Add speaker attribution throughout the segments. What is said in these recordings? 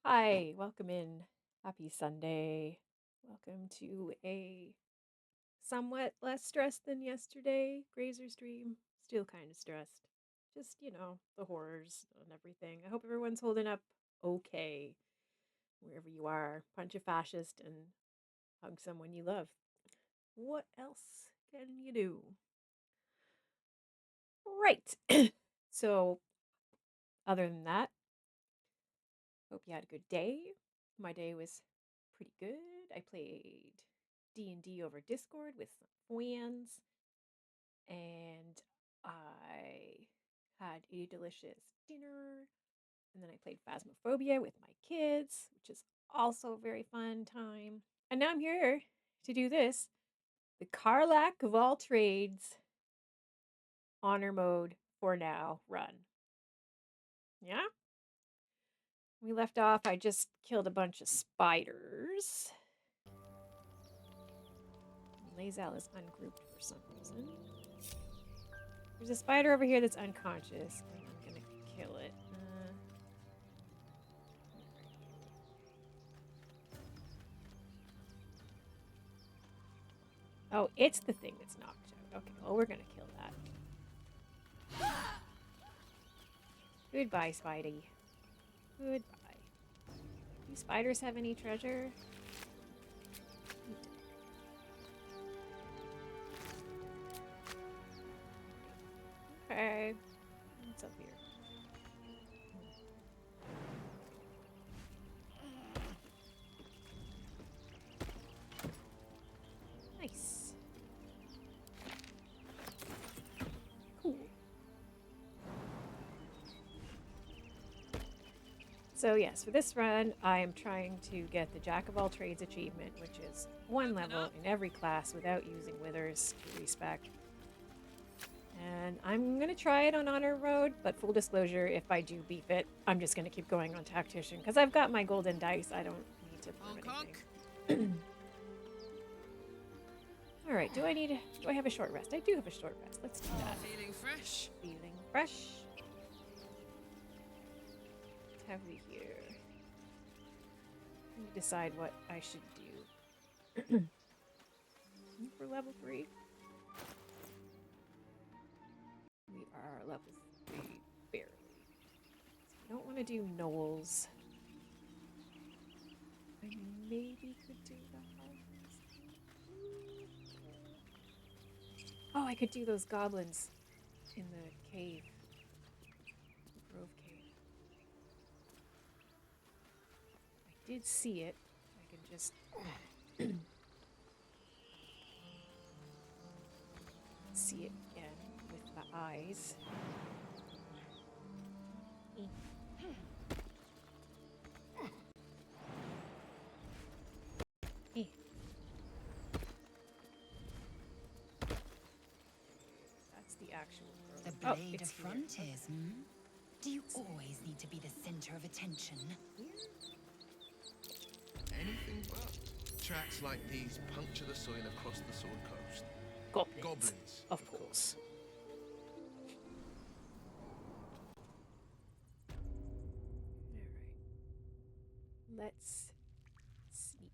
Speaker 1: Hi, welcome in. Happy Sunday. Welcome to a somewhat less stressed than yesterday Grazer stream. Still kind of stressed. Just, the horrors and everything. I hope everyone's holding up okay wherever you are. Punch a fascist and hug someone you love. What else can you do? Right. So, other than that, hope you had a good day. My day was pretty good. I played D&D over Discord with some friends, and I had a delicious dinner, and then I played Phasmophobia with my kids, which is also a very fun time. And now I'm here to do this, the Karlach of all trades honor mode for now run. Yeah? We left off, I just killed a bunch of spiders. Lazal is ungrouped for some reason. There's a spider over here that's unconscious. I'm gonna kill it. Oh, it's the thing that's knocked out. Okay, well, we're gonna kill that. Goodbye, Spidey. Goodbye. Do spiders have any treasure? Okay. What's up here? Nice. Cool. So yes, for this run, I am trying to get the Jack of all trades achievement, which is 1 level in every class without using withers to respec. And I'm going to try it on Honor Road, but full disclosure, if I do beef it, I'm just going to keep going on Tactician, because I've got my golden dice. I don't need to prove anything. Alright, do I have a short rest? I do have a short rest. Let's do that.
Speaker 2: Feeling fresh?
Speaker 1: Feeling fresh. What have we here? Let me decide what I should do. For level 3. We are level 3, barely. So I don't want to do Knolls. I maybe could do the harvest. Oh, I could do those goblins in the cave. The Grove Cave. I did see it. I can just... see it again with my eyes. That's the actual grove.
Speaker 3: The blade of frontiers, hmm? Do you always need to be the center of attention?
Speaker 4: Anything but. Tracks like these puncture the soil across the Sword Coast.
Speaker 1: Goblins, of course. Alright. Let's sneak.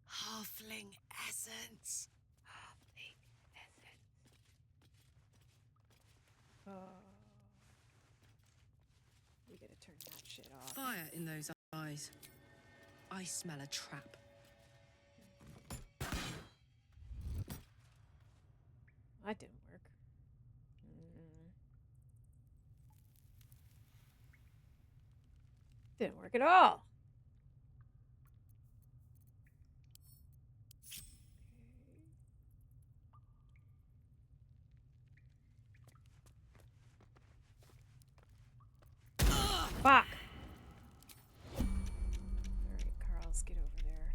Speaker 2: Halfling essence.
Speaker 1: Halfling essence. We gotta turn that shit off.
Speaker 2: Fire in those eyes. I smell a trap.
Speaker 1: That didn't work. Didn't work at all. Fuck! Alright, Carl's, get over there.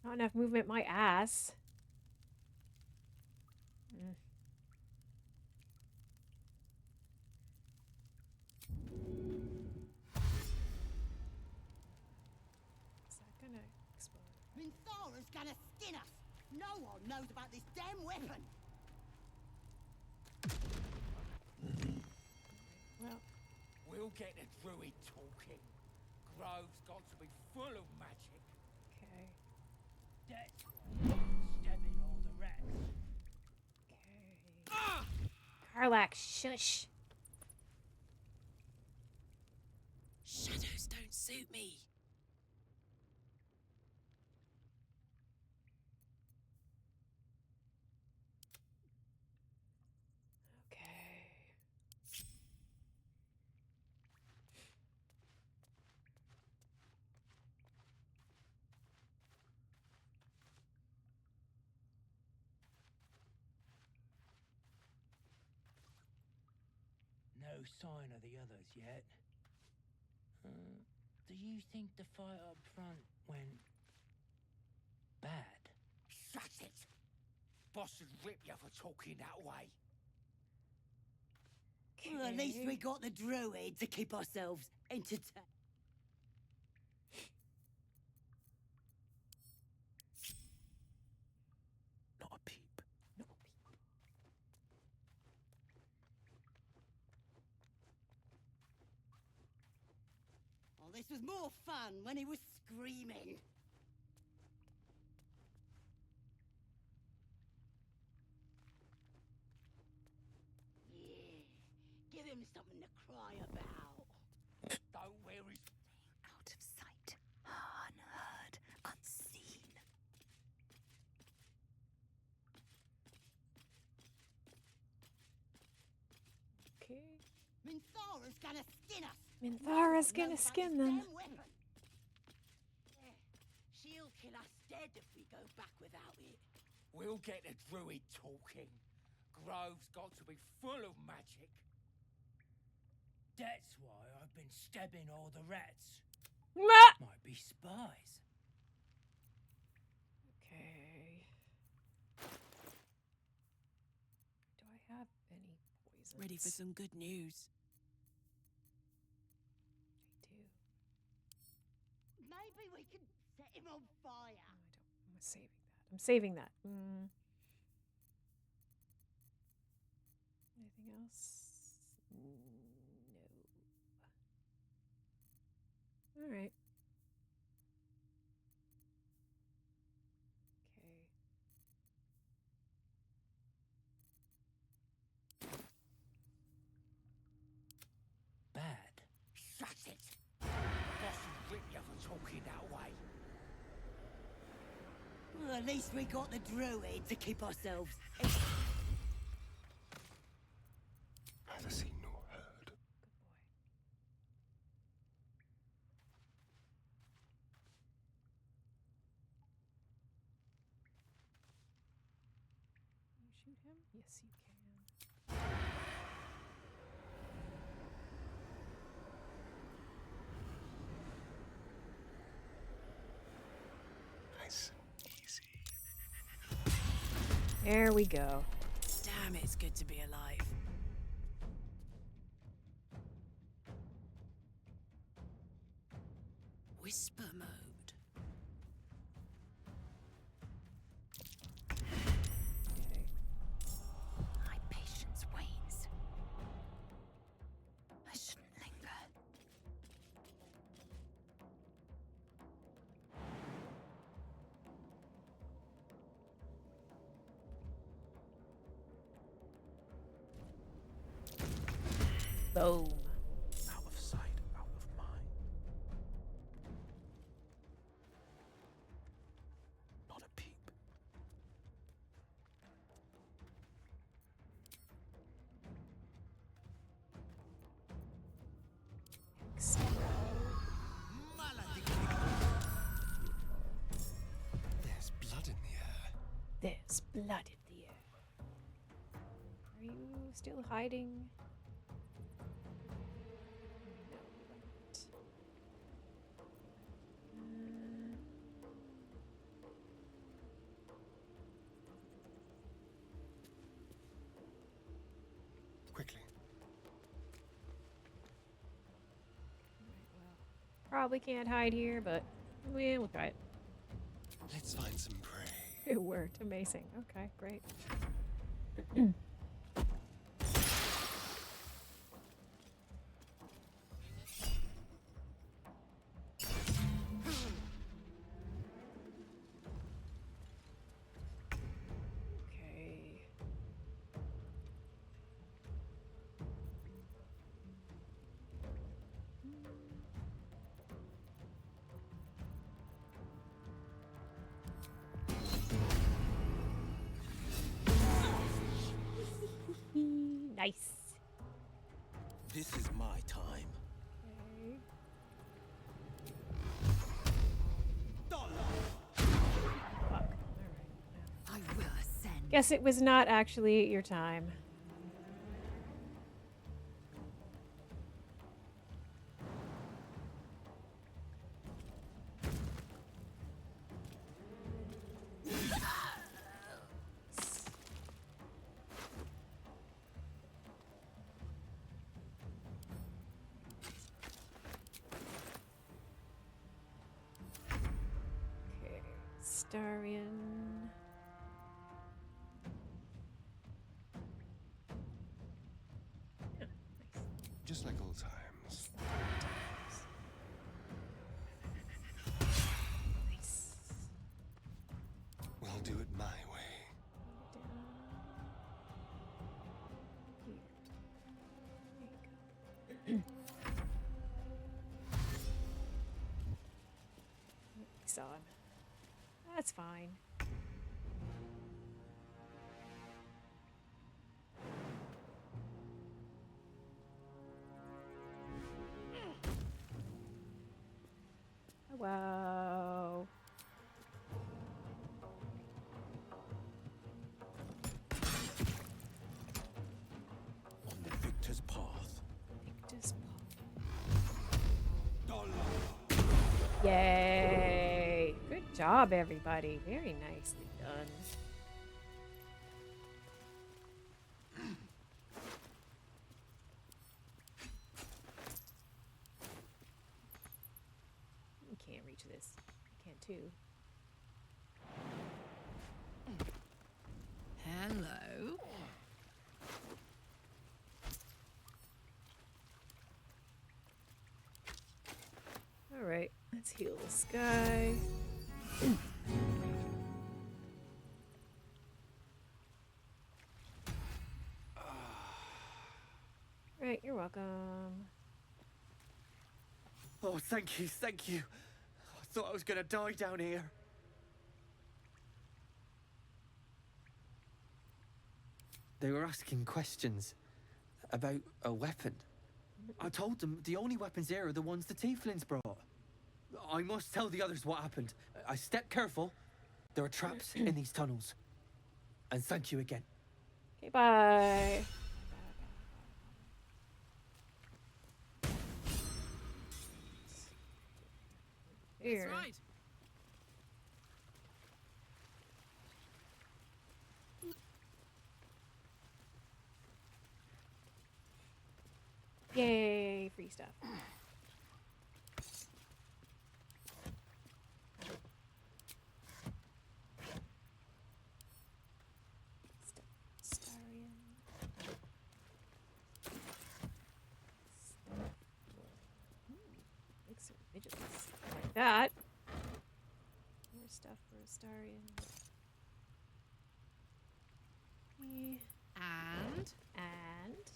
Speaker 1: Not enough movement, my ass. Mm. Is that gonna explode?
Speaker 5: Minthara's gonna skin us! No one knows about this damn weapon!
Speaker 1: Well,
Speaker 6: We'll get the druid talking. Grove's got to be full of magic.
Speaker 1: okay.
Speaker 6: That's why I'm stabbing all the rats.
Speaker 1: Okay. Karlach, shush.
Speaker 2: Shadows don't suit me.
Speaker 1: Okay.
Speaker 6: No sign of the others yet. Do you think the fight up front went bad? Shut it! Boss would rip you for talking that way.
Speaker 5: Well, at least we
Speaker 1: Okay.
Speaker 5: got the druid to keep ourselves entertained.
Speaker 6: Not a peep.
Speaker 1: No people.
Speaker 5: Oh, this was more fun when he was screaming. Yeah, give him something to cry about.
Speaker 6: Don't wear his...
Speaker 3: Out of sight, unheard, unseen.
Speaker 1: Okay.
Speaker 5: Minthara's gonna skin us!
Speaker 1: Minthara's
Speaker 5: No one
Speaker 1: gonna
Speaker 5: knows about
Speaker 1: skin
Speaker 5: this
Speaker 1: them.
Speaker 5: damn weapon. Yeah, she'll kill us dead if we go back without it.
Speaker 6: We'll get the druid talking. Grove's got to be full of magic. That's why I've been stabbing all the rats.
Speaker 1: Mwah!
Speaker 6: Might be spies.
Speaker 1: Okay. Do I have any poison?
Speaker 2: Ready for some good news.
Speaker 1: I do.
Speaker 5: Maybe we can set him on fire.
Speaker 1: No, I don't. I'm saving that. I'm saving that. Anything else? No. All right. Okay.
Speaker 6: Bad. Shut it! Boss would rip you for talking that way.
Speaker 5: Well, at least we got the druid to keep ourselves.
Speaker 4: Neither seen nor heard.
Speaker 1: Good boy. Can you shoot him? Yes, you can.
Speaker 4: Nice and easy.
Speaker 1: There we go.
Speaker 2: Damn, it's good to be alive. Whisper mode.
Speaker 1: Okay.
Speaker 3: My patience wanes. I shouldn't linger.
Speaker 1: Boom.
Speaker 6: Out of sight, out of mind. Not a peep.
Speaker 4: There's blood in the air.
Speaker 1: There's blood in the air. Are you still hiding? No, right. Probably can't hide here, but we'll try it.
Speaker 4: Let's find some prey.
Speaker 1: It worked. Amazing. Okay, great. Okay. Nice.
Speaker 6: This is my time.
Speaker 1: Okay.
Speaker 6: Dollar.
Speaker 1: Fuck. Alright.
Speaker 3: I will ascend.
Speaker 1: Guess it was not actually your time. Okay. Starion. Yeah, nice.
Speaker 4: Just like old times.
Speaker 1: Nice.
Speaker 4: We'll do it my way. Saw him. That's fine. Wow.
Speaker 6: On the victor's path.
Speaker 1: Victor's
Speaker 6: Dollar.
Speaker 1: Yay! Good job, everybody. Very nicely done. You can't reach this. I can too.
Speaker 2: Hello.
Speaker 1: All right, let's heal this guy. Right, you're welcome.
Speaker 7: Oh, thank you, thank you. I thought I was gonna die down here. They were asking questions about a weapon. I told them the only weapons here are the ones the tieflings brought. I must tell the others what happened. I stepped careful. There are traps in these tunnels. And thank you again.
Speaker 1: Okay, bye. Here.
Speaker 2: That's right.
Speaker 1: Yay, free stuff. Starion. Elixir of Vigilance. Like that. More stuff for Starion.
Speaker 2: And
Speaker 1: And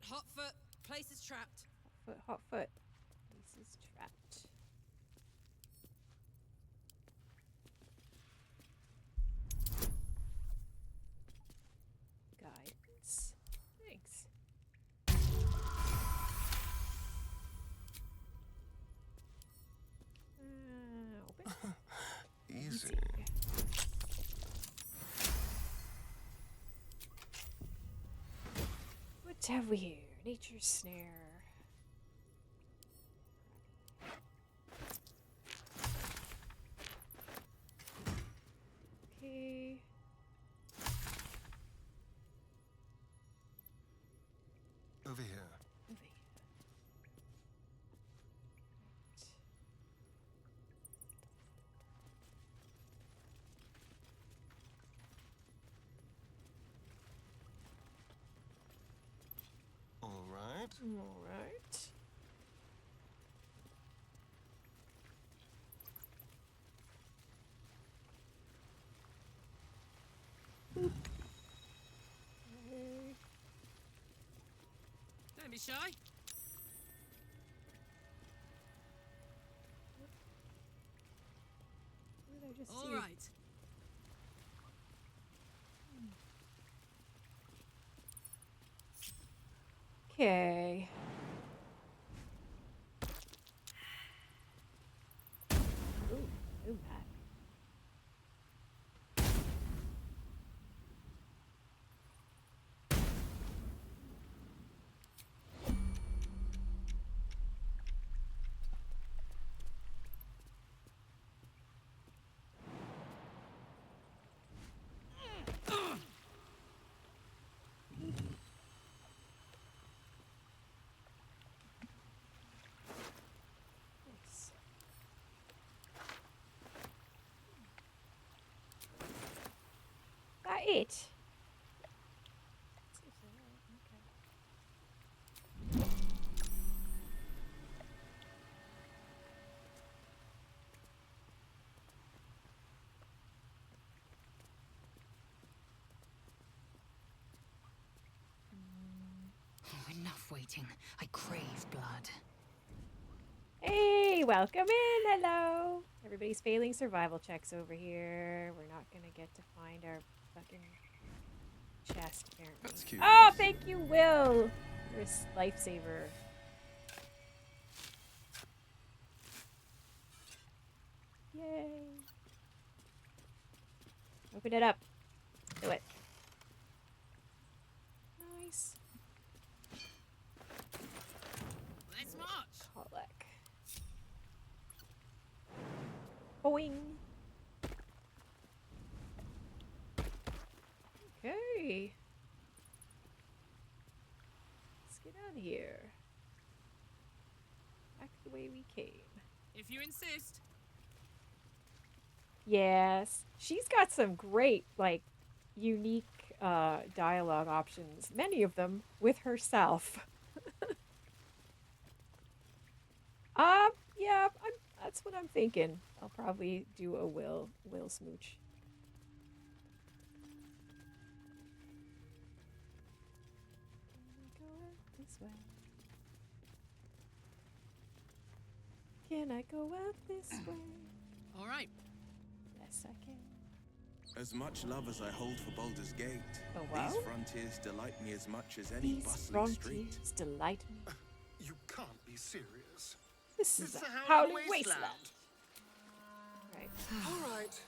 Speaker 2: hot foot. Place is trapped.
Speaker 1: hot foot. This is trapped. Guidance. Thanks. Open.
Speaker 4: Easy.
Speaker 1: What have we here? Nature's snare. All right. Boop. Okay.
Speaker 2: Don't be shy.
Speaker 1: What did I just
Speaker 2: All
Speaker 1: see?
Speaker 2: right.
Speaker 1: Okay. Ooh, ooh, Matt. Nice. That it? Okay.
Speaker 3: Oh, enough waiting. I crave blood.
Speaker 1: Hey, welcome in. Hello. Everybody's failing survival checks over here. We're not gonna get to find our fucking chest, apparently.
Speaker 4: That's cute.
Speaker 1: Oh, thank you, Will. You're a lifesaver. Yay. Open it up. Do it. Nice.
Speaker 2: Let's march.
Speaker 1: Karlach. Boing. Okay. Let's get out of here. Back the way we came.
Speaker 2: If you insist.
Speaker 1: Yes. She's got some great, like, unique dialogue options. Many of them with herself. Yeah, that's what I'm thinking. I'll probably do a Will smooch. Can I go out this way? Can I go out this way?
Speaker 2: All right.
Speaker 1: Yes, I can.
Speaker 4: As much love as I hold for Baldur's Gate,
Speaker 1: Oh, wow.
Speaker 4: these frontiers delight me as much as any
Speaker 1: These
Speaker 4: bustling street.
Speaker 1: frontiers delight me.
Speaker 8: You can't be serious.
Speaker 1: This is
Speaker 8: It's
Speaker 1: a
Speaker 8: a
Speaker 1: howling
Speaker 8: howling
Speaker 1: wasteland.
Speaker 8: wasteland.
Speaker 1: Right.
Speaker 8: All right.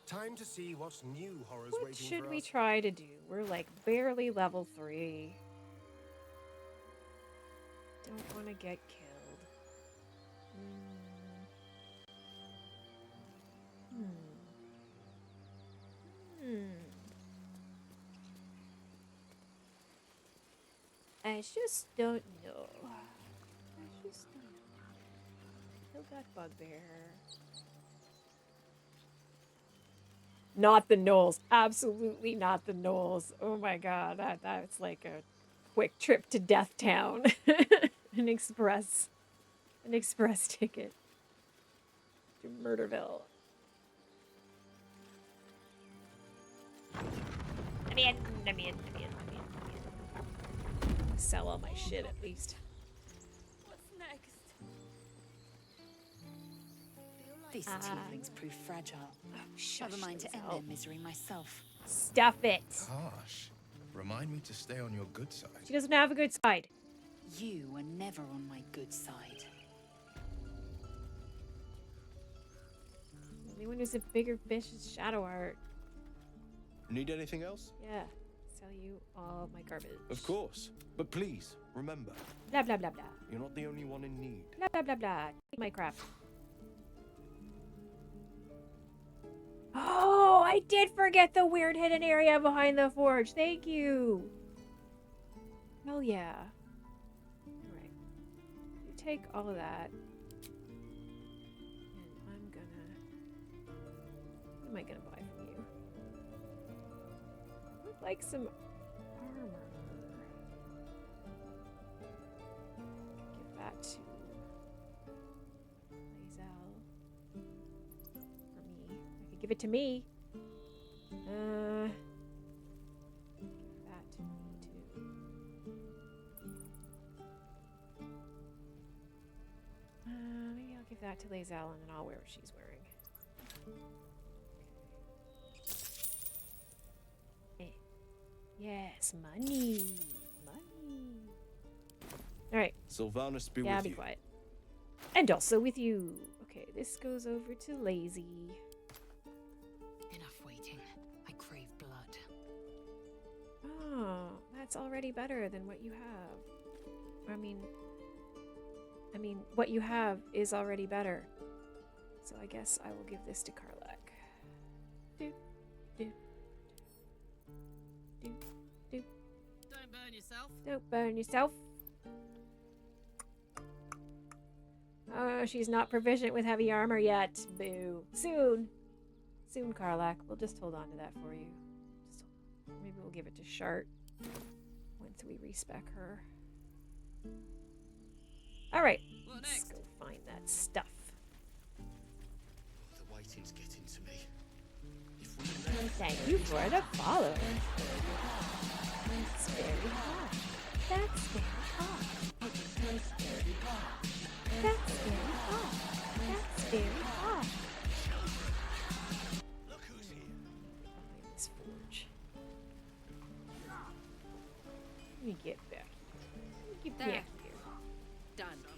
Speaker 8: Time to see what new horrors
Speaker 1: What
Speaker 8: waiting
Speaker 1: should
Speaker 8: for
Speaker 1: we
Speaker 8: us.
Speaker 1: try to do? We're like barely level 3. Don't want to get killed. I just don't know. I just don't know. Still got bugbear. Not the Knolls. Absolutely not the Knolls. Oh my god, that's like a quick trip to Death Town. an express ticket to Murderville. I'm in. Sell all my shit at least.
Speaker 5: What's next?
Speaker 3: These tieflings prove fragile.
Speaker 1: Shush
Speaker 3: Never mind to
Speaker 1: those
Speaker 3: end
Speaker 1: out.
Speaker 3: their misery myself.
Speaker 1: Stuff it.
Speaker 4: Harsh. Remind me to stay on your good side.
Speaker 1: She doesn't have a good side.
Speaker 3: You were never on my good side.
Speaker 1: The only one who's a bigger fish is Shadow Art.
Speaker 9: Need anything else?
Speaker 1: Yeah. Sell you all my garbage.
Speaker 9: Of course. But please, remember,
Speaker 1: Blah blah blah blah.
Speaker 9: you're not the only one in need.
Speaker 1: Blah blah blah blah. Take my crap. Oh, I did forget the weird hidden area behind the forge. Thank you. Hell yeah. Alright. You take all of that. And I'm gonna... What am I gonna buy from you? I would like some armor. Give it to me. That to me too. Maybe I'll give that to Lazelle and then I'll wear what she's wearing. Okay. Yes, money. Money. Alright.
Speaker 9: Sylvanus be
Speaker 1: Yeah,
Speaker 9: with
Speaker 1: be
Speaker 9: you.
Speaker 1: quiet. And also with you. Okay, this goes over to Lazy.
Speaker 3: Enough waiting. I crave blood.
Speaker 1: Oh, that's already better than what you have. I mean, what you have is already better. So I guess I will give this to Karlach. Do, do, do, do.
Speaker 2: Don't burn yourself.
Speaker 1: Don't burn yourself. Oh, she's not proficient with heavy armor yet. Boo. Soon. Soon, Karlach. We'll just hold on to that for you. Maybe we'll give it to Shart once we respec her. Alright.
Speaker 2: What
Speaker 1: Let's
Speaker 2: next?
Speaker 1: go find that stuff.
Speaker 9: The waiting's getting to me. If we
Speaker 1: Thank you for the follow. That's very hot. That's very hot. That's very hot. That's very hot.
Speaker 9: look who's here.
Speaker 1: Behind this forge. Let me get back. Let me get
Speaker 2: There.
Speaker 1: back here.
Speaker 2: Done.
Speaker 1: How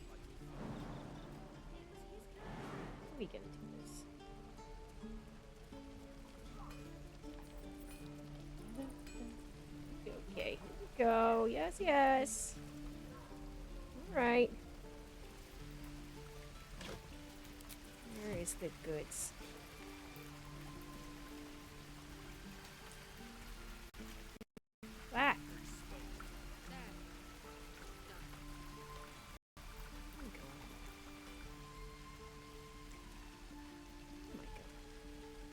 Speaker 1: are we gonna do this? Okay, here we go. Yes, yes. Alright. Where is the goods? Ah! Here we go. Oh my god.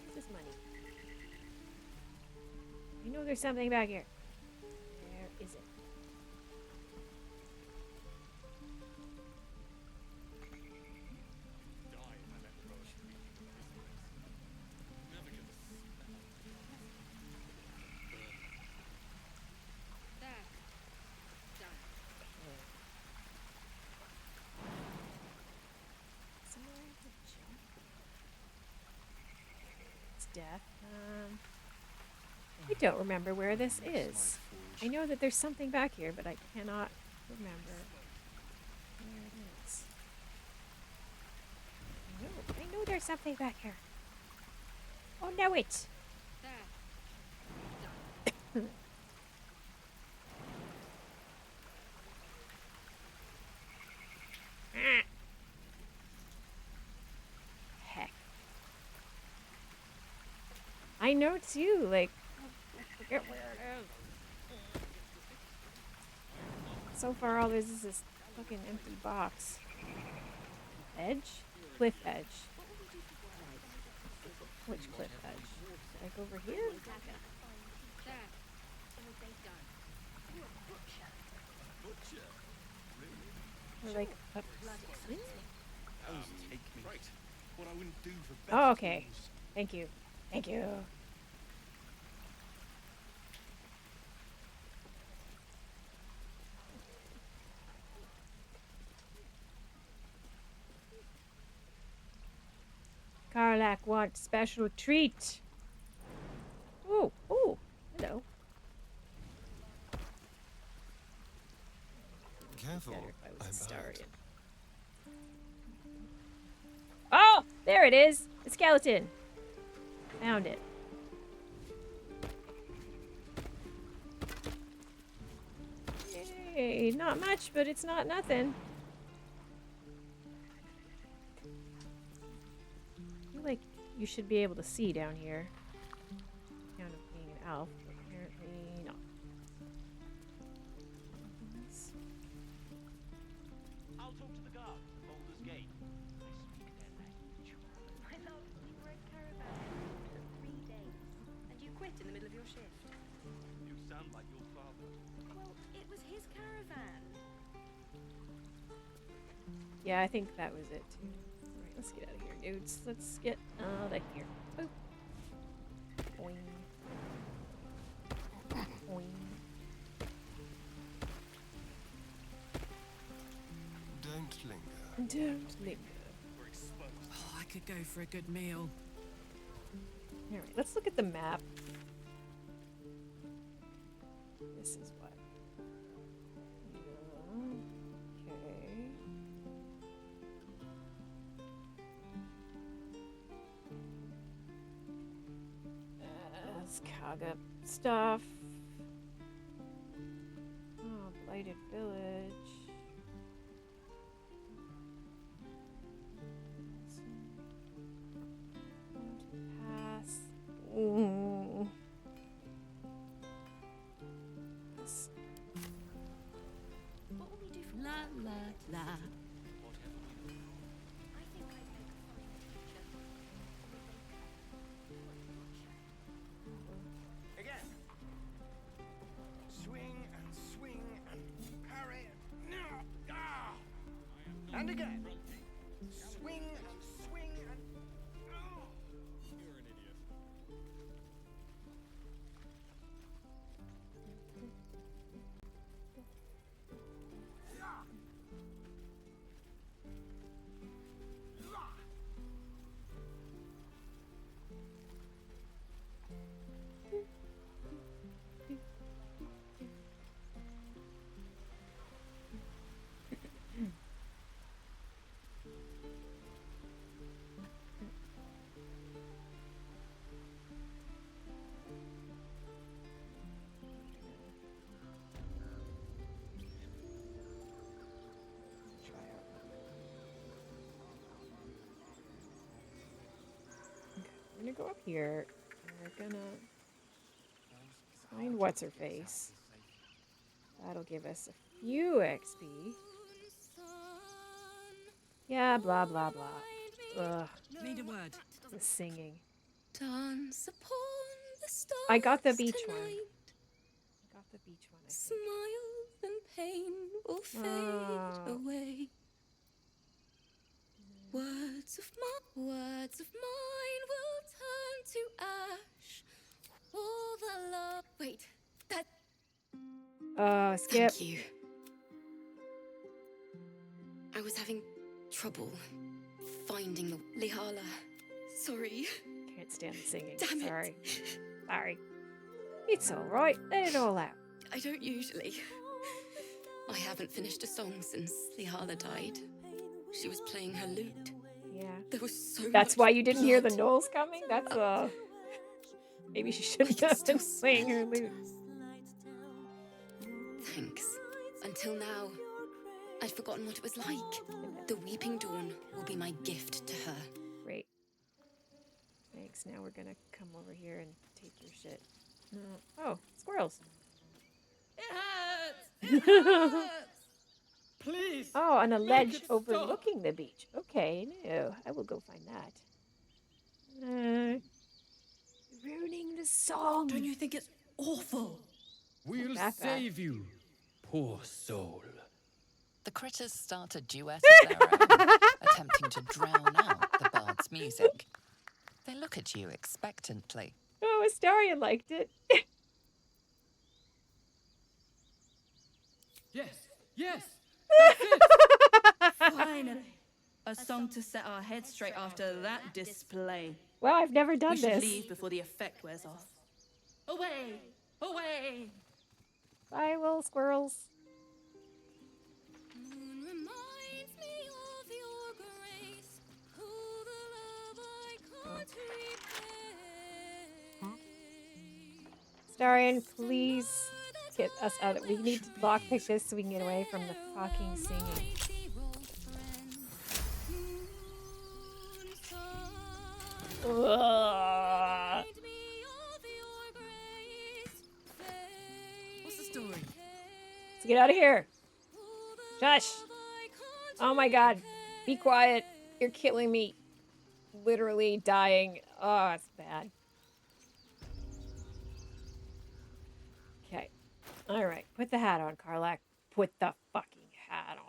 Speaker 1: Where's this money? I know there's something back here. Where is it?
Speaker 2: There. Done.
Speaker 1: Somewhere I could jump. It's death. I don't remember where this is. I know that there's something back here, but I cannot remember where it is. I know there's something back here. Oh, no, it.
Speaker 2: There.
Speaker 1: Heck. I know too, like, I forget where it is. So far, all there is this fucking empty box. Edge? Cliff edge. Which cliff edge? Like over here?
Speaker 2: There. Done.
Speaker 1: Or like up here?
Speaker 9: Take me. Right. What I wouldn't do for
Speaker 1: Oh, okay. Thank you. Thank you. Karlach wants special treat. Oh, oh, hello.
Speaker 8: Careful.
Speaker 1: Better if I was
Speaker 8: I'm
Speaker 1: a Starian.
Speaker 8: hurt.
Speaker 1: Oh, there it is. The skeleton. Found it. Hey, not much, but it's not nothing. I feel like you should be able to see down here. Count of being an elf, but apparently not.
Speaker 6: I'll talk to the guards at Boulder's Gate. They speak their language.
Speaker 10: My love, you were in caravan for 3 days, and you quit in the middle of your shift.
Speaker 6: You sound like your father.
Speaker 10: Well, it was his caravan.
Speaker 1: Yeah, I think that was it too. Alright, let's get out of here, dudes. Let's get out of here. Boop. Oing. Oing.
Speaker 8: Don't linger.
Speaker 1: Don't linger.
Speaker 2: Oh, I could go for a good meal.
Speaker 1: Alright, let's look at the map. This is what? Okay. Let's cog up stuff. Oh, blighted village. Pass. Ooh. Yes.
Speaker 10: What will we do from
Speaker 5: La la la.
Speaker 10: I think I'd make a fine teacher.
Speaker 6: Again. Swing and parry. No. Ah. And again. Swing and oh.
Speaker 9: You're an idiot.
Speaker 1: We're gonna go up here, and we're gonna find what's her face. That'll give us a few XP. Yeah, blah blah blah. Ugh,
Speaker 2: Need a word.
Speaker 1: the singing.
Speaker 11: Dance upon the stars
Speaker 1: I got the beach
Speaker 11: tonight.
Speaker 1: one. I got the beach one. I think.
Speaker 11: Smiles and pain will fade away. Words of mine will turn to ash. All the love. Wait, that.
Speaker 1: Skip.
Speaker 11: Thank you. I was having trouble finding the Lihala. Sorry.
Speaker 1: Can't stand the singing.
Speaker 11: Damn it.
Speaker 1: Sorry. Sorry. It's alright. Let it all out.
Speaker 11: I don't usually. I haven't finished a song since Lihala died. She was playing her lute.
Speaker 1: Yeah.
Speaker 11: There was so
Speaker 1: That's
Speaker 11: much
Speaker 1: why you didn't hear the
Speaker 11: blood.
Speaker 1: Knolls coming? That's maybe she shouldn't have been playing her lute.
Speaker 11: Thanks. Until now, I'd forgotten what it was like. The Weeping Dawn will be my gift to her.
Speaker 1: Great. Thanks. Now we're gonna come over here and take your shit. Oh, squirrels.
Speaker 5: It hurts! It hurts!
Speaker 7: Please.
Speaker 1: Oh, on a
Speaker 7: make
Speaker 1: ledge
Speaker 7: it
Speaker 1: overlooking the beach. Okay, no, I will go find that. Ruining the song.
Speaker 5: Don't you think it's awful?
Speaker 7: We'll
Speaker 1: that bad.
Speaker 7: save you, poor soul.
Speaker 12: The critters start a duet of their own, attempting to drown out the bard's music. They look at you expectantly.
Speaker 1: Oh, Astarion liked it.
Speaker 7: Yes, yes, that's it.
Speaker 5: Finally. A song to set our heads straight after that display.
Speaker 1: Wow, I've never done
Speaker 5: We should
Speaker 1: this.
Speaker 5: leave before the effect wears off. Away! Away!
Speaker 1: Bye, little squirrels.
Speaker 11: Moon reminds me of your grace. Oh, the love I can't repay.
Speaker 1: Astarion, please get us out. We need to lockpick this so we can get away from the fucking singing. Ugh.
Speaker 2: What's the story?
Speaker 1: Let's get out of here. Shush. Oh my god. Be quiet. You're killing me. Literally dying. Oh, it's bad. Okay. Alright. Put the hat on, Karlach. Put the fucking hat on.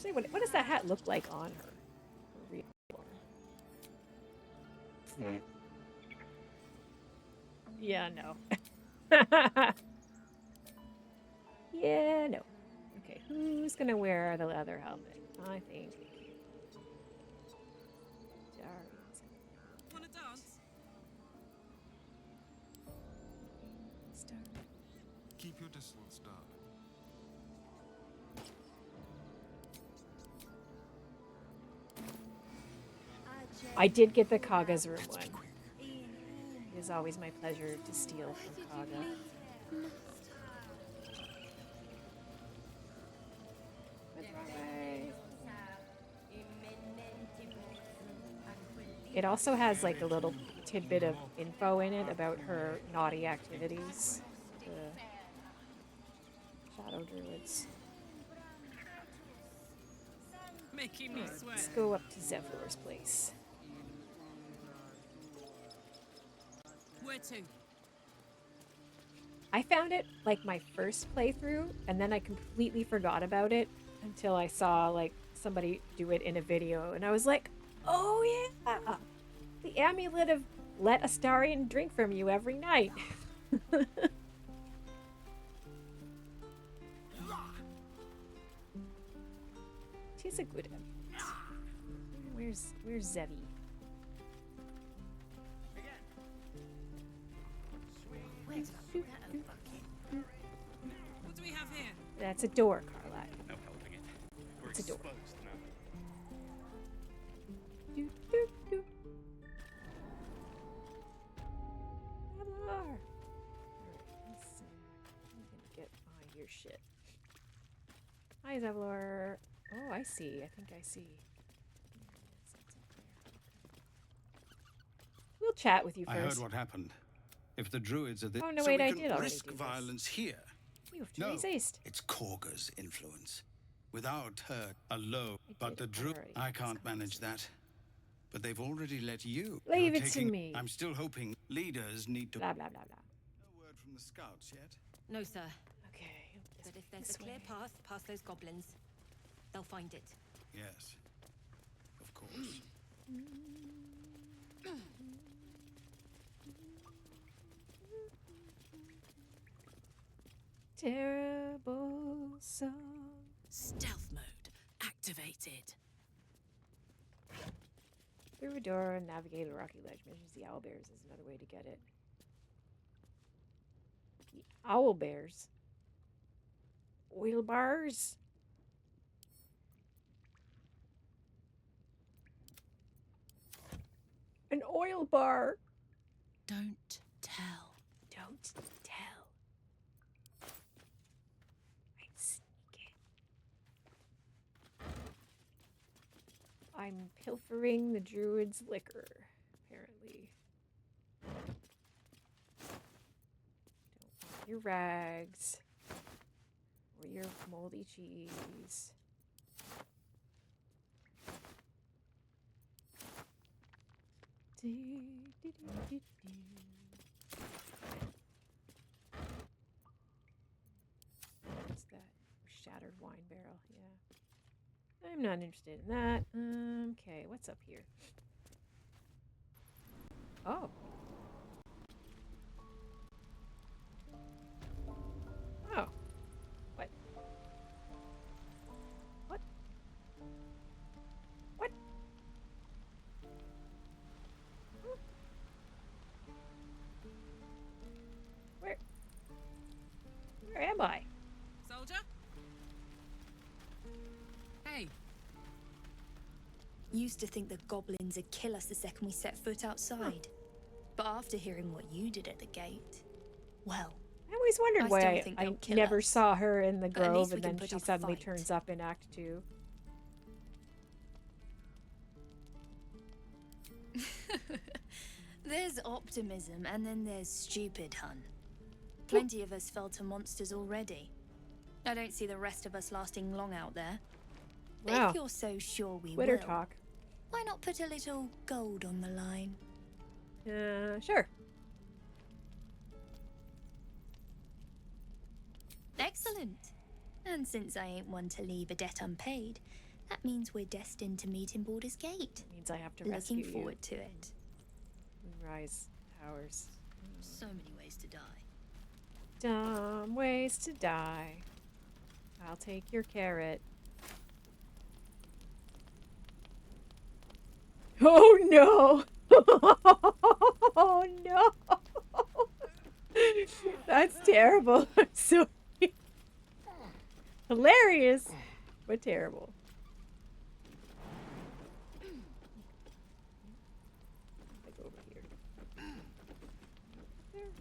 Speaker 1: Actually, what does that hat look like on her? Her real one? Yeah, no. Yeah, no. Okay, who's gonna wear the leather helmet? I think.
Speaker 2: Wanna dance?
Speaker 9: Keep your distance, darling.
Speaker 1: I did get the Kaga's room one. It is always my pleasure to steal from Kaga. It also has like a little tidbit of info in it about her naughty activities. The Shadow Druids.
Speaker 2: Making me sweat.
Speaker 1: Let's go up to Zevlor's place.
Speaker 2: Where to?
Speaker 1: I found it like my first playthrough, and then I completely forgot about it until I saw like somebody do it in a video, and I was like, oh yeah! The amulet of let Astarion drink from you every night. Tis a good amulet. Where's Zevi?
Speaker 2: What do we have here?
Speaker 1: That's a door, Karlach.
Speaker 9: No helping it. We're
Speaker 1: It's a door.
Speaker 9: exposed now.
Speaker 1: Do, do, do. Galore. Alright, let's see. I'm gonna get behind your shit. Hi, Zevlor. Oh, I see. I think I see. We'll chat with you
Speaker 6: I heard
Speaker 1: first.
Speaker 6: what happened. If the druids are
Speaker 1: Oh, no,
Speaker 6: so
Speaker 1: wait,
Speaker 6: we
Speaker 1: I
Speaker 6: can
Speaker 1: did already
Speaker 6: risk
Speaker 1: do this.
Speaker 6: violence here.
Speaker 1: You've
Speaker 6: No,
Speaker 1: resist.
Speaker 6: it's Korga's influence. Without her alone,
Speaker 1: I
Speaker 6: but the
Speaker 1: did
Speaker 6: druid,
Speaker 1: already
Speaker 6: I
Speaker 1: do
Speaker 6: can't
Speaker 1: this.
Speaker 6: manage that. But they've already let you.
Speaker 1: Leave
Speaker 6: You're
Speaker 1: it to
Speaker 6: taking-
Speaker 1: me.
Speaker 6: I'm still hoping leaders need to.
Speaker 1: Blah, blah, blah, blah.
Speaker 6: No word from the scouts yet.
Speaker 10: No, sir.
Speaker 1: Okay.
Speaker 10: But if there's
Speaker 1: this
Speaker 10: a clear
Speaker 1: way.
Speaker 10: path past those goblins, they'll find it.
Speaker 6: Yes, of course.
Speaker 1: Terrible song.
Speaker 2: Stealth mode activated.
Speaker 1: Through a door and navigate a rocky ledge. Mentions the owl bears is another way to get it. The owl bears? Oil bars? An oil bar!
Speaker 2: Don't tell.
Speaker 1: Don't tell. I'm sneaking. I'm pilfering the druid's liquor, apparently. Don't want your rags. Or your moldy cheese. What's that? Shattered wine barrel, yeah. I'm not interested in that. Okay, what's up here? Oh. Oh. What? What? What? Where am I?
Speaker 2: Soldier? Hey.
Speaker 11: Used to think the goblins would kill us the second we set foot outside. But after hearing what you did at the gate, well,
Speaker 1: I always wondered
Speaker 11: I
Speaker 1: why
Speaker 11: still think
Speaker 1: I
Speaker 11: they'll kill
Speaker 1: never
Speaker 11: us.
Speaker 1: saw her in the
Speaker 11: But at
Speaker 1: grove
Speaker 11: least we
Speaker 1: and
Speaker 11: can
Speaker 1: then
Speaker 11: put
Speaker 1: she
Speaker 11: up a
Speaker 1: suddenly
Speaker 11: fight.
Speaker 1: turns up in Act 2.
Speaker 11: There's optimism and then there's stupid, hun. Plenty of us fell to monsters already. I don't see the rest of us lasting long out there. But
Speaker 1: Wow.
Speaker 11: if you're so sure we
Speaker 1: Twitter
Speaker 11: will,
Speaker 1: talk.
Speaker 11: why not put a little gold on the line?
Speaker 1: Sure.
Speaker 11: Excellent. And since I ain't one to leave a debt unpaid, That means we're destined to meet in Baldur's Gate.
Speaker 1: Means I have to rescue
Speaker 11: Looking
Speaker 1: you.
Speaker 11: forward to it.
Speaker 1: Moonrise Towers.
Speaker 11: So many ways to die.
Speaker 1: Dumb ways to die. I'll take your carrot. Oh no! Oh no! That's terrible. I'm sorry. Hilarious, but terrible. Like over here. There.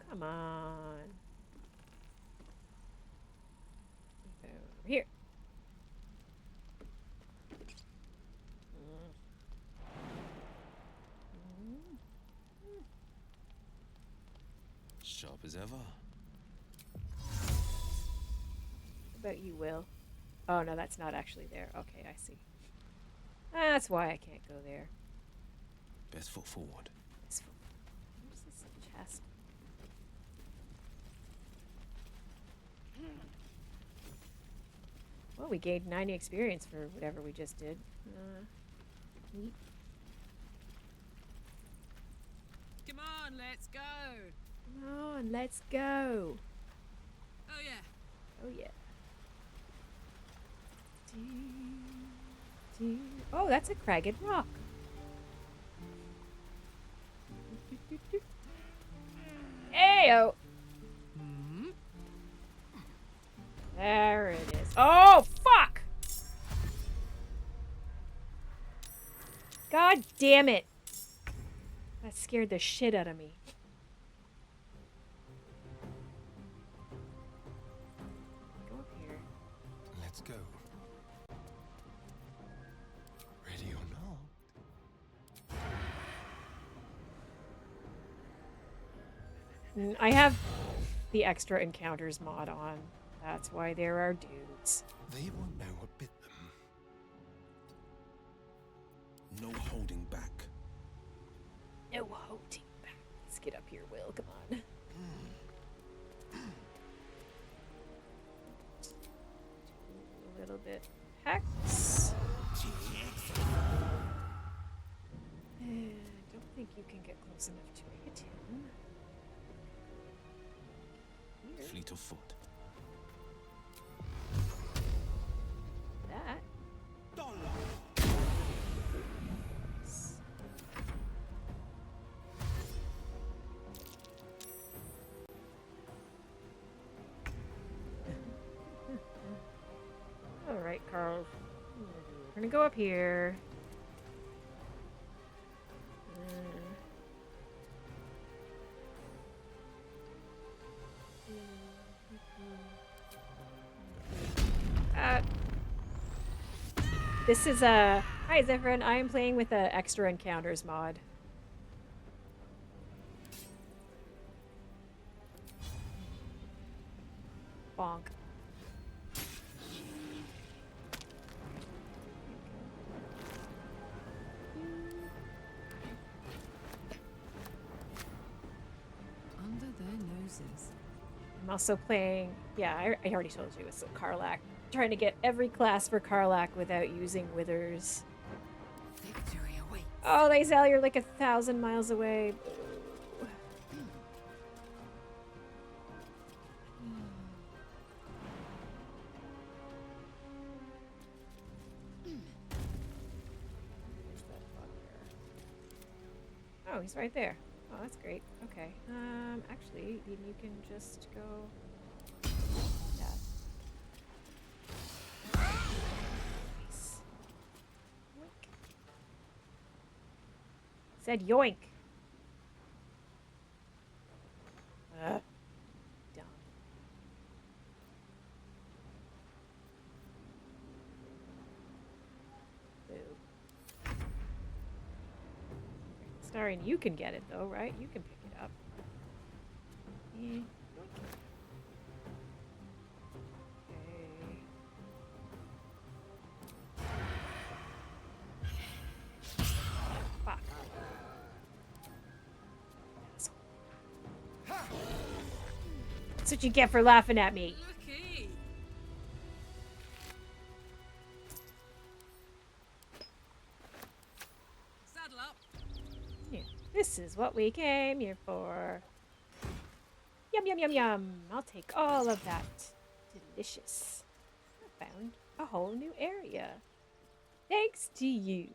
Speaker 1: Come on. Over here.
Speaker 4: Sharp as ever.
Speaker 1: What about you, Will? Oh, no, that's not actually there. Okay, I see. That's why I can't go there.
Speaker 4: Best foot forward.
Speaker 1: This one. Where's this chest? Well, we gained 90 experience for whatever we just did. Neat.
Speaker 2: Come on, let's go.
Speaker 1: Come on, let's go.
Speaker 2: Oh yeah.
Speaker 1: Oh, yeah. Oh, that's a cragged rock. Ayo! There it is. Oh, fuck! God damn it. That scared the shit out of me. Go up here.
Speaker 8: Let's go. Ready or not?
Speaker 1: I have the extra encounters mod on. That's why there are dudes.
Speaker 8: They won't know what bit them.
Speaker 4: No holding back.
Speaker 1: No holding back. Let's get up here, Will. Come on. A little bit. Hex. I don't think you can get close enough to hit him. Here.
Speaker 4: Fleet of foot.
Speaker 1: That. All right, Carl. We're gonna go up here. This is a... Hi, Zephyrin. I am playing with the extra encounters mod. Bonk.
Speaker 2: Under their noses.
Speaker 1: I'm also playing... Yeah, I already told you it's Karlach. Trying to get every class for Karlach without using withers.
Speaker 2: Victory awaits.
Speaker 1: Oh, they sell you're like 1,000 miles away. Oh, he's right there. Oh, that's great. Okay. Actually, then you can just go... Yeah. Nice. Yoink. Said yoink. Dumb. Boo. Starring, you can get it though, right? You can pick it up. Yeah. Yoink. Fuck. That's what you get for laughing at me.
Speaker 2: Looky.
Speaker 1: This is what we came here for. Yum, yum, yum, yum. I'll take all of that. Delicious. I found a whole new area. Thanks to you.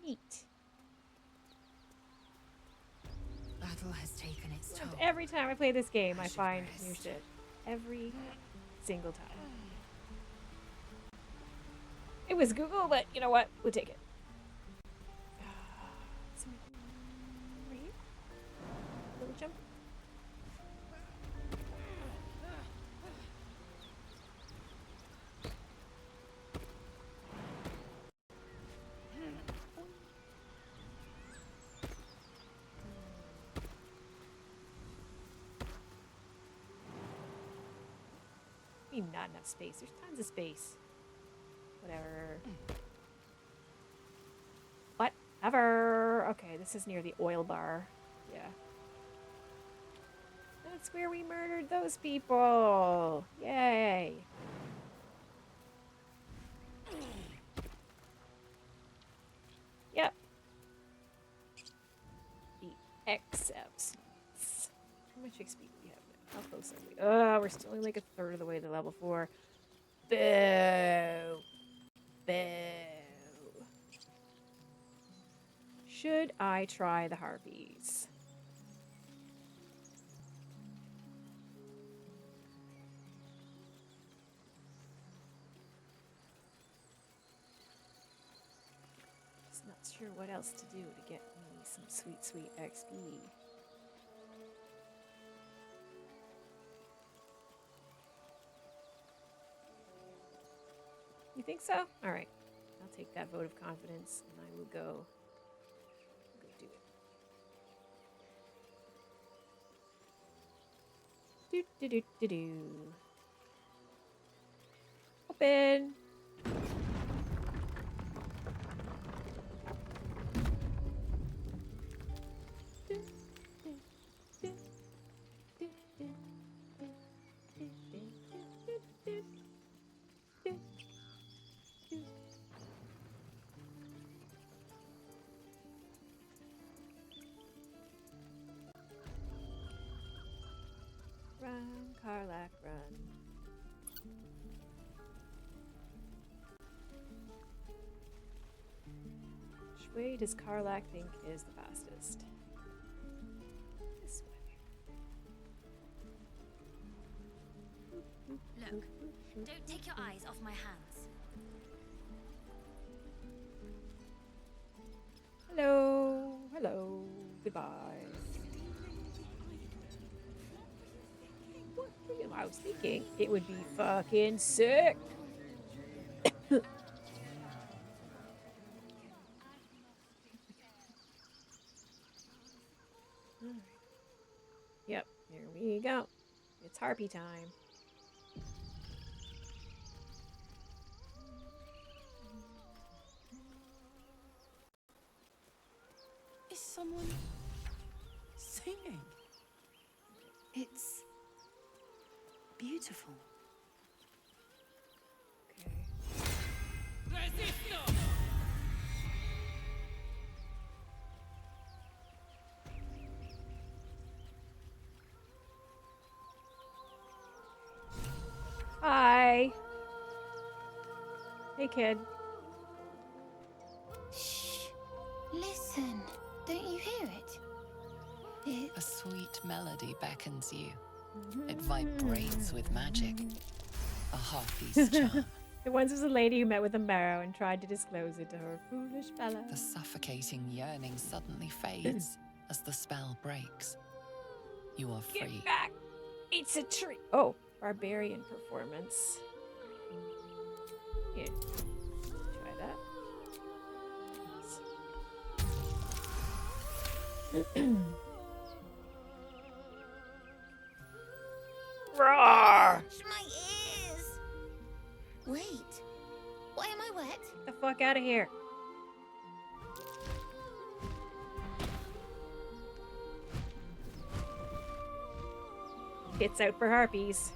Speaker 1: Neat.
Speaker 3: Battle has taken its toll.
Speaker 1: Every time I play this game, I find new shit. Every single time. It was Google, but you know what? We'll take it. Right here. Little jump. Not enough space. There's tons of space. Whatever. Whatever. Okay, this is near the oil bar. Yeah. That's where we murdered those people. Yay. Yep. The XFs. How much XP do we have now? How close are we? Oh, we're still only like a third of the way to level 4. Boo. Boo. Should I try the Harpies? Just not sure what else to do to get me some sweet, sweet XP. You think so? All right. I'll take that vote of confidence and I will go do it. Do do do do do. Open. Run, Karlach, run. Which way does Karlach think is the fastest? This way.
Speaker 11: Look, don't take your eyes off my hands.
Speaker 1: Hello, hello, goodbye. What were you? I was thinking it would be fucking sick. Yep, here we go. It's Harpy time.
Speaker 2: Is someone singing?
Speaker 3: It's beautiful.
Speaker 1: Hi. Hey, kid.
Speaker 11: Shh. Listen. Don't you hear it?
Speaker 12: A sweet melody beckons you. It vibrates with magic. A harpy's charm.
Speaker 1: There once was a lady who met with a marrow and tried to disclose it to her foolish fellow.
Speaker 12: The suffocating yearning suddenly fades as the spell breaks. You are free.
Speaker 1: Get back! It's a tree. Oh, barbarian performance. Yeah. Try that. Roar!
Speaker 11: My ears! Wait. Why am I wet?
Speaker 1: Get the fuck out of here. Hits out for harpies.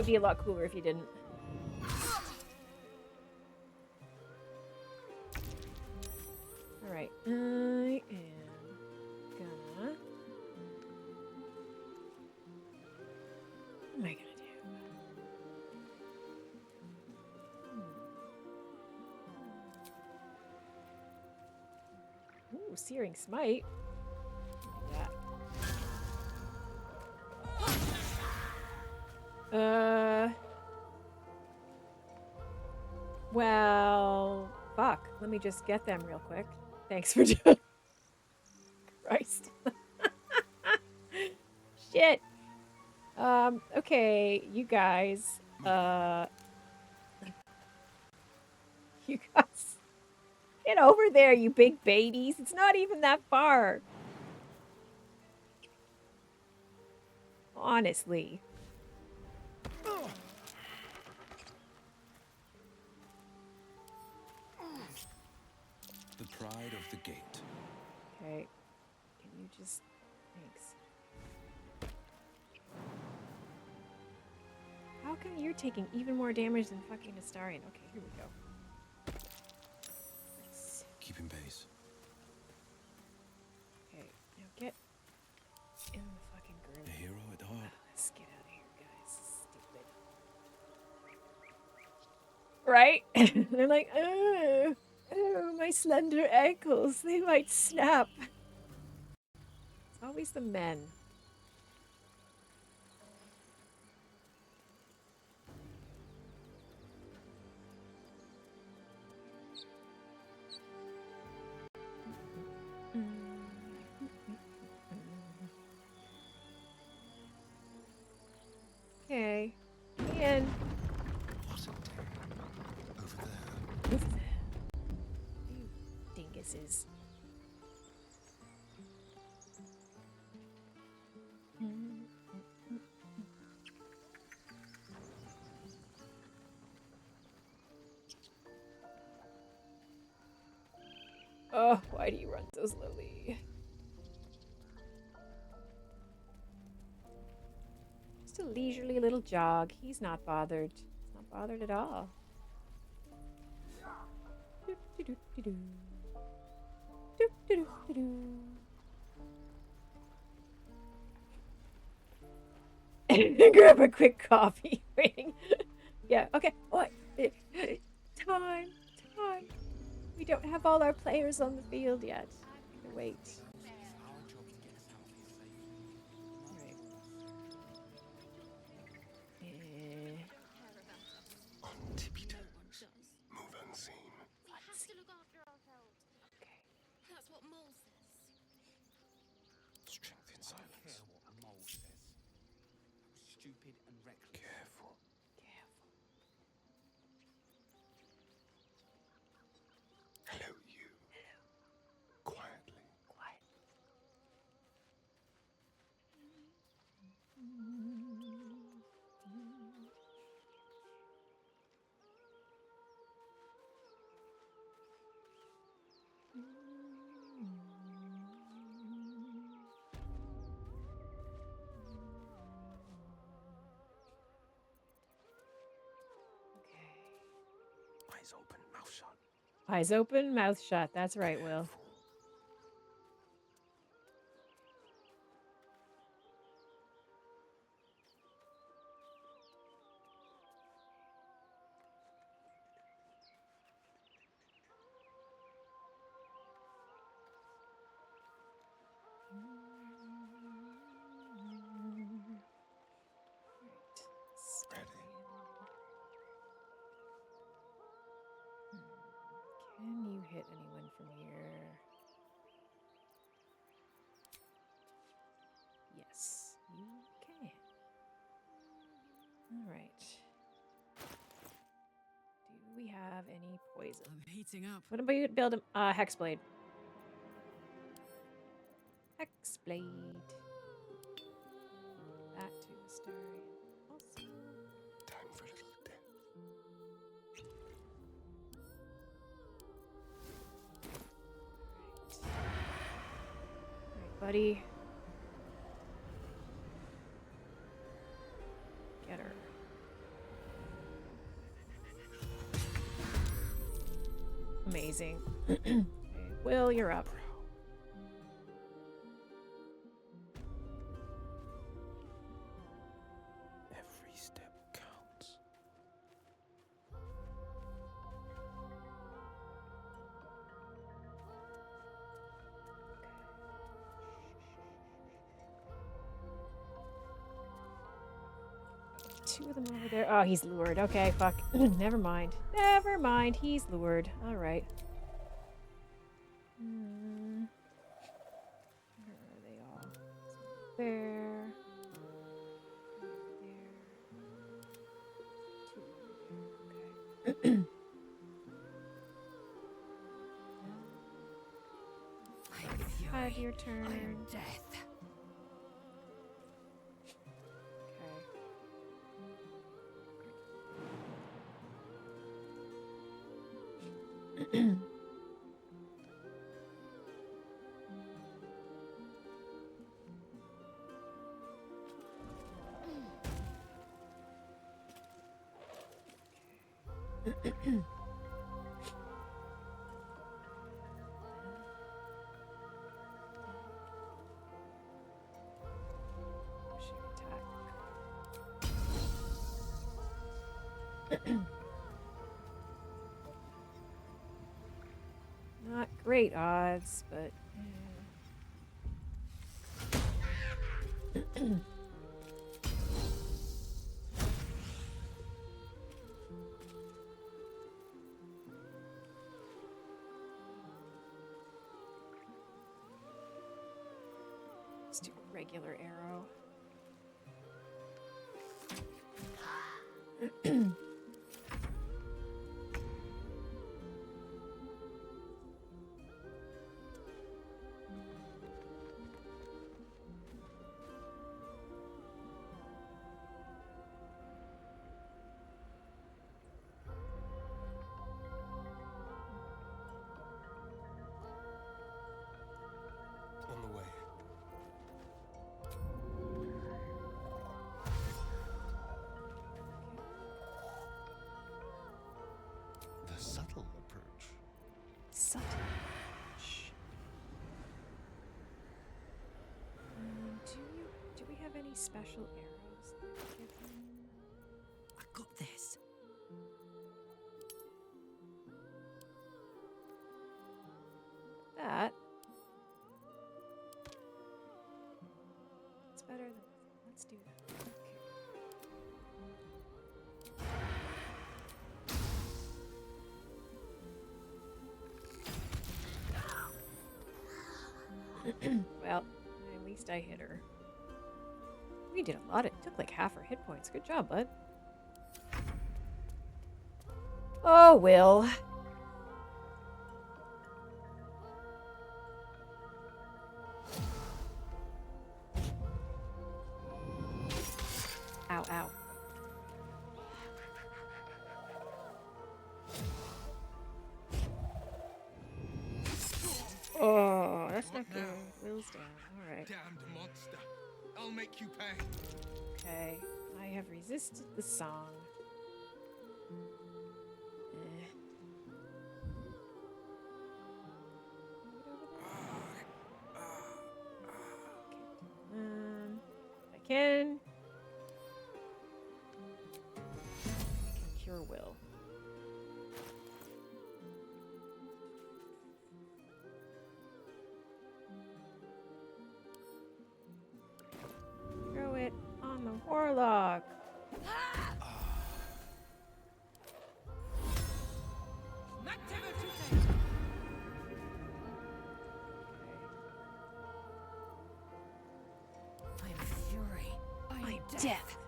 Speaker 1: would be a lot cooler if you didn't. Alright, I am gonna... What am I gonna do? Ooh, Searing Smite. Yeah. Well, fuck. Let me just get them real quick. Thanks for doing. Christ. Shit. Okay, you guys. You guys. Get over there, you big babies. It's not even that far. Honestly.
Speaker 9: The pride of the gate.
Speaker 1: Okay. Can you just... Thanks. How come you're taking even more damage than fucking Astarion? Okay, here we go.
Speaker 9: Keeping pace.
Speaker 1: Okay, now get in the fucking groove.
Speaker 9: A hero at heart.
Speaker 1: Let's get out of here, guys. Stupid. Right? They're like, oh, my slender ankles. They might snap. It's always the men. Okay. Ian.
Speaker 9: What a day. Over there.
Speaker 1: Over there. You dinguses. Oh, why do you run so slowly? Just a leisurely little jog. He's not bothered. He's not bothered at all. Do-do-do-do-do. Do-do-do-do. Grab a quick coffee. Waiting. Yeah, okay. What? Time. We don't have all our players on the field yet. Wait. Right.
Speaker 8: On tippy toes. Move unseen.
Speaker 10: We have to look after ourselves.
Speaker 1: Okay.
Speaker 10: That's what Mole says.
Speaker 8: Strength in
Speaker 6: I don't care
Speaker 8: silence.
Speaker 6: what a mole says. That was stupid and reckless.
Speaker 8: Careful. Hello, you. Quietly. Eyes open, mouth shut.
Speaker 1: Eyes open, mouth shut. That's right, Will.
Speaker 8: Ready.
Speaker 1: Can you hit anyone from here? Yes, you can. All right. Do we have any poison?
Speaker 2: I'm heating up.
Speaker 1: What about you build a hexblade? Hexblade. That to Astarion. Also.
Speaker 8: Time for a little death.
Speaker 1: Alright, buddy. Get her. Amazing. Okay, Will, you're up.
Speaker 7: Every step counts.
Speaker 1: Two of them over there. Oh, he's lured. Okay, fuck. Never mind. Never mind. He's lured. All right. Where are they all? There. There. Two over there. Okay. Have your turn.
Speaker 5: Death.
Speaker 1: Okay. Not great odds, but let's do a regular arrow.
Speaker 8: On the way.
Speaker 4: The subtle approach.
Speaker 1: Subtle. Do we have any special arrows?
Speaker 2: I got this.
Speaker 1: That. It's better than nothing. Let's do that. Okay. Well, at least I hit her. We did a lot. It took like half her hit points. Good job, bud. Oh, Will. Ow, ow. Oh, that's not good. Will's down. All right.
Speaker 9: Damned monster. I'll make you pay.
Speaker 1: Okay. I have resisted the song. I can cure Will. Throw it on the warlock.
Speaker 5: I'm fury. I'm
Speaker 1: Death.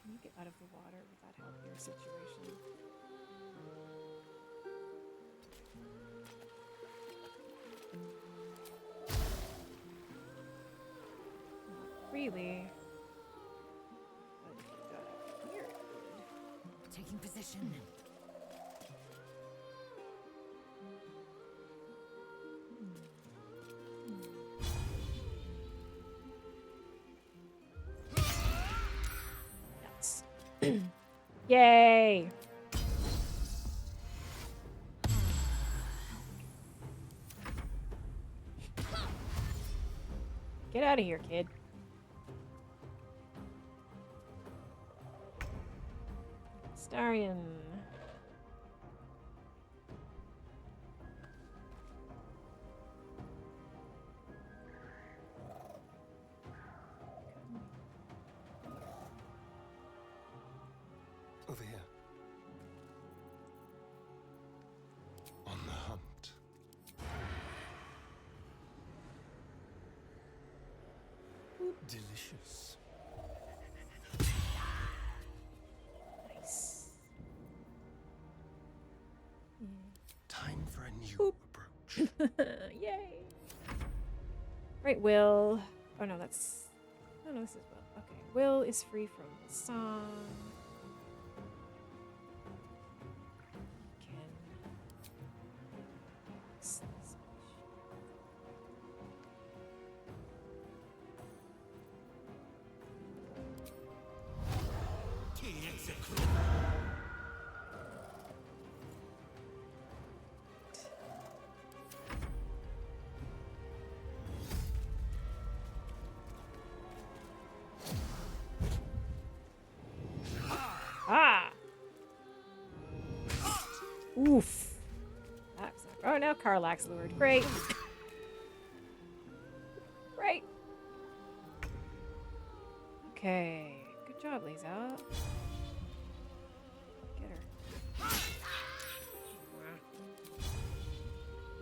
Speaker 1: Can you get out of the water? Would that help your situation? Not really. But if you got up here, it would.
Speaker 5: Taking position.
Speaker 1: Yay! Get out of here, kid. Starion.
Speaker 8: Over here. On the hunt. Delicious.
Speaker 1: Nice.
Speaker 8: Time for a new approach.
Speaker 1: Yay! Right, Will. Oh no, that's. Oh no, this is Will. Okay, Will is free from the song. Can. Ah! Oof. That's not, oh, now Karlach's lured. Great. Right. Okay. Good job, Lisa. Get her.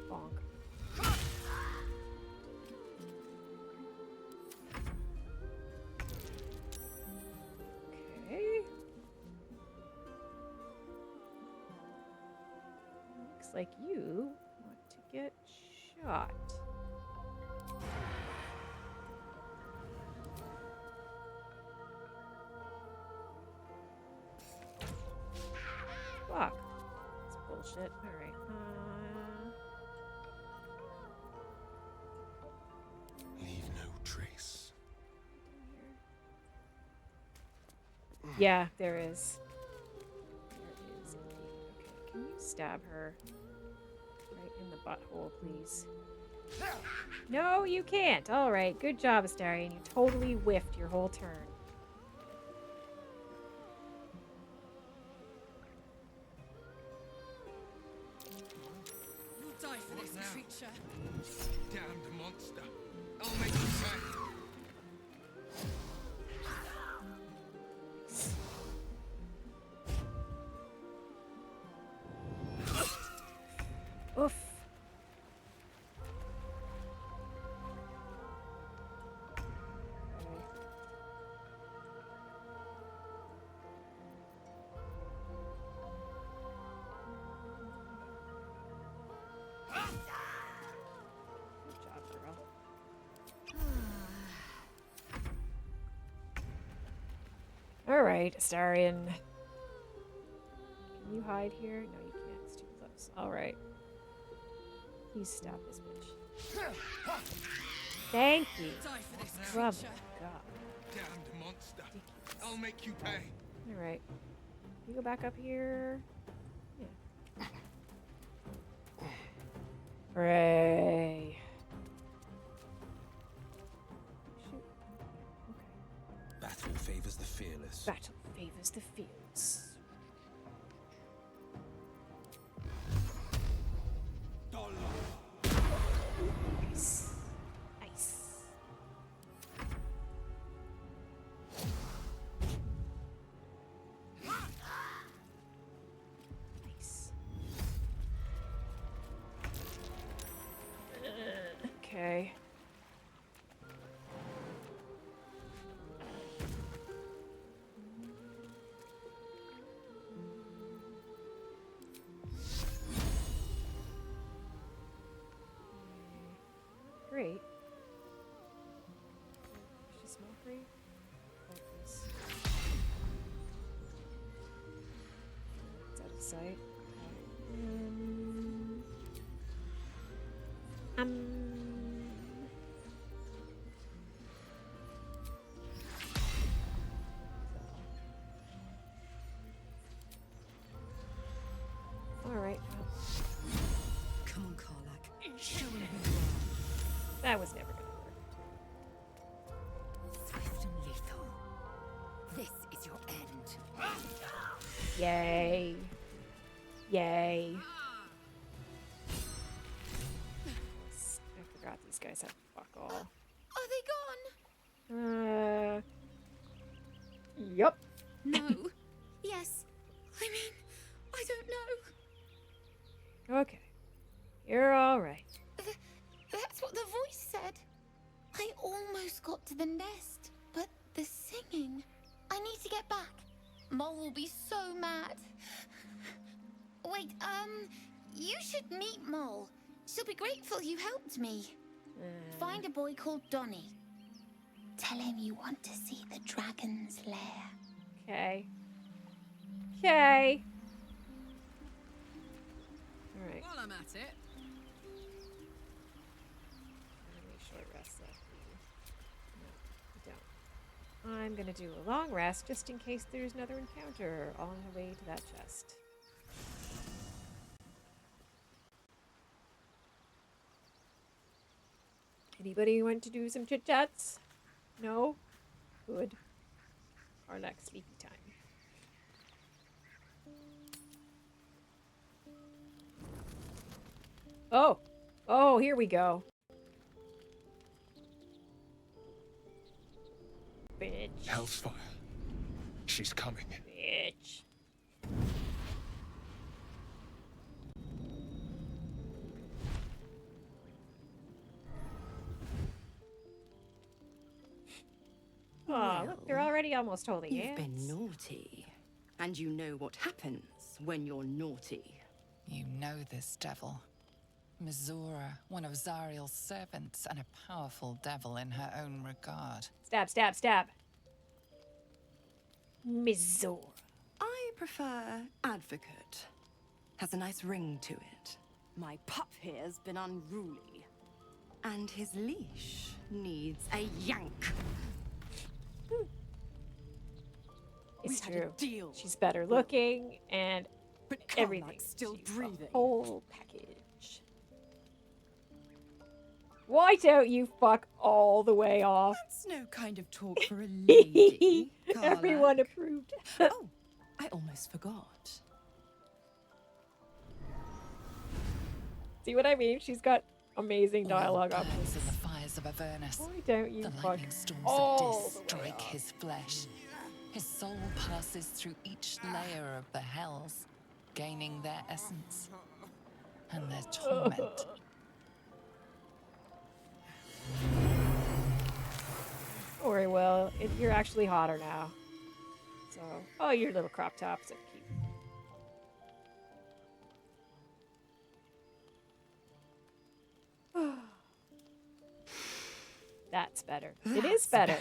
Speaker 1: Bonk. Okay. Looks like you want to get shot. Fuck. That's bullshit. Alright.
Speaker 8: Leave no trace.
Speaker 1: Yeah, there is. There is indeed. Okay, can you stab her right in the butthole, please? No, you can't. Alright, good job, Astarion. You totally whiffed your whole turn.
Speaker 2: You'll die for this creature.
Speaker 4: Damned monster. I'll make you pay.
Speaker 1: Oof. Good job, girl. Alright, Astarion. Can you hide here? No, you can't. It's too close. Alright. Please stab this bitch. Thank you. Love God.
Speaker 4: Damned monster. I'll make you pay.
Speaker 1: Alright. You go back up here. Yeah. Hooray. Shoot. Okay.
Speaker 8: Battle favors the fearless.
Speaker 1: Battle favors the fields. Nice. Nice. Nice. Okay. Great. Is she small free? Oh, please. It's out of sight. Um. That was never gonna work.
Speaker 3: Swift and lethal. This is your end.
Speaker 1: Yay. Yay. I forgot these guys have fuck all.
Speaker 11: Are they
Speaker 1: Yup.
Speaker 11: gone? No. Yes. I mean, I don't know.
Speaker 1: Okay. You're alright.
Speaker 11: That's what the voice said. I almost got to the nest, but the singing. I need to get back. Mole will be so mad. Wait, you should meet Mole. She'll be grateful you helped me. Find a boy called Donny. Tell him you want to see the dragon's lair.
Speaker 1: Okay. Okay. Alright.
Speaker 2: While I'm at it.
Speaker 1: Short rest left. No, I don't. I'm gonna do a long rest just in case there's another encounter on the way to that chest. Anybody want to do some chit chats? No? Good. Karlach sleepy time. Oh! Oh, here we go. Bitch.
Speaker 4: Hellsfire. She's coming.
Speaker 1: Bitch. Oh, look, they're already almost holding
Speaker 13: You've
Speaker 1: hands.
Speaker 13: been naughty. And you know what happens when you're naughty.
Speaker 12: You know this devil. Mizora, one of Zariel's servants, and a powerful devil in her own regard.
Speaker 1: Stab, stab, stab. Mizora.
Speaker 13: I prefer advocate. Has a nice ring to it. My pup here's been unruly. And his leash needs a yank.
Speaker 1: It's
Speaker 13: We had a
Speaker 1: true.
Speaker 13: deal.
Speaker 1: She's better looking and
Speaker 13: But
Speaker 1: everything.
Speaker 13: Karlach's still
Speaker 1: She's the
Speaker 13: breathing.
Speaker 1: whole package. Why don't you fuck all the way off?
Speaker 13: That's no kind of talk for a lady.
Speaker 1: Everyone
Speaker 13: Karlach.
Speaker 1: approved.
Speaker 13: Oh, I almost forgot.
Speaker 1: See what I mean? She's got amazing dialogue
Speaker 12: Oil burns
Speaker 1: options.
Speaker 12: in the fires of Avernus.
Speaker 1: Why don't you
Speaker 12: The
Speaker 1: fuck
Speaker 12: lightning storms
Speaker 1: all
Speaker 12: of Dis
Speaker 1: the way
Speaker 12: strike
Speaker 1: off?
Speaker 12: his flesh. His soul passes through each layer of the hells, gaining their essence and their torment.
Speaker 1: Don't worry, Will. You're actually hotter now. So, oh, your little crop tops are cute. That's better. It is better.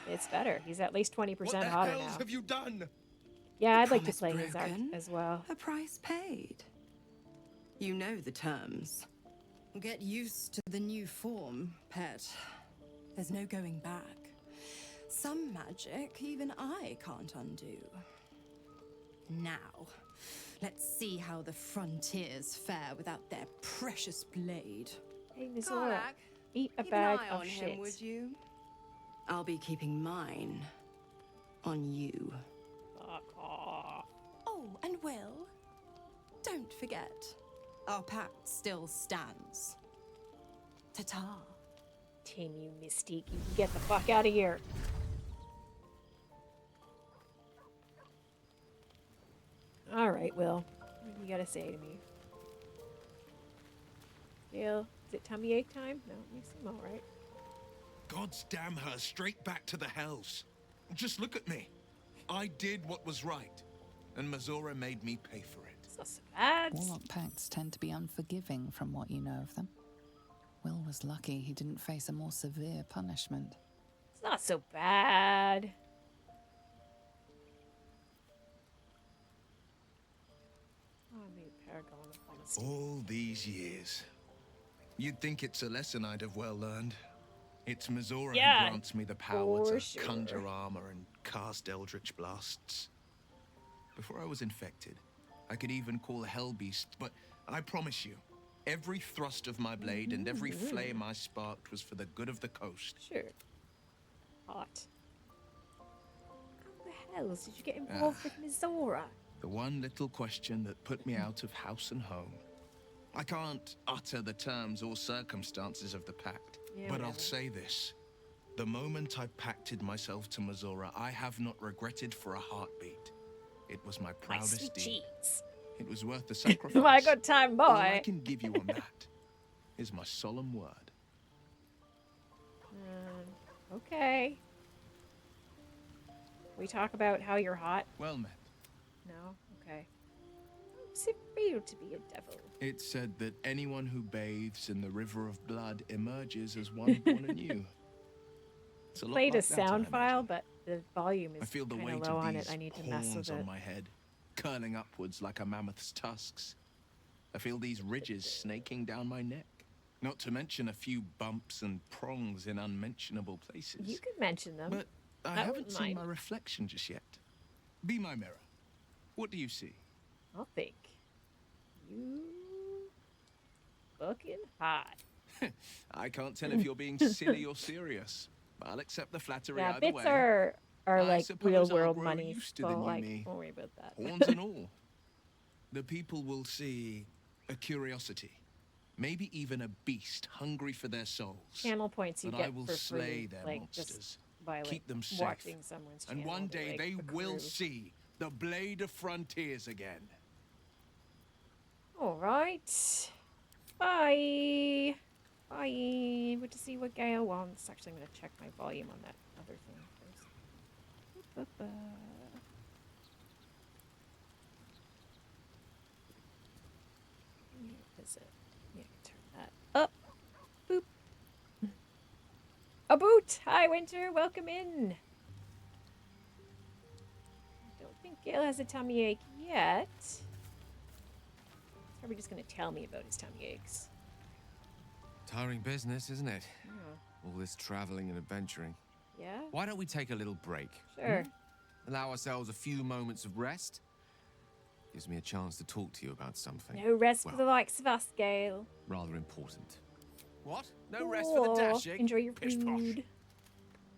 Speaker 1: It's better. He's at least 20%
Speaker 4: What the
Speaker 1: hotter
Speaker 4: hells
Speaker 1: now.
Speaker 4: have you done?
Speaker 1: Yeah, I'd like to
Speaker 13: Promise
Speaker 1: play his art
Speaker 13: broken,
Speaker 1: as well.
Speaker 13: A price paid. You know the terms. Get used to the new form, pet. There's no going back. Some magic even I can't undo. Now, let's see how the frontiers fare without their precious blade.
Speaker 1: Hey, Mizora,
Speaker 13: Karlach,
Speaker 1: eat a
Speaker 13: keep
Speaker 1: bag
Speaker 13: an eye
Speaker 1: of
Speaker 13: on
Speaker 1: shit.
Speaker 13: him, would you? I'll be keeping mine on you.
Speaker 1: Fuck off.
Speaker 13: Oh, and Will, don't forget, our pact still stands. Ta-ta.
Speaker 1: Tim, you mystique. You can get the fuck out of here. Alright, Will. What do you gotta say to me? Gail, is it tummy ache time? No, you seem alright.
Speaker 4: God's damn her straight back to the hells. Just look at me. I did what was right, and Mizora made me pay for it.
Speaker 1: It's not so bad.
Speaker 12: Warlock pacts tend to be unforgiving from what you know of them. Will was lucky he didn't face a more severe punishment.
Speaker 1: It's not so bad. Oh, I made Paragon of Honesty.
Speaker 4: All these years. You'd think it's a lesson I'd have well learned. It's Mizora
Speaker 1: Yeah,
Speaker 4: who grants me the power
Speaker 1: for
Speaker 4: to
Speaker 1: sure.
Speaker 4: conjure armor and cast eldritch blasts. Before I was infected, I could even call a hell beast, but I promise you, Every thrust of my blade and every flame I sparked was for the good of the coast.
Speaker 1: Sure. Hot. How the hells did you get involved with Mizora?
Speaker 4: The one little question that put me out of house and home. I can't utter the terms or circumstances of the pact, but I'll say this. The moment I pacted myself to Mizora, I have not regretted for a heartbeat. It was my proudest deed. It was worth the sacrifice.
Speaker 1: My good time, boy.
Speaker 4: All I can give you on that is my solemn word.
Speaker 1: Okay. We talk about how you're hot?
Speaker 4: Well met.
Speaker 1: No? Okay. How does it feel to be a devil?
Speaker 4: It's said that anyone who bathes in the river of blood emerges as one born anew. It's a lot
Speaker 1: Played
Speaker 4: like
Speaker 1: a
Speaker 4: that, I
Speaker 1: sound file,
Speaker 4: imagine.
Speaker 1: but the volume
Speaker 4: I
Speaker 1: is
Speaker 4: feel the
Speaker 1: kind
Speaker 4: weight
Speaker 1: of low
Speaker 4: of
Speaker 1: on
Speaker 4: these
Speaker 1: it. I need to mess
Speaker 4: horns
Speaker 1: with it.
Speaker 4: on my head, curling upwards like a mammoth's tusks. I feel these ridges snaking down my neck. Not to mention a few bumps and prongs in unmentionable places.
Speaker 1: You can mention them.
Speaker 4: But I haven't seen my reflection just yet. Be my mirror. What do you see?
Speaker 1: I'll think. You fucking hot.
Speaker 4: I can't tell if you're being silly or serious. I'll accept the flattery
Speaker 1: Yeah,
Speaker 4: either
Speaker 1: bits
Speaker 4: way.
Speaker 1: are
Speaker 4: I
Speaker 1: like
Speaker 4: suppose
Speaker 1: real
Speaker 4: I'll
Speaker 1: world
Speaker 4: grow
Speaker 1: money.
Speaker 4: used to
Speaker 1: So
Speaker 4: the new
Speaker 1: like,
Speaker 4: me.
Speaker 1: don't worry about that.
Speaker 4: Horns and all. The people will see a curiosity. Maybe even a beast hungry for their souls.
Speaker 1: Channel points you
Speaker 4: But
Speaker 1: get
Speaker 4: I will
Speaker 1: for
Speaker 4: slay
Speaker 1: free,
Speaker 4: their
Speaker 1: like
Speaker 4: monsters.
Speaker 1: just by like
Speaker 4: Keep them safe.
Speaker 1: watching someone's channel.
Speaker 4: And one day
Speaker 1: like,
Speaker 4: they will
Speaker 1: accrue.
Speaker 4: see the Blade of Frontiers again.
Speaker 1: All right. Bye. Bye. Good to see what Gail wants. Actually, I'm gonna check my volume on that other thing first. Ba-ba. Where is it? Yeah, turn that up. Boop. A boot. Hi, Winter. Welcome in. I don't think Gail has a tummy ache yet. He's probably just gonna tell me about his tummy aches.
Speaker 14: Tiring business, isn't it?
Speaker 1: Yeah.
Speaker 14: All this traveling and adventuring.
Speaker 1: Yeah?
Speaker 14: Why don't we take a little break?
Speaker 1: Sure.
Speaker 14: Allow ourselves a few moments of rest. Gives me a chance to talk to you about something.
Speaker 1: No rest for the likes of us, Gail.
Speaker 14: Rather important. What? No rest for the dashing?
Speaker 1: Enjoy your
Speaker 14: Pish posh.
Speaker 1: food.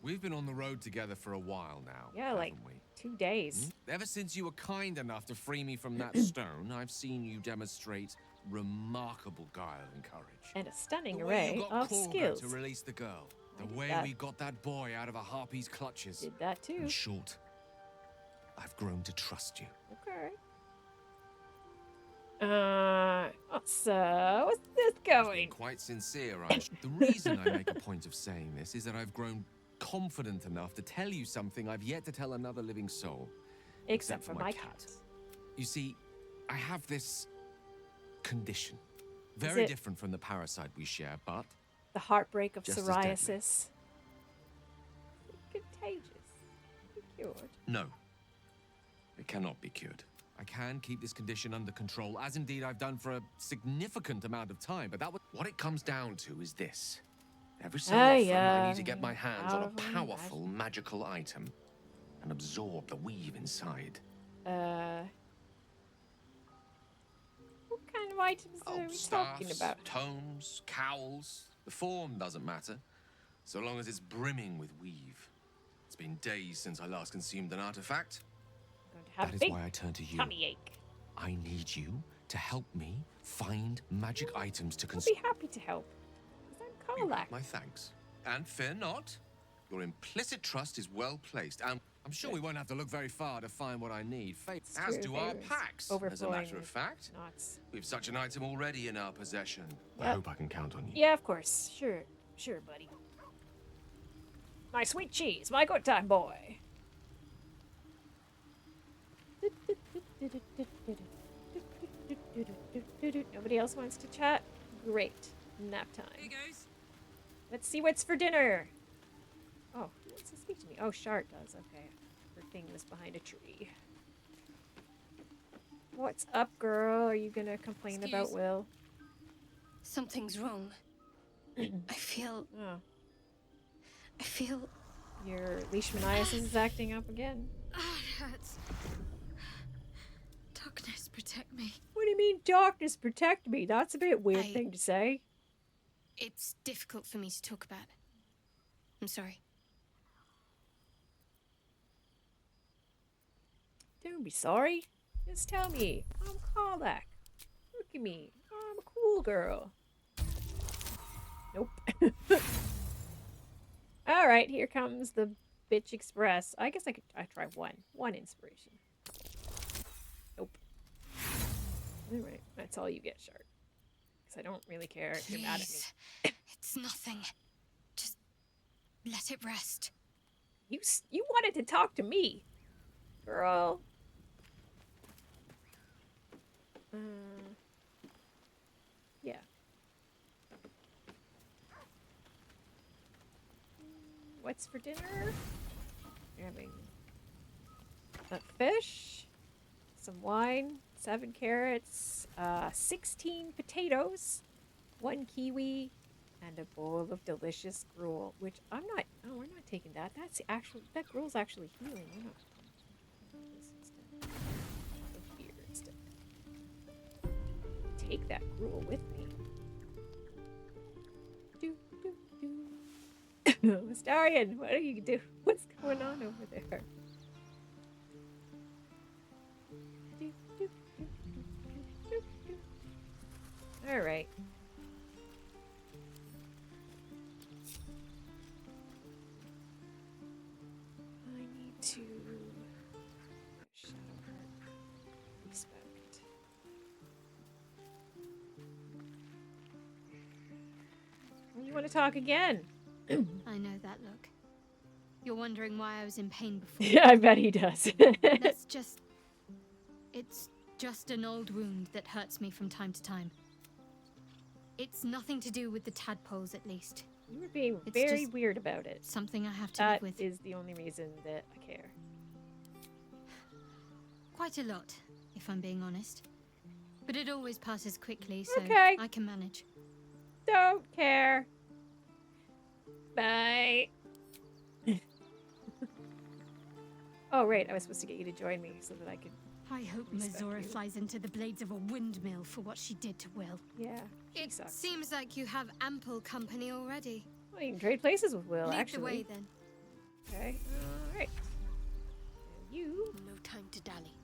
Speaker 14: We've been on the road together for a while now.
Speaker 1: Yeah, like
Speaker 14: haven't we?
Speaker 1: 2 days.
Speaker 14: Ever since you were kind enough to free me from that stone, I've seen you demonstrate remarkable guile and courage.
Speaker 1: And a stunning
Speaker 14: The way
Speaker 1: array
Speaker 14: you got
Speaker 1: of
Speaker 14: Karlach
Speaker 1: skills.
Speaker 14: to release the girl. The
Speaker 1: did
Speaker 14: way
Speaker 1: that.
Speaker 14: we got that boy out of a harpy's clutches.
Speaker 1: Did that too.
Speaker 14: In short, I've grown to trust you.
Speaker 1: Okay. So what's this going?
Speaker 14: Quite sincere, the reason I make a point of saying this is that I've grown confident enough to tell you something I've yet to tell another living soul.
Speaker 1: Except for my cat.
Speaker 14: You see, I have this condition. Very different from the parasite we share, but
Speaker 1: The heartbreak of
Speaker 14: just as deadly.
Speaker 1: psoriasis. Contagious. Be cured.
Speaker 14: No. It cannot be cured. I can keep this condition under control, as indeed I've done for a significant amount of time, but what it comes down to is this. Every so often, I need to get my hands on a powerful magical item and absorb the weave inside.
Speaker 1: What kind of items are we talking
Speaker 14: Staffs,
Speaker 1: about?
Speaker 14: tomes, cowls. The form doesn't matter, so long as it's brimming with weave. It's been days since I last consumed an artifact.
Speaker 1: Have
Speaker 14: That is
Speaker 1: big
Speaker 14: why I turn to you.
Speaker 1: tummy ache.
Speaker 14: I need you to help me find magic items to
Speaker 1: I'll
Speaker 14: consume.
Speaker 1: be happy to help. 'Cause I'm Karlach.
Speaker 14: My thanks. And fear not. Your implicit trust is well placed, and I'm sure we won't have to look very far to find what I need. As
Speaker 1: true,
Speaker 14: do our
Speaker 1: there is
Speaker 14: packs. As a
Speaker 1: overflowing
Speaker 14: matter of fact,
Speaker 1: knots.
Speaker 14: we have such an item already in our possession. I
Speaker 1: Yep.
Speaker 14: hope I can count on you.
Speaker 1: Yeah, of course. Sure. Sure, buddy. My sweet cheese, my good time boy. Nobody else wants to chat? Great. Nap time.
Speaker 13: Hey guys.
Speaker 1: Let's see what's for dinner. Oh, who wants to speak to me? Oh, Shart does. Okay. Her thing was behind a tree. What's up, girl? Are you gonna complain about Will?
Speaker 15: Something's wrong. I feel...
Speaker 1: Oh.
Speaker 15: I feel...
Speaker 1: Your leishmaniasis is acting up again.
Speaker 15: Ah, it hurts. Darkness protect me.
Speaker 1: What do you mean, darkness protect me? That's a bit weird thing to say.
Speaker 15: It's difficult for me to talk about. I'm sorry.
Speaker 1: Don't be sorry. Just tell me. I'm Karlach. Look at me. I'm a cool girl. Nope. Alright, here comes the bitch express. I guess I try one. One inspiration. Nope. Alright, that's all you get, Shark. Because I don't really care if you're mad at me.
Speaker 15: It's nothing. Just let it rest.
Speaker 1: You wanted to talk to me, girl. Yeah. What's for dinner? We're having a fish, some wine, 7 carrots, 16 potatoes, 1 kiwi, and a bowl of delicious gruel. Which I'm not. Oh, we're not taking that. That's actually that gruel's actually healing. We're not. This instead. The beer instead. Take that gruel with me. Starion, what are you doing? What's going on over there? All right. I need to shadow her. Respect. You want to talk again?
Speaker 15: I know that look. You're wondering why I was in pain before.
Speaker 1: Yeah, I bet he does.
Speaker 15: Let's just... It's just an old wound that hurts me from time to time. It's nothing to do with the tadpoles, at least.
Speaker 1: You were being very weird about it.
Speaker 15: Something I have to live with.
Speaker 1: That is the only reason that I care.
Speaker 15: Quite a lot, if I'm being honest. But it always passes quickly, so I can manage.
Speaker 1: Don't care. Bye. Oh, right. I was supposed to get you to join me so that I could...
Speaker 15: I hope Mazora flies into the blades of a windmill for what she did to Will.
Speaker 1: Yeah,
Speaker 15: it seems like you have ample company already.
Speaker 1: Well, you can trade places with Will,
Speaker 15: Lead
Speaker 1: actually.
Speaker 15: the way, then.
Speaker 1: Okay. All right. You...
Speaker 15: No time to dally.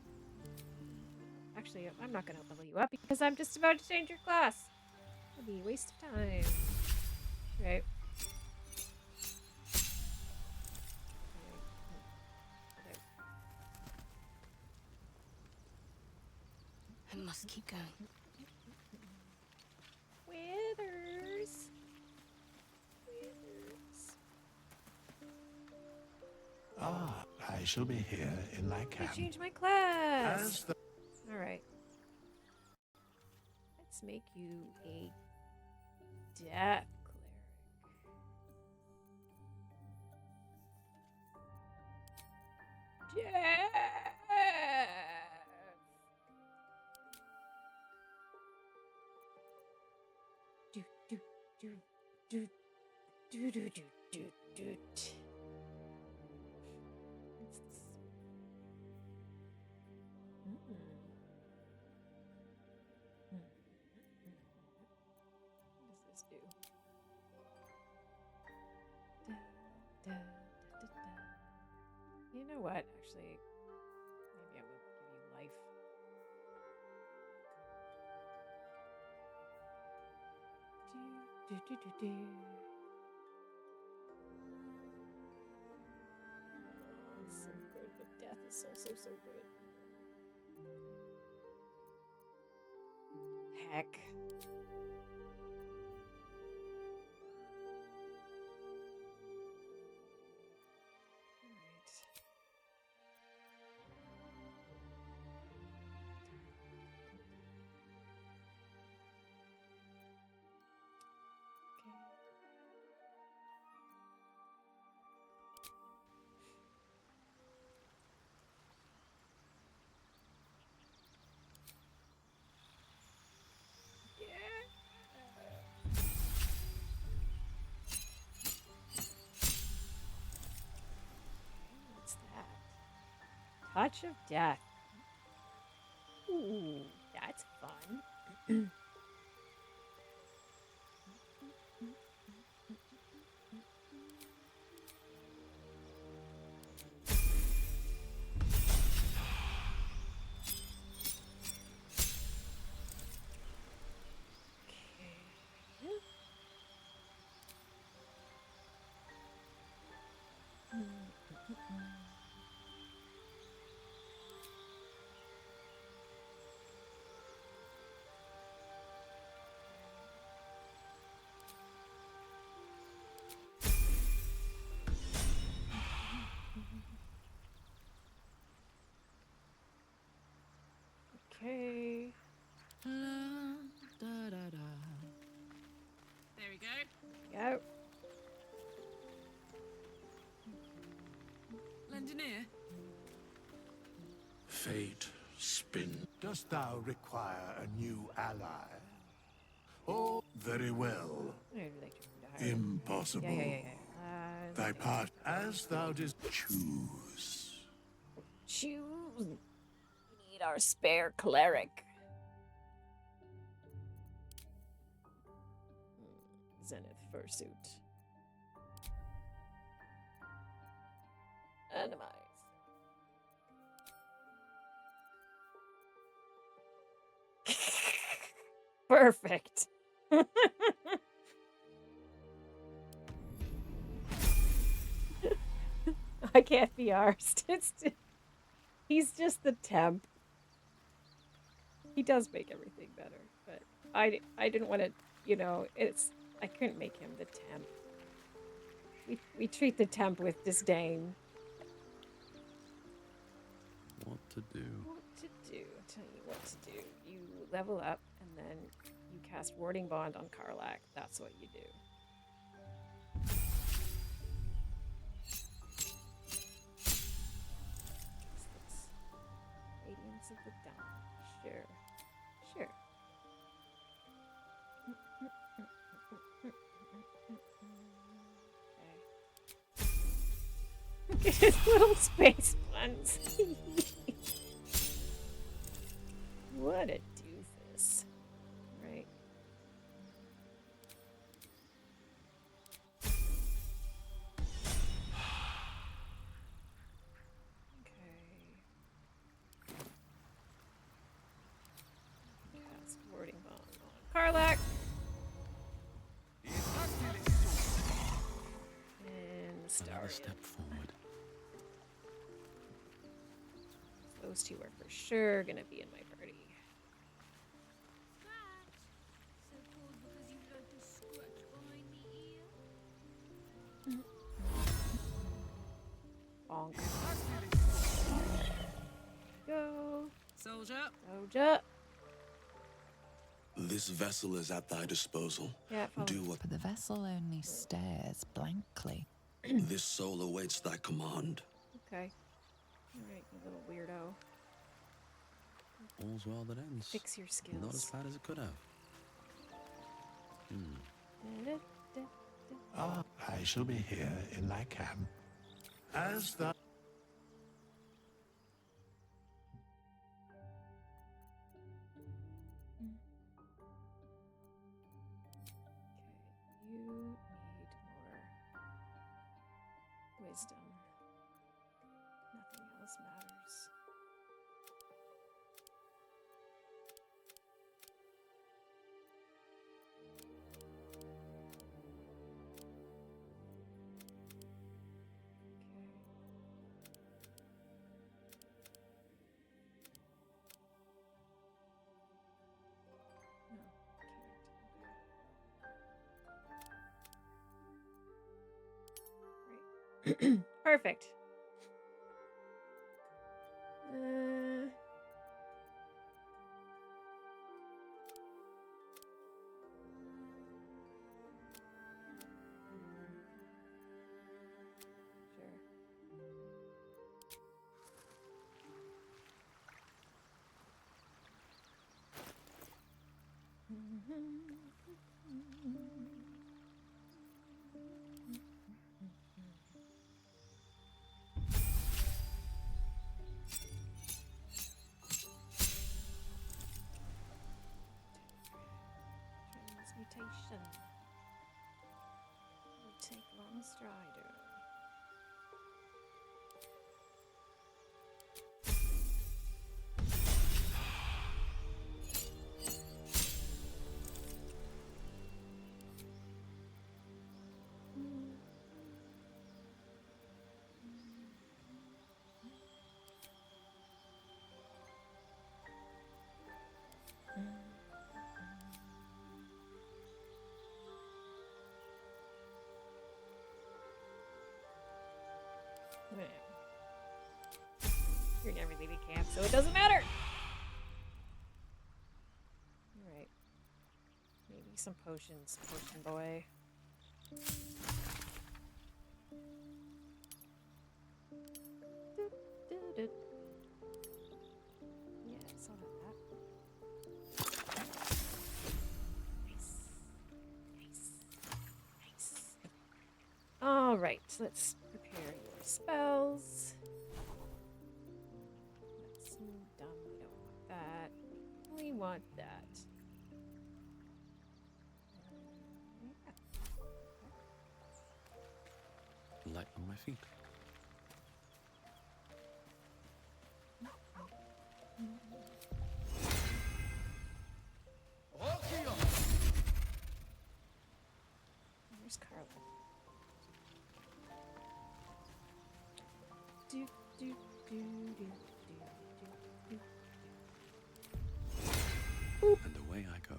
Speaker 1: Actually, I'm not going to level you up because I'm just about to change your class. It'll be a waste of time. Right.
Speaker 15: I must keep going.
Speaker 1: Withers.
Speaker 16: Ah, I shall be here in my camp.
Speaker 1: I changed my class. All right. Let's make you a death cleric. Death. Do. What's this? What does this do? You know what? Actually, maybe I will give you life. Do. It's so good, but death is so good. Heck. Touch of death. Ooh. Ooh, that's fun. Okay.
Speaker 13: There we go.
Speaker 1: Go.
Speaker 13: Lend an ear.
Speaker 16: Fate spin. Dost thou require a new ally? Oh, very well.
Speaker 1: I'd like to hire.
Speaker 16: Impossible.
Speaker 1: Yeah.
Speaker 16: Thy part as thou didst choose.
Speaker 1: Choose. We need our spare cleric. Zenith fursuit. Randomize. Perfect. I can't be arsed. He's just the temp. He does make everything better, but I didn't want to, you know, I couldn't make him the temp. We treat the temp with disdain.
Speaker 17: What to do?
Speaker 1: What to do? I'll tell you what to do. You level up, and then you cast Warding Bond on Karlach. That's what you do. Radiance of the Dawn. Sure. Okay. Look at his little space buns. What a doofus. Right. Cast Warding Bond on Karlach. And
Speaker 17: Another step forward.
Speaker 1: Those two are for sure gonna be in my party.
Speaker 10: So called because you like to scratch behind the ear?
Speaker 1: Bonk. Go.
Speaker 13: Soldier.
Speaker 18: This vessel is at thy disposal.
Speaker 1: Yeah,
Speaker 18: do what.
Speaker 12: But the vessel only stares blankly.
Speaker 18: This soul awaits thy command.
Speaker 1: Okay. Alright, you little weirdo.
Speaker 17: All's well that ends.
Speaker 1: Fix your skills.
Speaker 17: Not as bad as it could have.
Speaker 16: I shall be here in thy camp. As thou...
Speaker 1: You need more wisdom. Nothing else matters. Perfect. Teleportation. We'll take Long Strider. You're never leaving camp, so it doesn't matter. Alright. Maybe some potions, potion boy. Yeah, I saw that. Nice. Alright, let's prepare your spells. That's dumb, we don't want that. We want that.
Speaker 17: Light on my feet.
Speaker 1: Where's Karlach? Do, do, do, do, do, do.
Speaker 17: And away I go.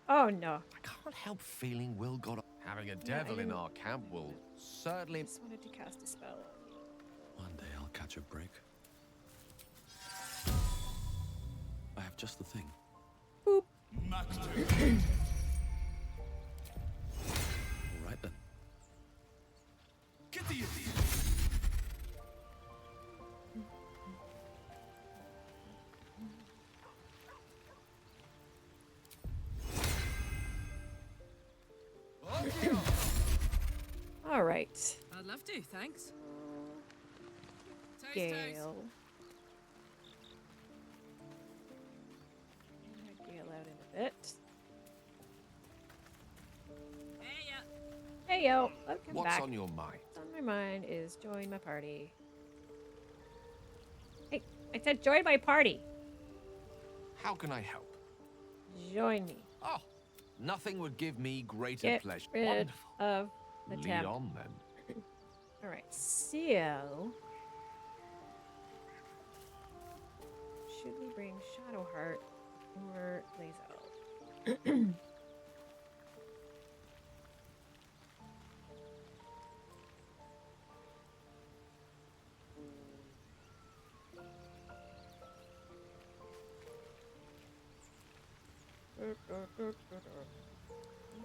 Speaker 1: Oh no.
Speaker 14: I can't help feeling Will got having a devil in our camp will certainly.
Speaker 1: I just wanted to cast a spell.
Speaker 17: One day I'll catch a break. I have just the thing.
Speaker 1: Boop.
Speaker 17: All right then.
Speaker 1: All right.
Speaker 13: I'd love to, thanks.
Speaker 1: Gale. Gale out in a bit. Hey yo, welcome
Speaker 14: What's
Speaker 1: back.
Speaker 14: on your mind?
Speaker 1: What's on my mind is join my party. Hey, I said join my party.
Speaker 14: How can I help?
Speaker 1: Join me.
Speaker 14: Oh, nothing would give me greater
Speaker 1: Get
Speaker 14: pleasure.
Speaker 1: rid
Speaker 14: Wonderful.
Speaker 1: of the
Speaker 14: Lead
Speaker 1: temp.
Speaker 14: on then.
Speaker 1: All right, so should we bring Shadowheart or Lazo? I'm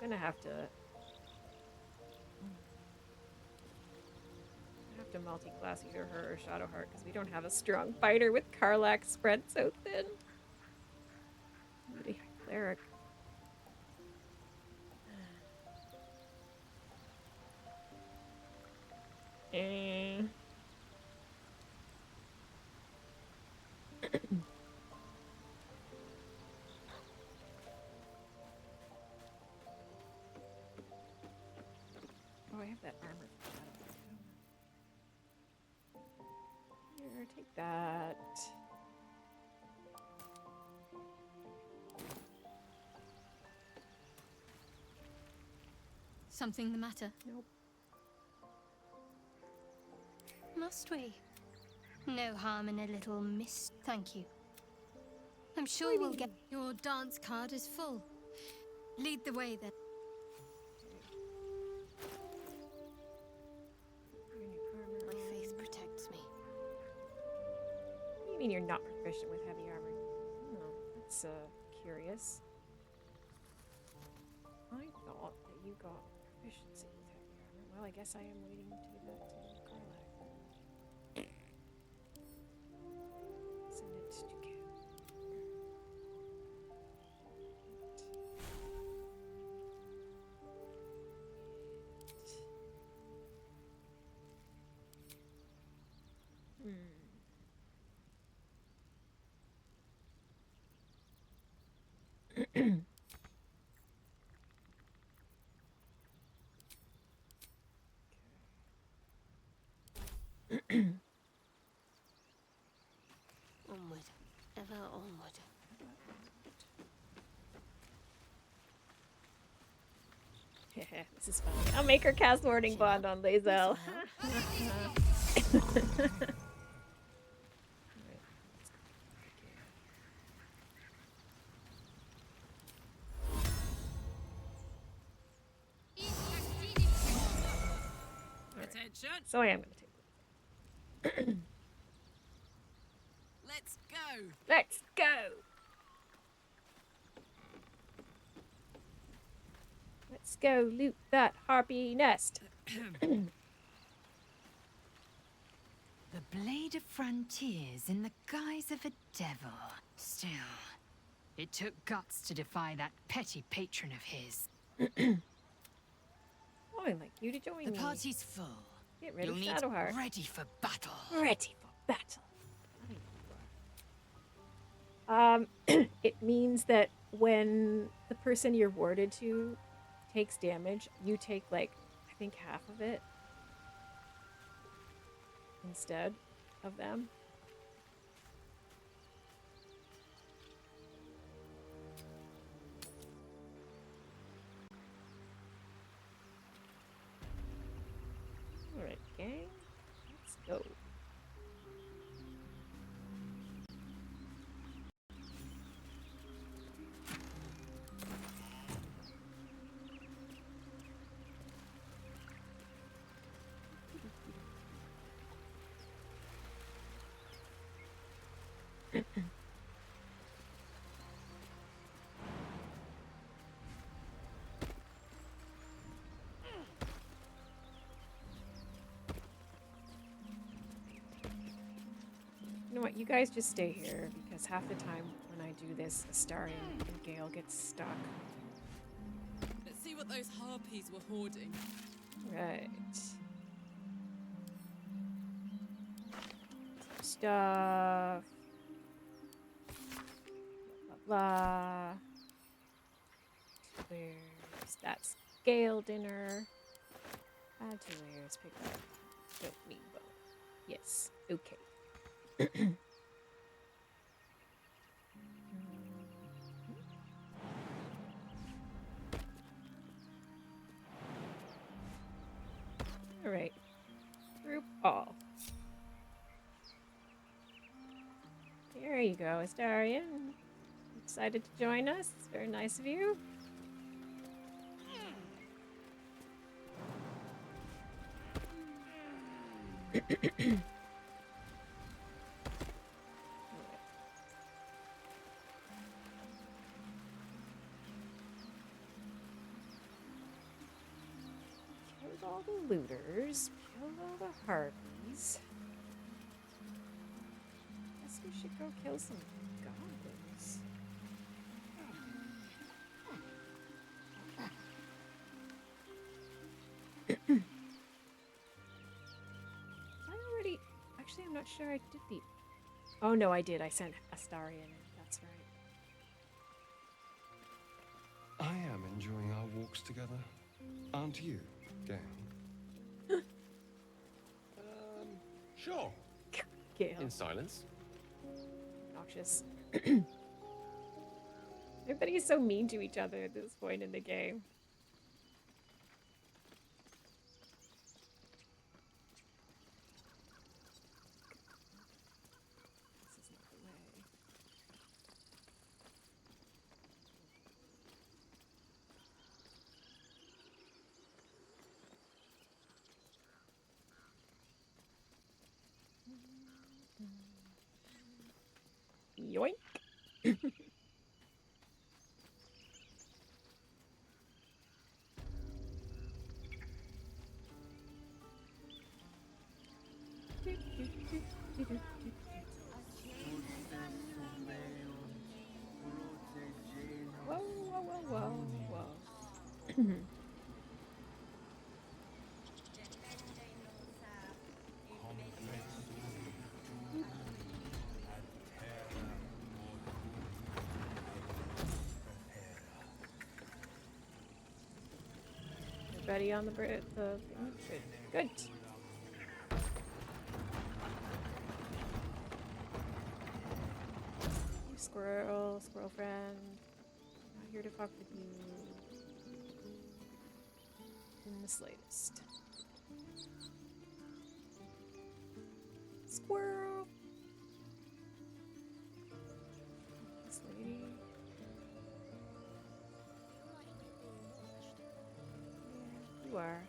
Speaker 1: gonna have to multi-class either her or Shadowheart because we don't have a strong fighter with Karlach spread so thin. Maybe cleric. Oh, I have that armor. Here, take that.
Speaker 15: Something the matter?
Speaker 1: Nope.
Speaker 15: Must we? No harm in a little mist, thank you. I'm sure we'll get... Your dance card is full. Lead the way, then.
Speaker 11: My faith protects me.
Speaker 1: What do you mean you're not proficient with heavy armor? Oh, that's curious. I thought that you got proficiency with heavy armor. Well, I guess I am waiting to give that to Karlach. This is funny. I'll make her cast Warding Bond on Lae'zel.
Speaker 13: Attention.
Speaker 1: So I am going to take
Speaker 13: Let's go.
Speaker 1: Let's go. Let's go loot that harpy nest.
Speaker 3: The blade of frontiers in the guise of a devil. Still, it took guts to defy that petty patron of his.
Speaker 1: Oh, I'd like you to join me.
Speaker 3: The party's full.
Speaker 1: Get rid
Speaker 3: You'll
Speaker 1: of
Speaker 3: need
Speaker 1: Shadowheart.
Speaker 3: ready for battle.
Speaker 1: Ready for battle. It means that when the person you're warded to takes damage, you take, like, I think half of it instead of them. Alright, gang. Let's go. You know what? You guys just stay here because half the time when I do this, Astarion and Gale gets stuck.
Speaker 13: Let's see what those harpies were hoarding.
Speaker 1: Right. Some stuff. Blah, blah, blah. Where's that scale dinner? Add to layers, pick up. Don't need both. Yes. Okay. Alright. Group all. There you go, Astarion. Excited to join us? It's very nice of you. Killed all the looters. Killed all the harpies. Guess we should go kill some goblins. Actually, I'm not sure I did the... Oh, no, I did. I sent Astarion. That's right.
Speaker 9: I am enjoying our walks together. Aren't you, gang? Sure.
Speaker 1: Gale.
Speaker 14: In silence.
Speaker 1: Noxious. Everybody is so mean to each other at this point in the game. Yoink. Whoa, whoa, whoa, whoa, whoa. Everybody on the bridge. Good. Good. You squirrel friend. I'm not here to fuck with you. the slightest. Squirrel. This lady. Yeah, you are.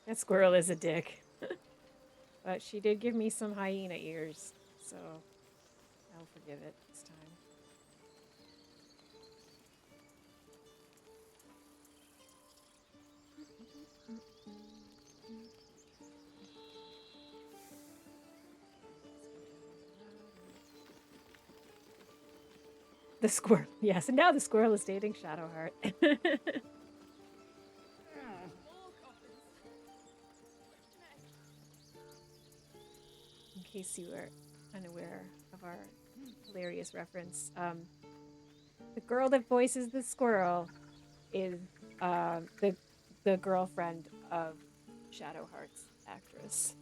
Speaker 1: That squirrel is a dick. But she did give me some hyena ears, so I'll forgive it this time. The squirrel. Yes, and now the squirrel is dating Shadowheart. In case you are unaware of our hilarious reference, the girl that voices the squirrel is the girlfriend of Shadowheart's actress.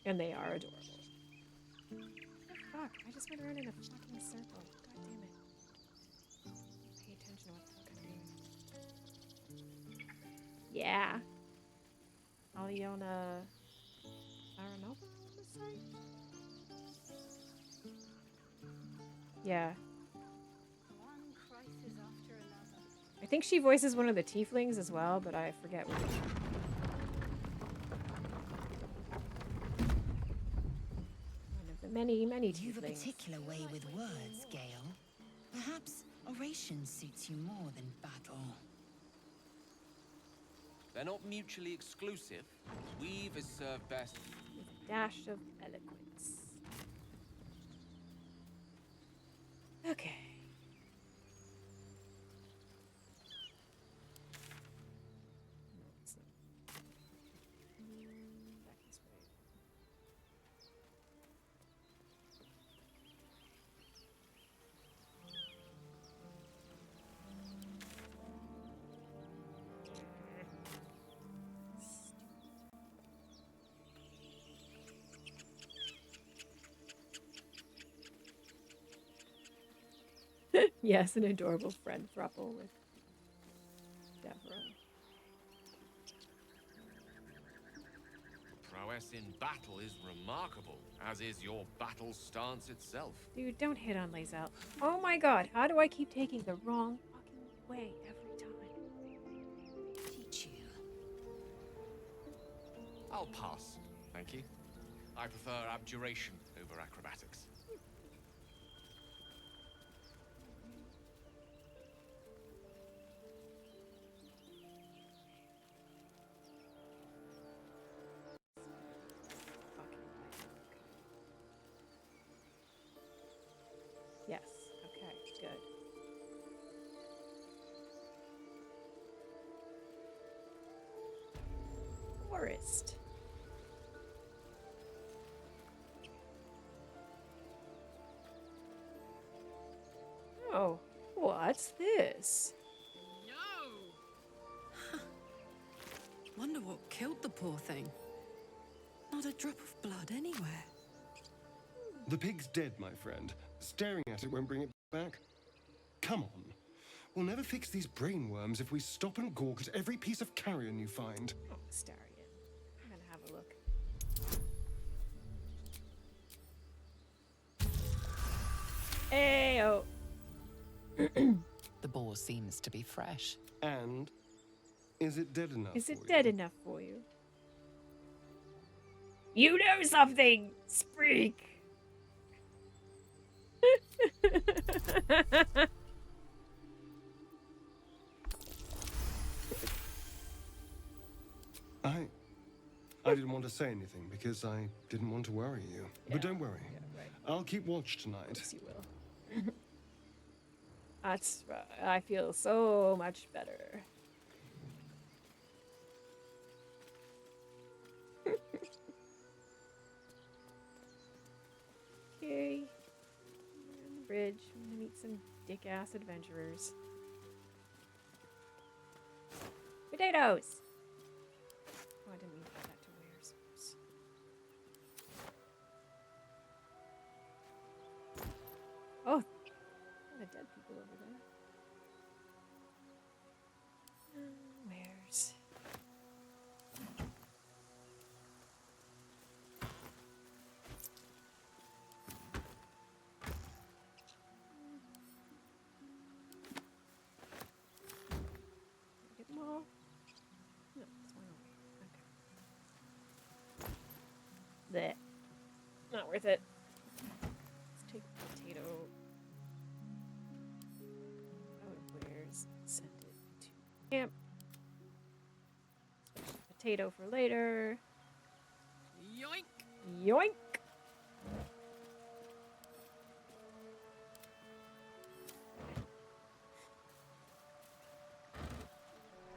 Speaker 1: And they are adorable. Fuck, I just went around in a fucking circle. God damn it. Pay attention to what the fuck I'm doing. Yeah. Aliona Aranova on this side? Yeah.
Speaker 10: One crisis after another.
Speaker 1: I think she voices one of the tieflings as well, but I forget which one. One of the many tieflings.
Speaker 19: You've a particular way with words, Gale. Perhaps oration suits you more than battle.
Speaker 14: They're not mutually exclusive. Weave is served best
Speaker 1: with a dash of eloquence. Okay. Yes, an adorable friend throuple with Deborah.
Speaker 14: Prowess in battle is remarkable, as is your battle stance itself.
Speaker 1: Dude, don't hit on Lae'zel. Oh my god, how do I keep taking the wrong fucking way every time?
Speaker 19: Teach you.
Speaker 14: I'll pass, thank you. I prefer abjuration over acrobatics.
Speaker 1: Yes, okay, good. Forest. Oh, what's this?
Speaker 13: Wonder what killed the poor thing. Not a drop of blood anywhere.
Speaker 8: The pig's dead, my friend. Staring at it won't bring it back. Come on. We'll never fix these brain worms if we stop and gawk at every piece of carrion you find.
Speaker 1: Oh, Starion. I'm gonna have a look. Ayo.
Speaker 12: The boar seems to be fresh.
Speaker 8: And is it dead enough?
Speaker 1: Is it dead enough for you? You know something, Spreek.
Speaker 8: I didn't want to say anything because I didn't want to worry you.
Speaker 1: Yeah,
Speaker 8: but don't worry.
Speaker 1: yeah, right.
Speaker 8: I'll keep watch tonight.
Speaker 1: Yes, you will. That's right. I feel so much better. Okay. We're on the bridge. I'm gonna meet some dick-ass adventurers. Potatoes! Oh, I didn't mean to add that to wares. Oops. Oh! A lot of dead people over there. Wares. Get them all? No, there's one over here. Okay. Blech. Not worth it. Let's take the potato out of wares. Send it to camp. Potato for later.
Speaker 2: Yoink!
Speaker 1: Yoink!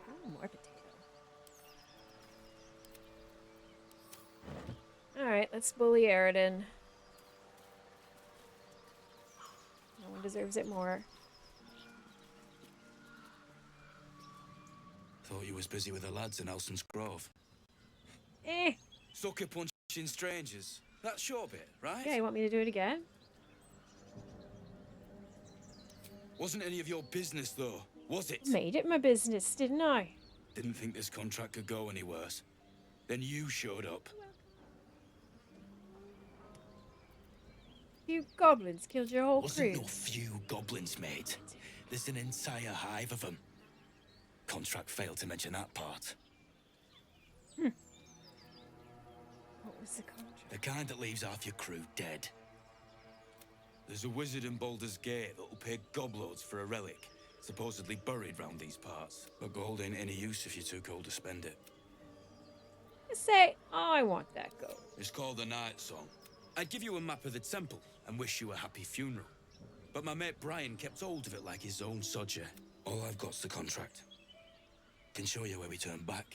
Speaker 1: Oh, more potato. Alright, let's bully Aridin. No one deserves it more.
Speaker 20: Thought you was busy with the lads in Elson's Grove.
Speaker 1: Eh!
Speaker 20: Sucker punching strangers. That's your bit, right?
Speaker 1: Yeah, you want me to do it again?
Speaker 20: Wasn't any of your business, though, was it?
Speaker 1: Made it my business, didn't I?
Speaker 20: Didn't think this contract could go any worse. Then you showed up.
Speaker 1: Few goblins killed your whole
Speaker 20: Wasn't
Speaker 1: crew.
Speaker 20: no few goblins, mate. There's an entire hive of them. Contract failed to mention that part.
Speaker 1: What was the contract?
Speaker 20: The kind that leaves half your crew dead. There's a wizard in Baldur's Gate that'll pay gobloads for a relic, supposedly buried round these parts. But gold ain't any use if you're too cold to spend it.
Speaker 1: Say, I want that gold.
Speaker 20: It's called the Night Song. I'd give you a map of the temple and wish you a happy funeral. But my mate Brian kept hold of it like his own sodger. All I've got's the contract. Can show you where we turn back,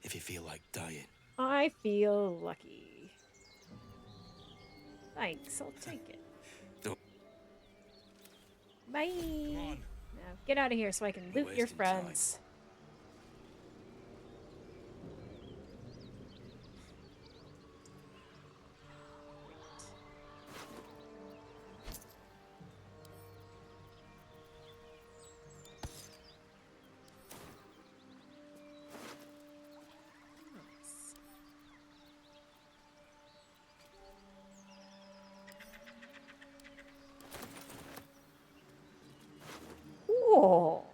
Speaker 20: if you feel like dying.
Speaker 1: I feel lucky. Thanks, I'll take it.
Speaker 20: Don't.
Speaker 1: Bye! Now get out of here so I can loot your friends. Cool.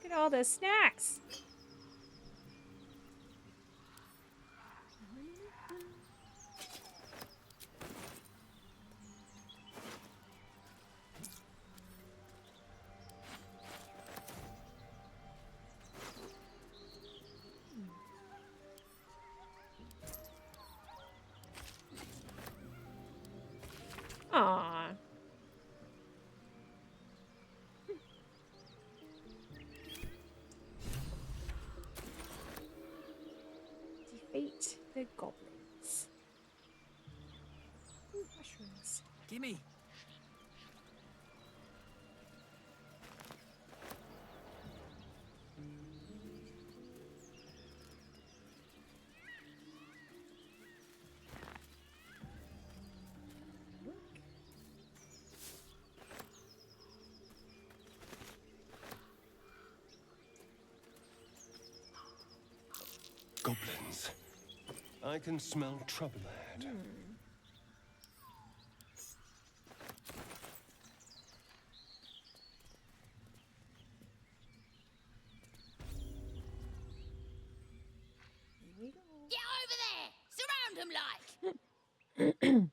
Speaker 1: Look at all the snacks. Aww. Defeat the goblins. Ooh, mushrooms.
Speaker 2: Gimme.
Speaker 8: Goblins. I can smell trouble ahead.
Speaker 5: Get over there! Surround them like!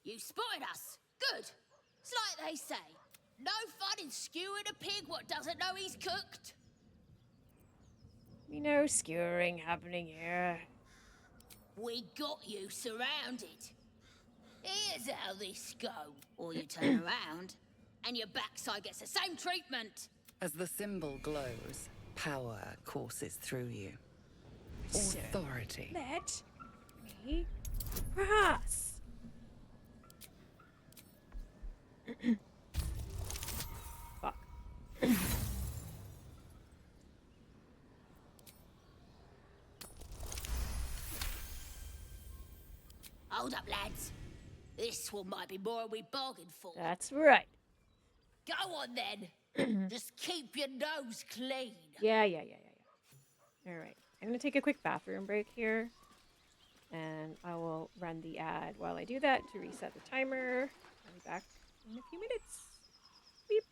Speaker 5: You spotted us. Good. It's like they say. No fun in skewing a pig what doesn't know he's cooked.
Speaker 1: We know skewering happening here.
Speaker 5: We got you surrounded. Here's how this go. Or you turn around, and your backside gets the same treatment.
Speaker 12: As the symbol glows, power courses through you. Authority.
Speaker 1: Let me pass. Fuck.
Speaker 5: Hold up, lads. This one might be more than we bargained for.
Speaker 1: That's right.
Speaker 5: Go on then. Just keep your nose clean.
Speaker 1: Yeah. All right. I'm gonna take a quick bathroom break here, and I will run the ad while I do that to reset the timer. I'll be back in a few minutes. Beep.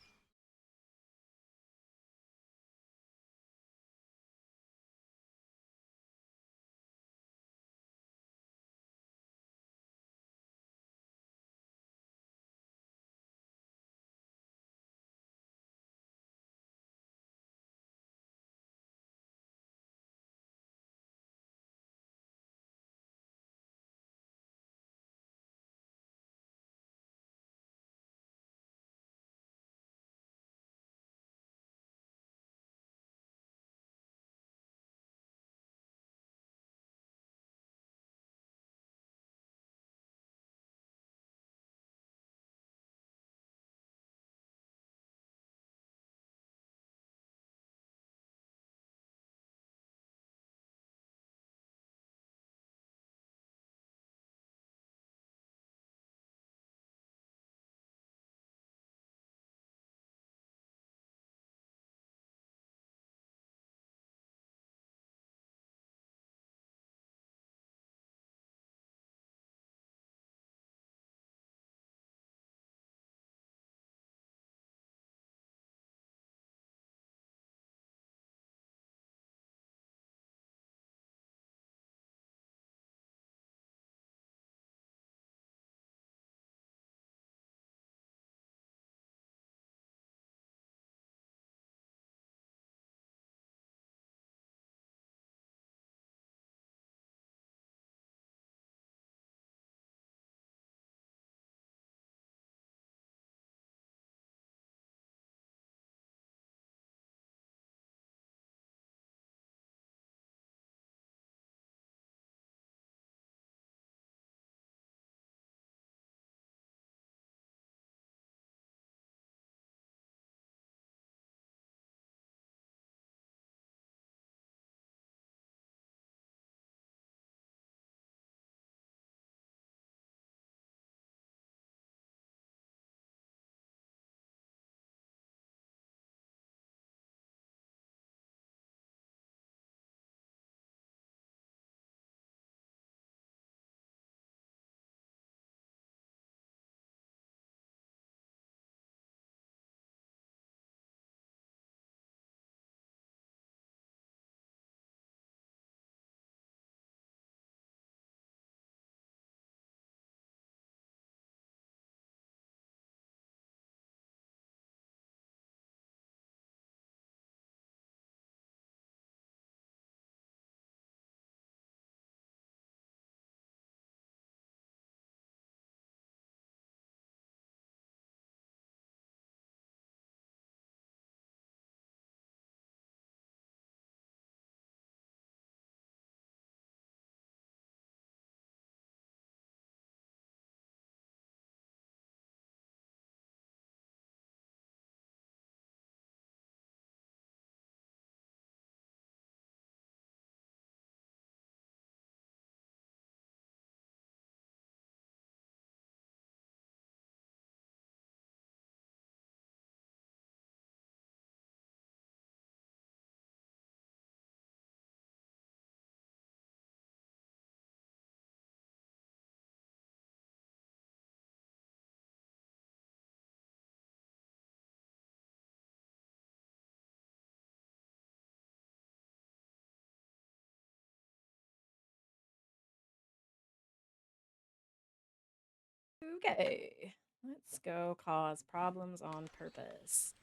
Speaker 1: Okay, let's go cause problems on purpose.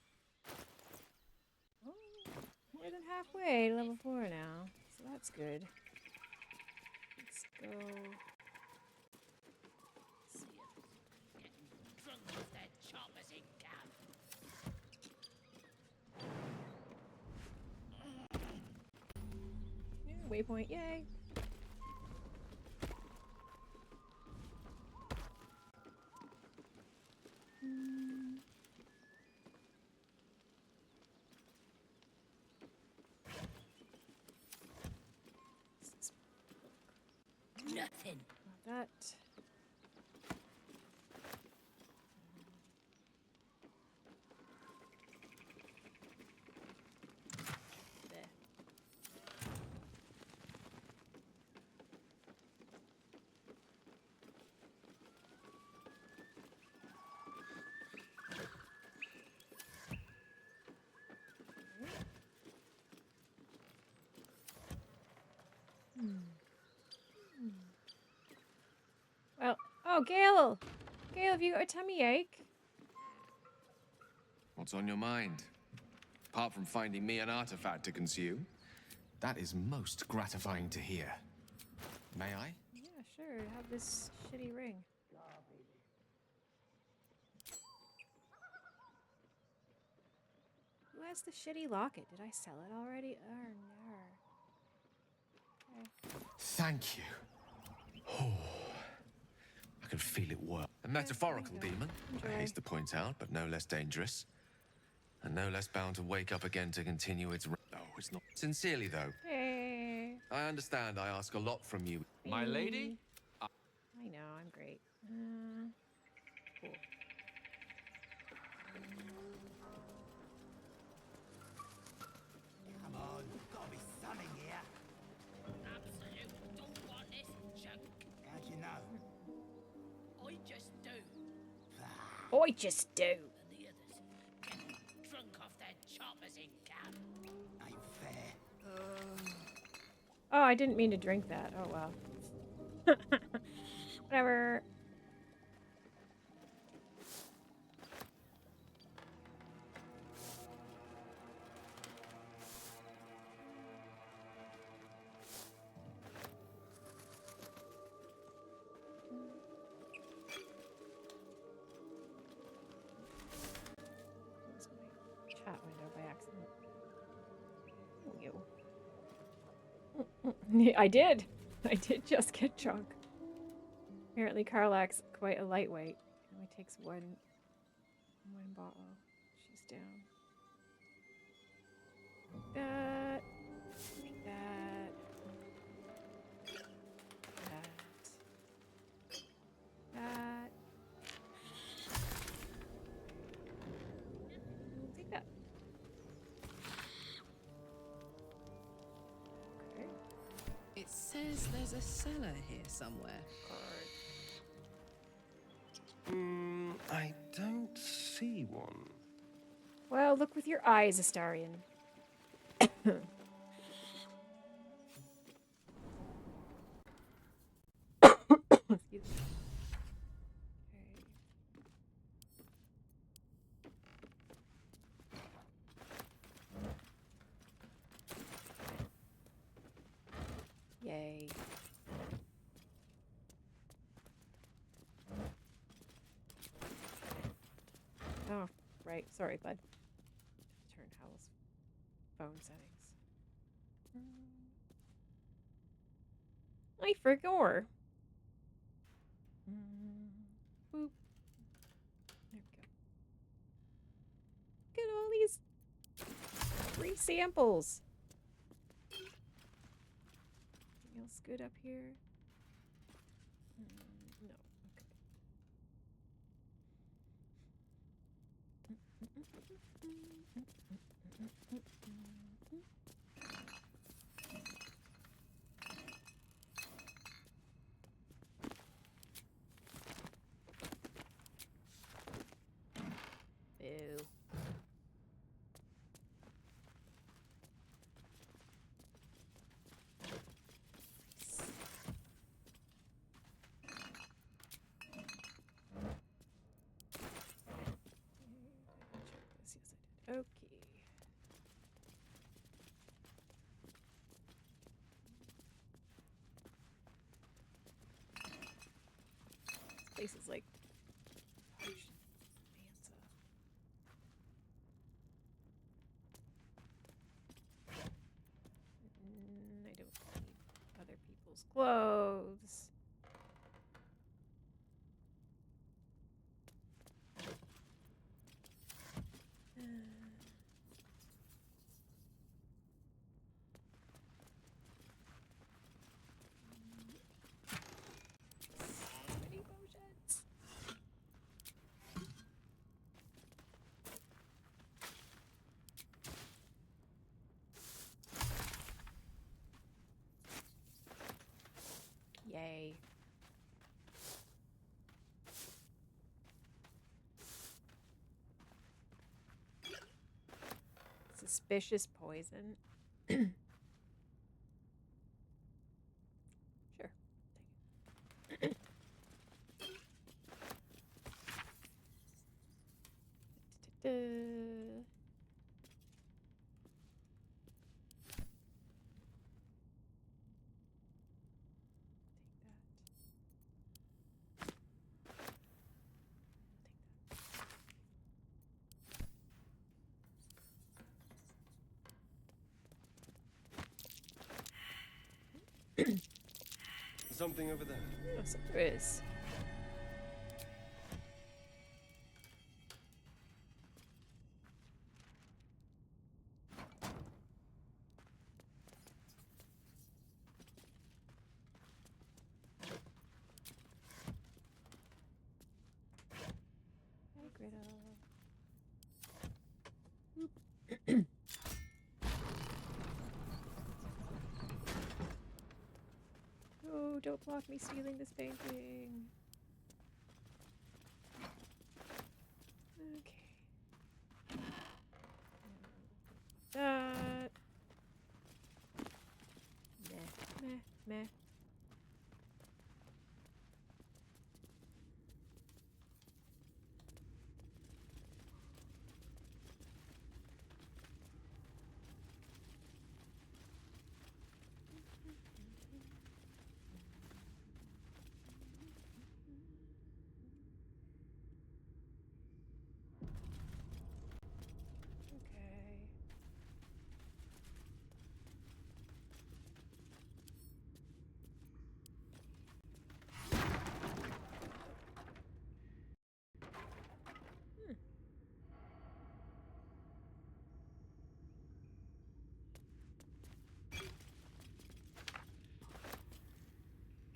Speaker 1: Oh, more than halfway to level 4 now, so that's good. Let's go.
Speaker 5: See if getting drunk off their choppers in camp.
Speaker 1: Yeah, waypoint, yay!
Speaker 5: nothing.
Speaker 1: That. There. Well, oh, Gale! Gale, have you got a tummy ache?
Speaker 14: What's on your mind? Apart from finding me an artifact to consume? That is most gratifying to hear. May I?
Speaker 1: Yeah, sure. Have this shitty ring. Who has the shitty locket? Did I sell it already? Oh, no. Okay.
Speaker 14: Thank you. Oh, I can feel it work. A metaphorical demon, I haste to point out, but no less dangerous. And no less bound to wake up again to continue its... Oh, it's not... Sincerely, though.
Speaker 1: Hey.
Speaker 14: I understand I ask a lot from you. My lady?
Speaker 1: I know, I'm great. Cool.
Speaker 6: Come on, gotta be something here.
Speaker 5: Absolute don't want this junk.
Speaker 6: How'd you know?
Speaker 5: I just do.
Speaker 1: I just do.
Speaker 5: And the others get drunk off their choppers in camp.
Speaker 6: Ain't fair.
Speaker 1: Oh, I didn't mean to drink that. Oh, well. Whatever. Chat window by accident. You. I did. I did just get drunk. Apparently Karlach's quite a lightweight. It only takes one bottle. She's down. Like that. Like that. That. Take that. Okay.
Speaker 13: It says there's a cellar here somewhere.
Speaker 8: I don't see one.
Speaker 1: Well, look with your eyes, Astarion. Excuse me. Yay. Oh, right. Sorry, bud. Turn Howl's phone settings. I forgot. Boop. There we go. Look at all these free samples. Anything else good up here? No. Okay. Boo. Okay. This place is like potion Manta. I don't need other people's clothes. Suspicious poison. Sure. Da-da-da.
Speaker 8: Something over there.
Speaker 1: Yes, there is. Hey, Greta. Oh, don't block me stealing this painting. Okay. That. Meh, meh, meh. Okay.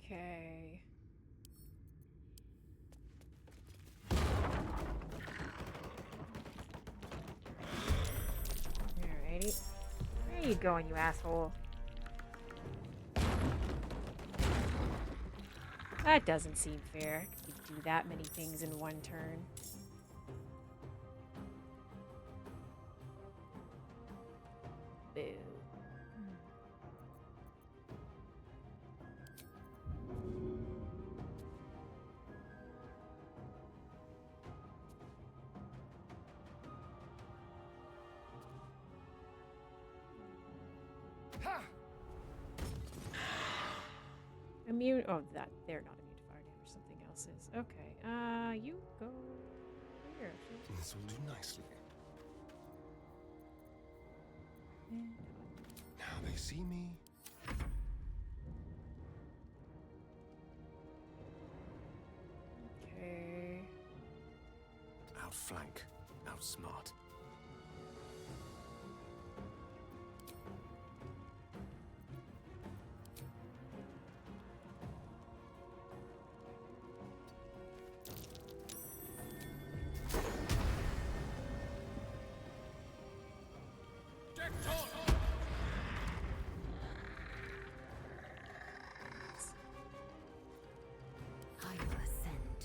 Speaker 1: Okay. Alrighty. Where you going, you asshole? That doesn't seem fair. You do that many things in one turn. Boo. Immune. Oh, that they're not immune to fire damage. Something else is. Okay. You go here.
Speaker 8: This will do nicely. Now they see me.
Speaker 1: Okay.
Speaker 8: Outflank, outsmart.
Speaker 3: I will ascend.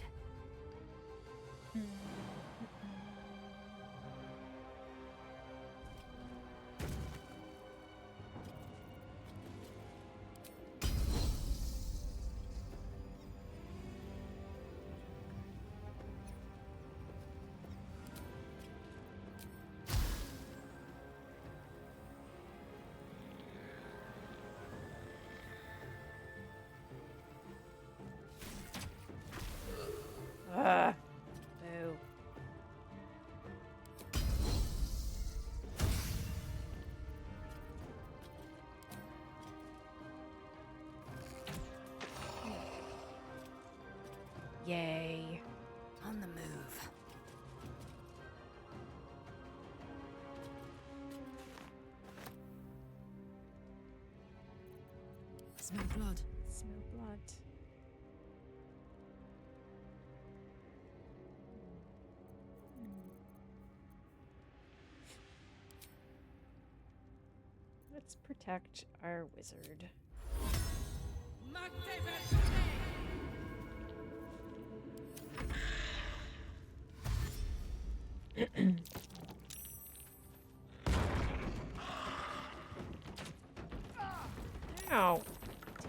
Speaker 1: Boo. Yay.
Speaker 3: On the move.
Speaker 13: Smell blood.
Speaker 1: Smell blood. Let's protect our wizard. Ow.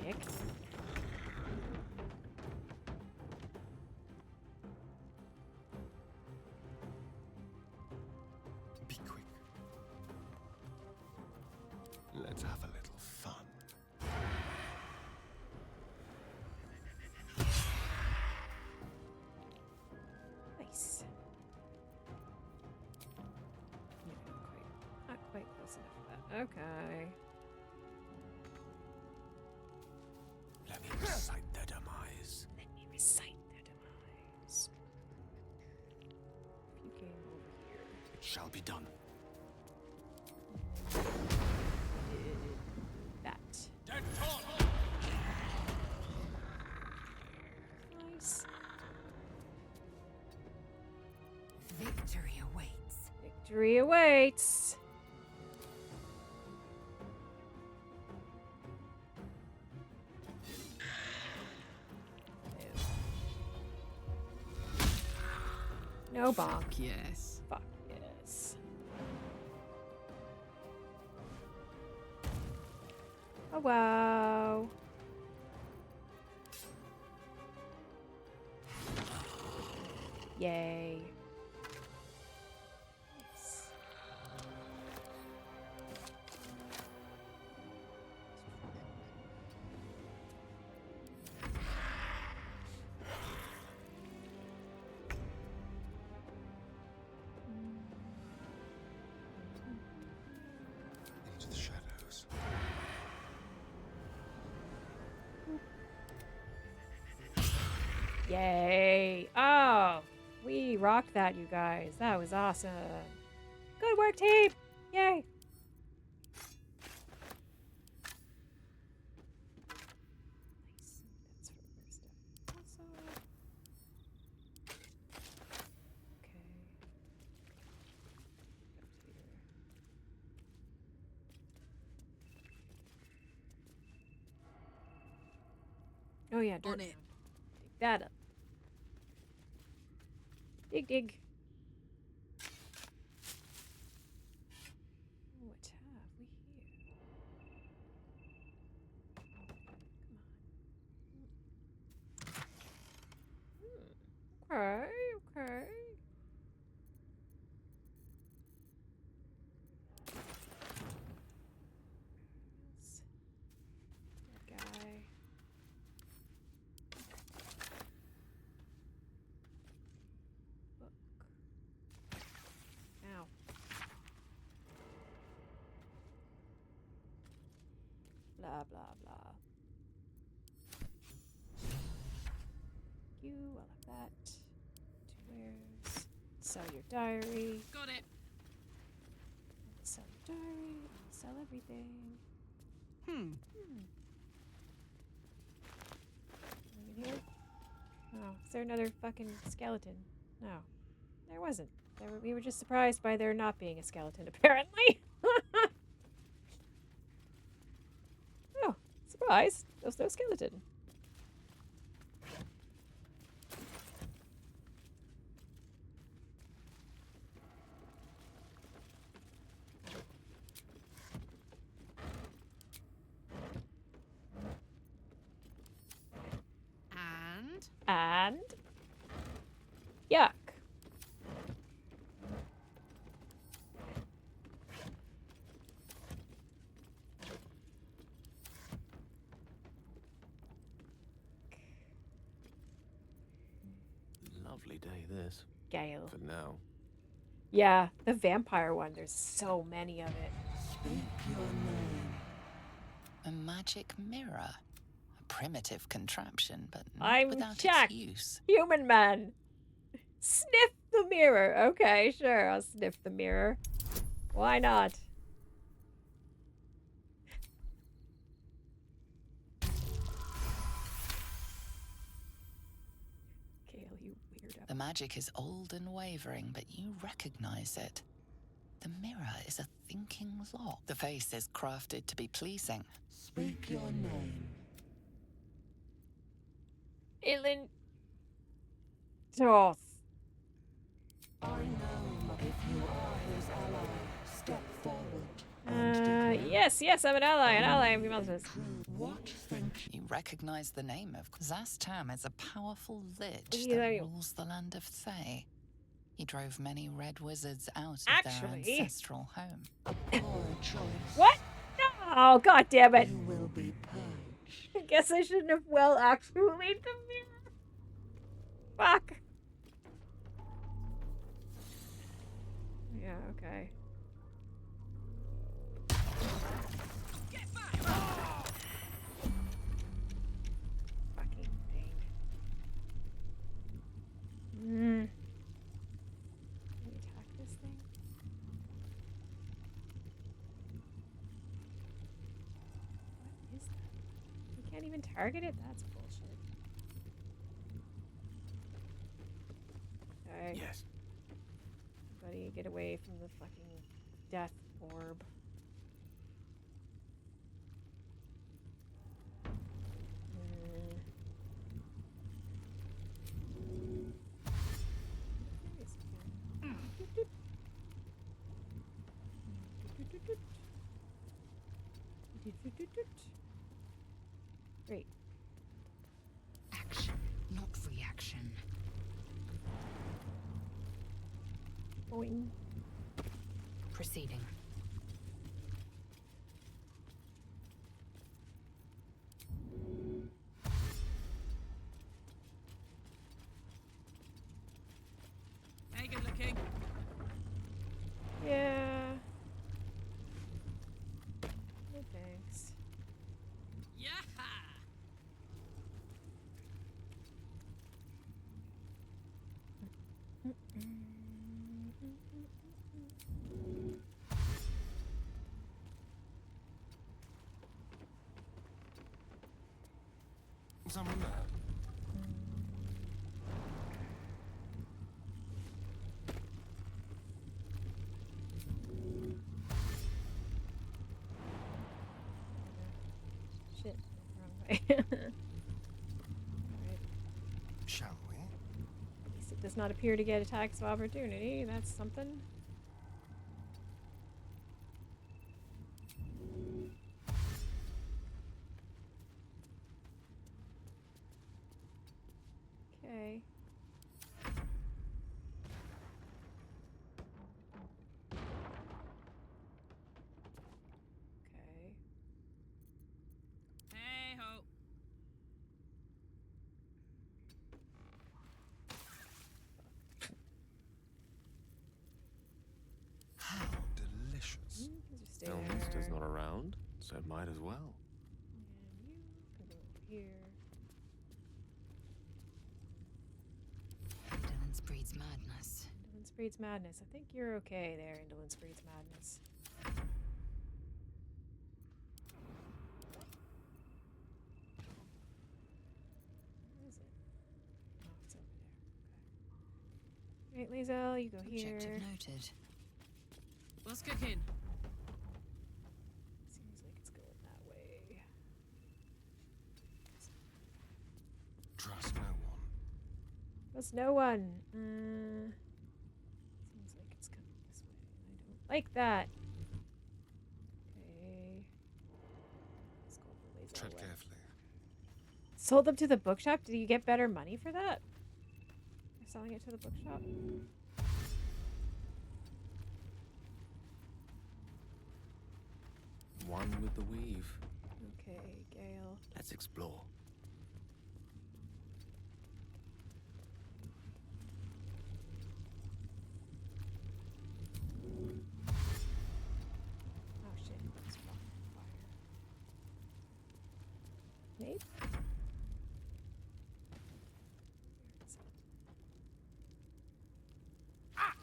Speaker 1: Dick.
Speaker 8: Be quick. Let's have a little fun.
Speaker 1: Nice. Yeah, not quite close enough for that. Okay.
Speaker 16: Let me recite their demise.
Speaker 1: Let me recite their demise. If you came over here.
Speaker 16: It shall be done.
Speaker 1: That. Nice.
Speaker 3: Victory awaits.
Speaker 1: Victory awaits. No bonk.
Speaker 13: Fuck yes.
Speaker 1: Fuck yes. Oh wow. Yay. Nice.
Speaker 8: Into the shadows.
Speaker 1: Yay. Oh, we rocked that, you guys. That was awesome. Good work, team. Yay. Nice. That's for other stuff. Also. Okay. Up here. Oh yeah, dirt.
Speaker 13: On it.
Speaker 1: Dig that up. Dig, dig. What have we here? Come on. Okay, okay. Yes. That guy. Book. Ow. Blah, blah, blah. You, I'll have that. 2 wares. Sell your diary.
Speaker 13: Got it.
Speaker 1: Sell your diary. Sell everything.
Speaker 13: Hmm.
Speaker 1: Anything here? Oh, is there another fucking skeleton? No. There wasn't. We were just surprised by there not being a skeleton, apparently. Oh, surprise. There's no skeleton. And yuck.
Speaker 17: Lovely day, this.
Speaker 1: Gale.
Speaker 17: For now.
Speaker 1: Yeah, the vampire one. There's so many of it.
Speaker 12: A magic mirror. A primitive contraption, but not
Speaker 1: I'm
Speaker 12: without
Speaker 1: Jack,
Speaker 12: its use.
Speaker 1: human man. Sniff the mirror. Okay, sure, I'll sniff the mirror. Why not? Gale, you weirdo.
Speaker 12: The magic is old and wavering, but you recognize it. The mirror is a thinking lock. The face is crafted to be pleasing.
Speaker 19: Speak your name.
Speaker 1: Ilin Toth.
Speaker 19: I know if you are his ally. Step forward.
Speaker 1: Yes, I'm an ally. An ally of humanity.
Speaker 12: What? Thank you. You recognize the name of Zastam is a powerful lich
Speaker 1: Yeah,
Speaker 12: that rules the land of Thay. He drove many red wizards out of their ancestral home.
Speaker 19: Poor choice.
Speaker 1: What? Oh, god damn it.
Speaker 19: You will be purged.
Speaker 1: I guess I shouldn't have actually made the mirror. Fuck. Yeah, okay.
Speaker 5: Get back!
Speaker 1: Fucking thing. Can we attack this thing? What is that? We can't even target it? That's bullshit. Okay.
Speaker 14: Yes.
Speaker 1: Buddy, get away from the fucking death orb. Great.
Speaker 3: Action, not reaction.
Speaker 1: Boing.
Speaker 3: Proceeding.
Speaker 5: Hey, good looking.
Speaker 1: Yeah. No thanks.
Speaker 5: Yeah.
Speaker 8: Someone there?
Speaker 1: Shit. Wrong way. Alright.
Speaker 8: Shall we?
Speaker 1: At least it does not appear to get attacks of opportunity. That's something. Okay. Okay.
Speaker 5: Hey ho.
Speaker 8: How delicious.
Speaker 1: Just stay
Speaker 14: Elminster's
Speaker 1: there.
Speaker 14: not around, so it might as well.
Speaker 1: And you can go over here.
Speaker 3: Indolence breeds madness.
Speaker 1: Indolence breeds madness. I think you're okay there, Indolence breeds madness. Where is it? Oh, it's over there. Okay. Right, Lae'zel, you go
Speaker 13: Objective
Speaker 1: here.
Speaker 13: noted.
Speaker 5: What's cooking?
Speaker 1: Seems like it's going that way.
Speaker 8: Trust no one.
Speaker 1: Trust no one. Seems like it's coming this way. I don't like that. Okay. Let's go for Lae'zel
Speaker 8: Tread
Speaker 1: away.
Speaker 8: carefully.
Speaker 1: Sold them to the bookshop? Did you get better money for that? For selling it to the bookshop?
Speaker 14: One with the weave.
Speaker 1: Okay, Gale.
Speaker 14: Let's explore.
Speaker 1: Oh shit, that's fucking fire. Nate? Where is it? Ah!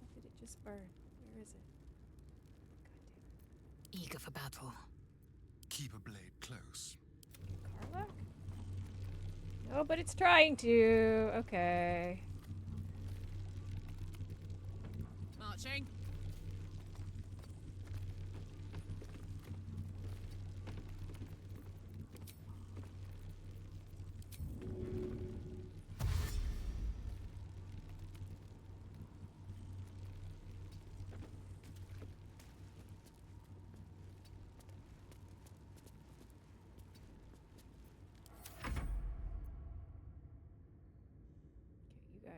Speaker 1: What did it just burn? Where is it?
Speaker 3: Eager for battle.
Speaker 8: Keep a blade close.
Speaker 1: Karlach? No, but it's trying to. Okay.
Speaker 5: Marching.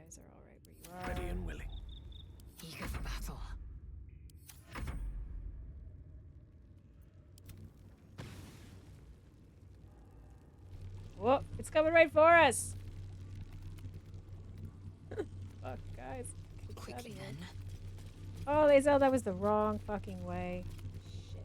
Speaker 1: guys are all right where you are.
Speaker 16: Ready and willing.
Speaker 3: Eager for battle.
Speaker 1: Whoa, it's coming right for us. Fuck, guys.
Speaker 12: Quickly then.
Speaker 1: Oh, they said that was the wrong fucking way. Shit.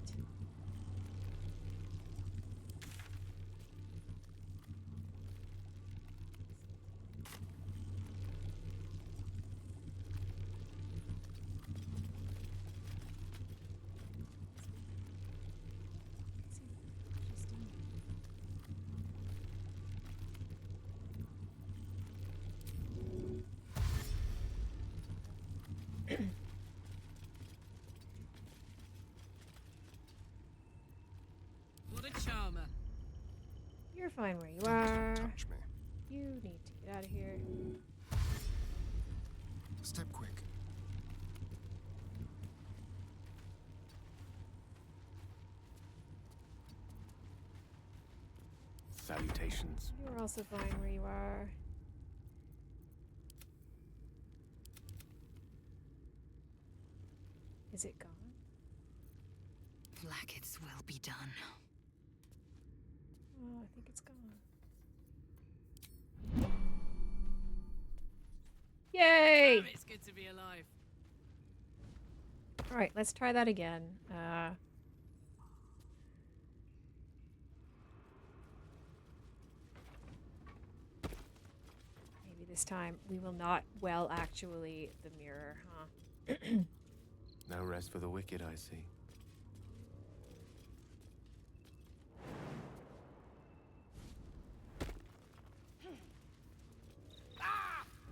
Speaker 2: What a charmer.
Speaker 1: You're fine where you are.
Speaker 8: Touch me.
Speaker 1: You need to get out of here.
Speaker 8: Step quick.
Speaker 16: Salutations.
Speaker 1: You're also fine where you are. Is it gone?
Speaker 3: Blackets will be done.
Speaker 1: Oh, I think it's gone. Yay!
Speaker 2: Damn, it's good to be alive.
Speaker 1: Alright, let's try that again. Maybe this time we will not actually the mirror, huh?
Speaker 17: No rest for the wicked, I see.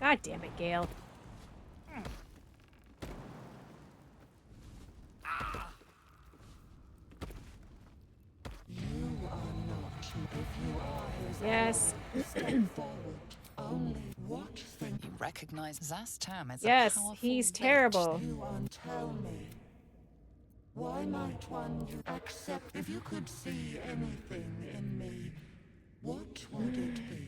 Speaker 1: God damn it, Gale. Yes.
Speaker 12: You recognize Zastam as
Speaker 1: yes,
Speaker 12: a powerful
Speaker 1: he's
Speaker 12: witch.
Speaker 1: terrible.
Speaker 21: Tell me, why might one you accept if you could see anything in me? What would it be?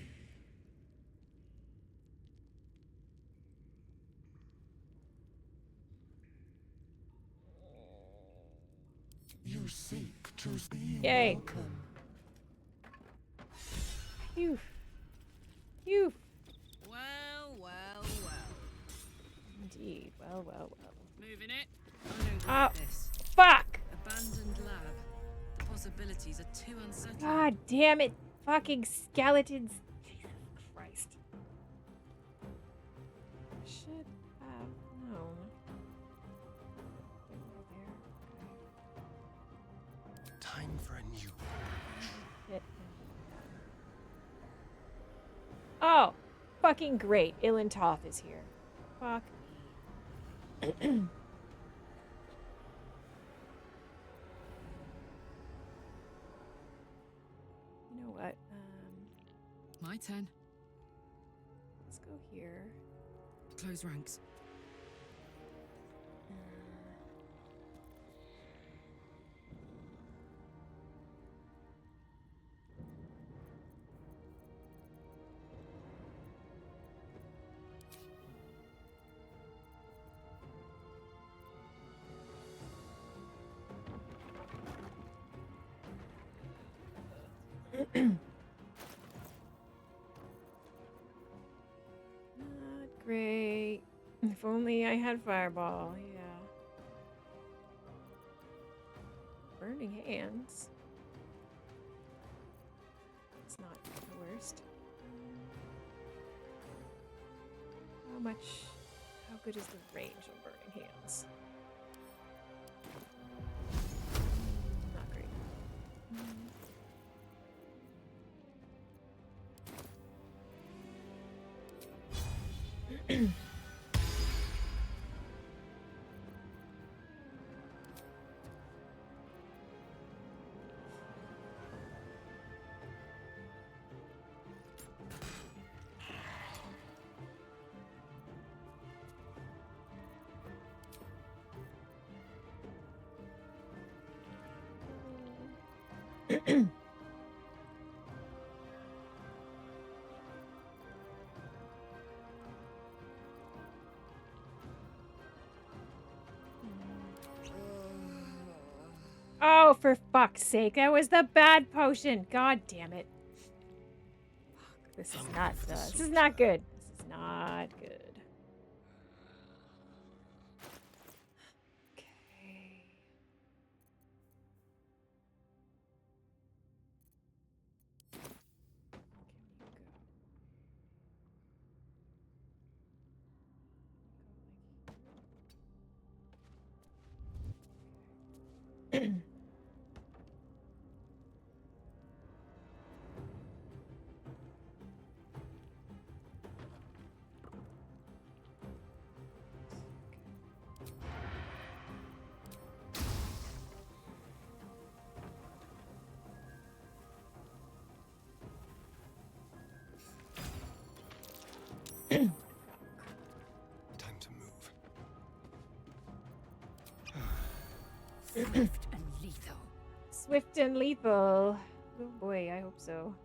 Speaker 21: You seek to be
Speaker 1: Yay.
Speaker 21: welcome.
Speaker 1: Phew. Phew.
Speaker 2: Well, well, well.
Speaker 1: Indeed. Well, well, well.
Speaker 2: Moving it. I don't
Speaker 1: Oh,
Speaker 2: like this.
Speaker 1: fuck!
Speaker 2: Abandoned lab. The possibilities are too unsettling.
Speaker 1: God damn it. Fucking skeletons. Jesus Christ. Should have known.
Speaker 8: Time for a new.
Speaker 1: Hit. Oh, fucking great. Ilintoth is here. Fuck me. You know what?
Speaker 2: My turn.
Speaker 1: Let's go here.
Speaker 2: Close ranks.
Speaker 1: Not great. If only I had fireball, yeah. Burning hands. It's not the worst. How good is the range of burning hands? Not great. Oh, for fuck's sake. That was the bad potion. God damn it. Fuck. This is not good. This is not good. This is not good.
Speaker 8: Time to move.
Speaker 3: Swift and lethal.
Speaker 1: Swift and lethal. Oh boy, I hope so.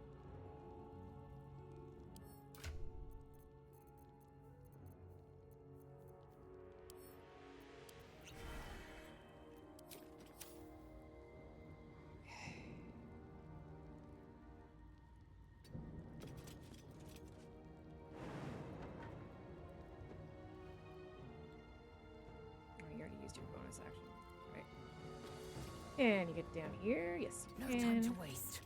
Speaker 1: You already used your bonus action, right? And you get down here. Yes, you
Speaker 3: No
Speaker 1: can.
Speaker 3: time to waste.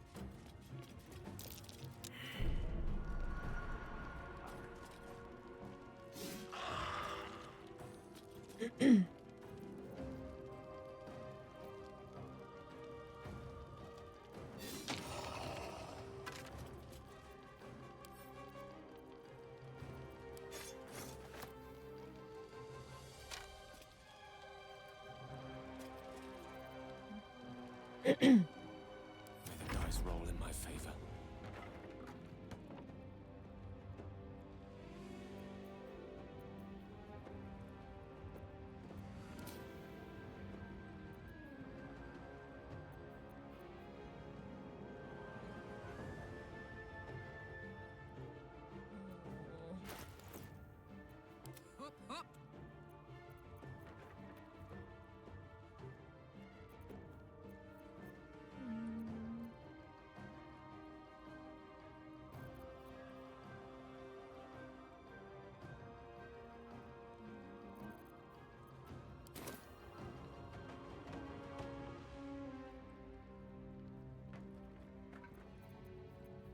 Speaker 20: May the dice roll in my favor.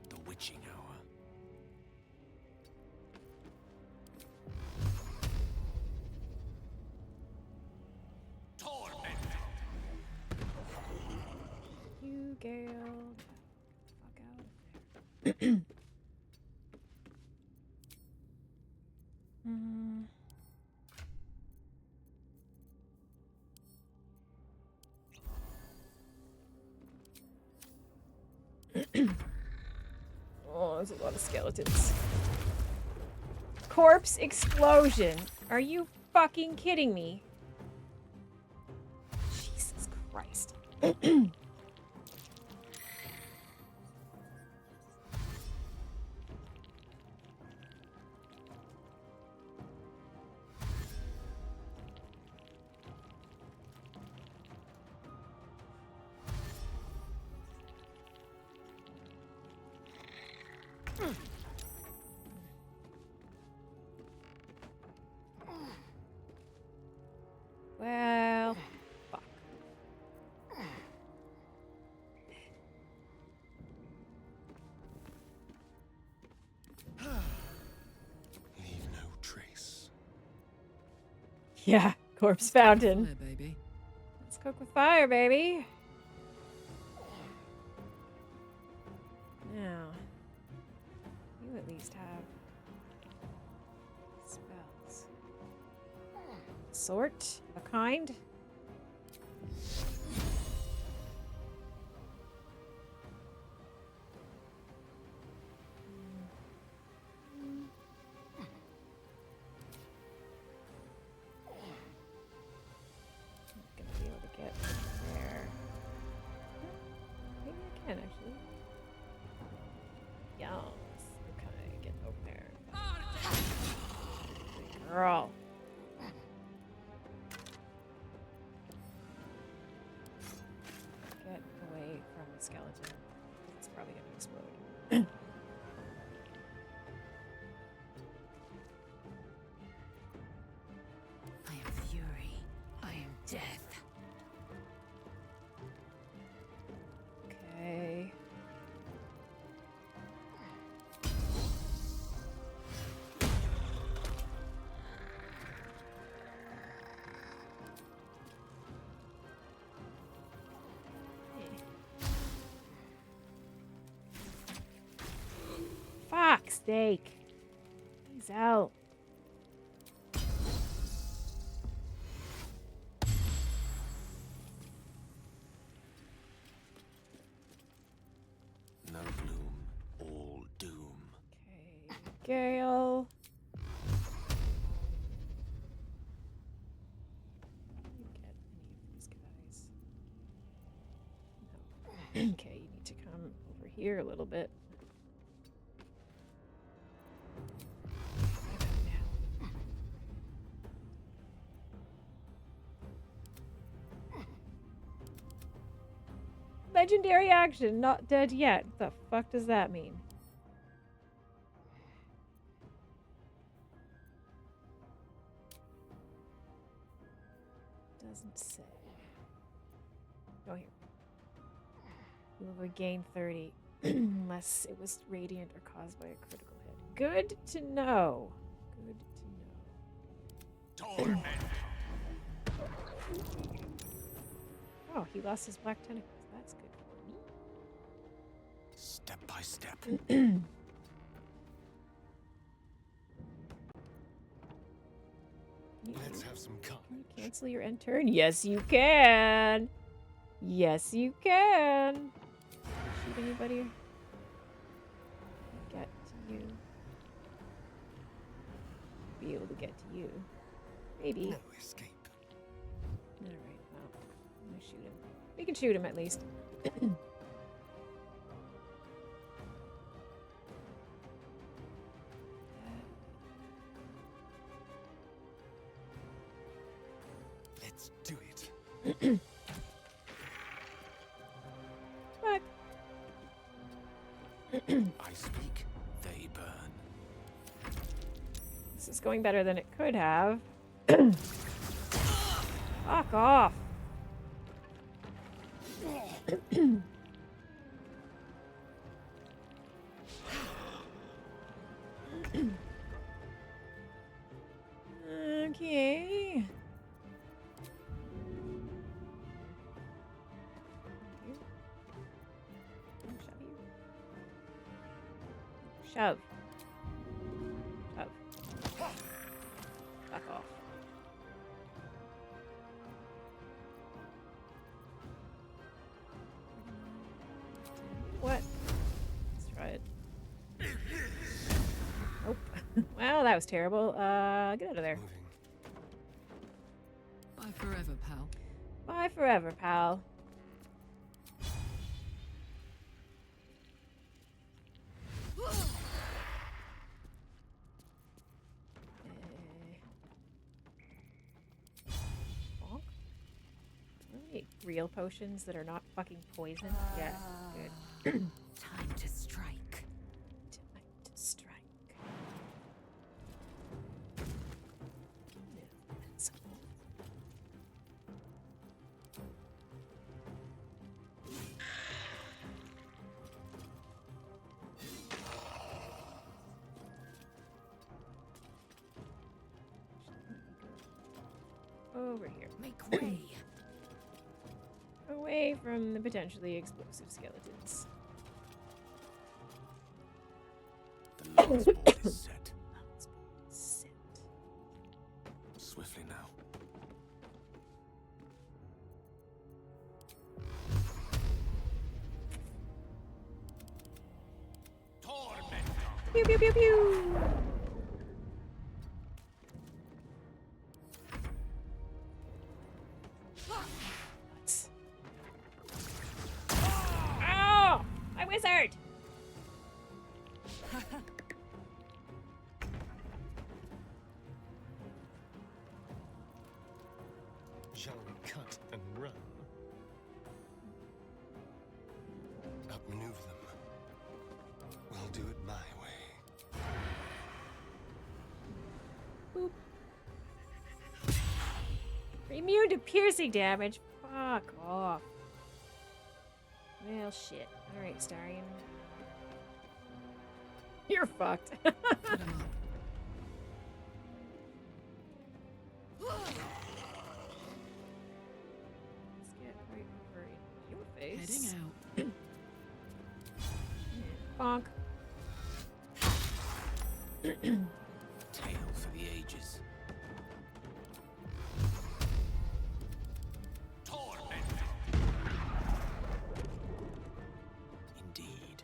Speaker 20: The witching hour.
Speaker 1: You, Gale. Fuck out of there. Oh, there's a lot of skeletons. Corpse explosion. Are you fucking kidding me? Jesus Christ. Well, fuck.
Speaker 8: Leave no trace.
Speaker 1: Yeah, corpse fountain.
Speaker 2: Fire, baby.
Speaker 1: Let's cook with fire, baby. Now, you at least have spells. Sort? A kind? Gonna be able to get there. Maybe I can actually. Yes. Okay, get over there. Good girl.
Speaker 3: death.
Speaker 1: Okay. Fuck's sake. He's out.
Speaker 17: No bloom, all doom.
Speaker 1: Okay, Gale. Get any of these guys. No. Okay, you need to come over here a little bit. Legendary action, not dead yet. What the fuck does that mean? Doesn't say. Oh, here. You will regain 30 unless it was radiant or caused by a critical hit. Good to know. Good to know. Oh, he lost his black tentacles. That's good for me.
Speaker 17: Step by step.
Speaker 8: Let's have some carnage.
Speaker 1: Can you cancel your end turn? Yes, you can. Yes, you can. Shoot anybody? Get to you. Be able to get to you. Maybe.
Speaker 8: No escape.
Speaker 1: Alright, well, I'm gonna shoot him. We can shoot him at least.
Speaker 8: Let's do it.
Speaker 1: Fuck.
Speaker 17: I speak, they burn.
Speaker 1: This is going better than it could have. Fuck off. Okay. Shove. Shove. Fuck off. What? Let's try it. Nope. Well, that was terrible. Get out of there.
Speaker 2: Bye forever, pal.
Speaker 1: Bye forever, pal. Bonk. Really real potions that are not fucking poison? Yeah, good.
Speaker 19: Time to strike.
Speaker 1: Time to strike. That's all. Over here.
Speaker 19: Make way.
Speaker 1: Away from the potentially explosive skeletons.
Speaker 17: The last board is set.
Speaker 1: Sit.
Speaker 17: Swiftly now.
Speaker 1: Pew pew pew pew. Oh, my wizard!
Speaker 8: Shall we cut and run? Outmaneuver them. We'll do it my way.
Speaker 1: Boop. Immune to piercing damage. Fuck off. Well, shit. Alright, Starion. You're fucked. Let's get right over in your face.
Speaker 2: Heading out.
Speaker 1: Bonk.
Speaker 17: Tale for the ages. Indeed.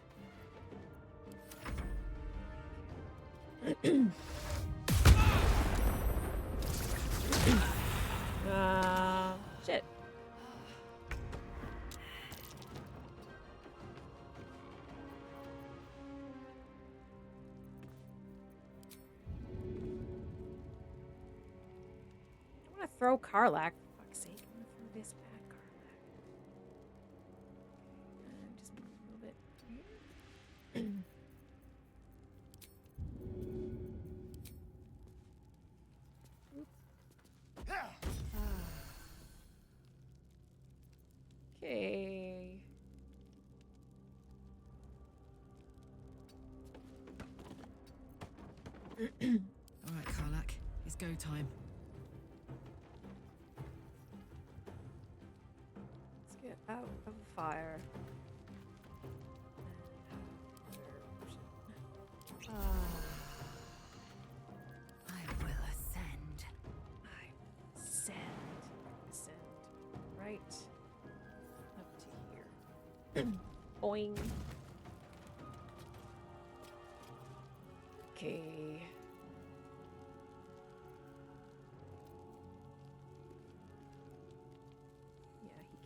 Speaker 1: Shit. I want to throw Karlach. For fuck's sake. I'm going to throw this at Karlach. Just move a little bit here. Okay.
Speaker 2: All right, Karlach. It's go time.
Speaker 1: Let's get out of the fire.
Speaker 3: I will ascend.
Speaker 1: Ascend. Right up to here. Boing. Okay. Yeah, he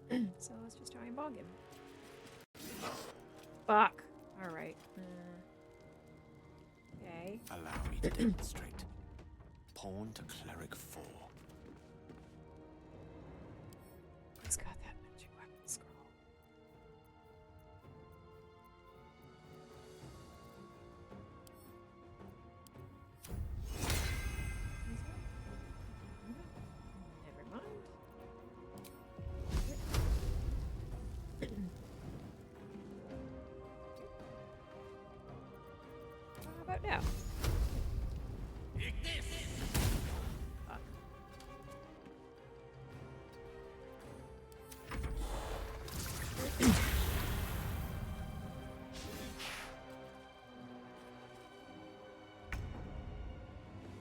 Speaker 1: can't. So let's just try and bog him. Fuck. Alright. Okay.
Speaker 17: Allow me to demonstrate. Pawn to cleric 4.
Speaker 1: Who's got that magic weapon scroll? Never mind. How about now? Fuck.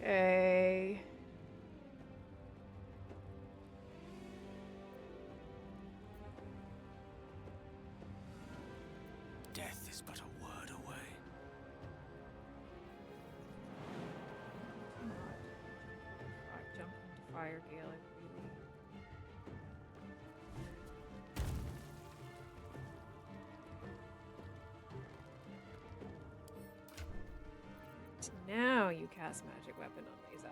Speaker 1: Okay.
Speaker 17: Death is but a word away.
Speaker 1: Jump into Fire Gale, really. Now you cast magic weapon on Lae'zel.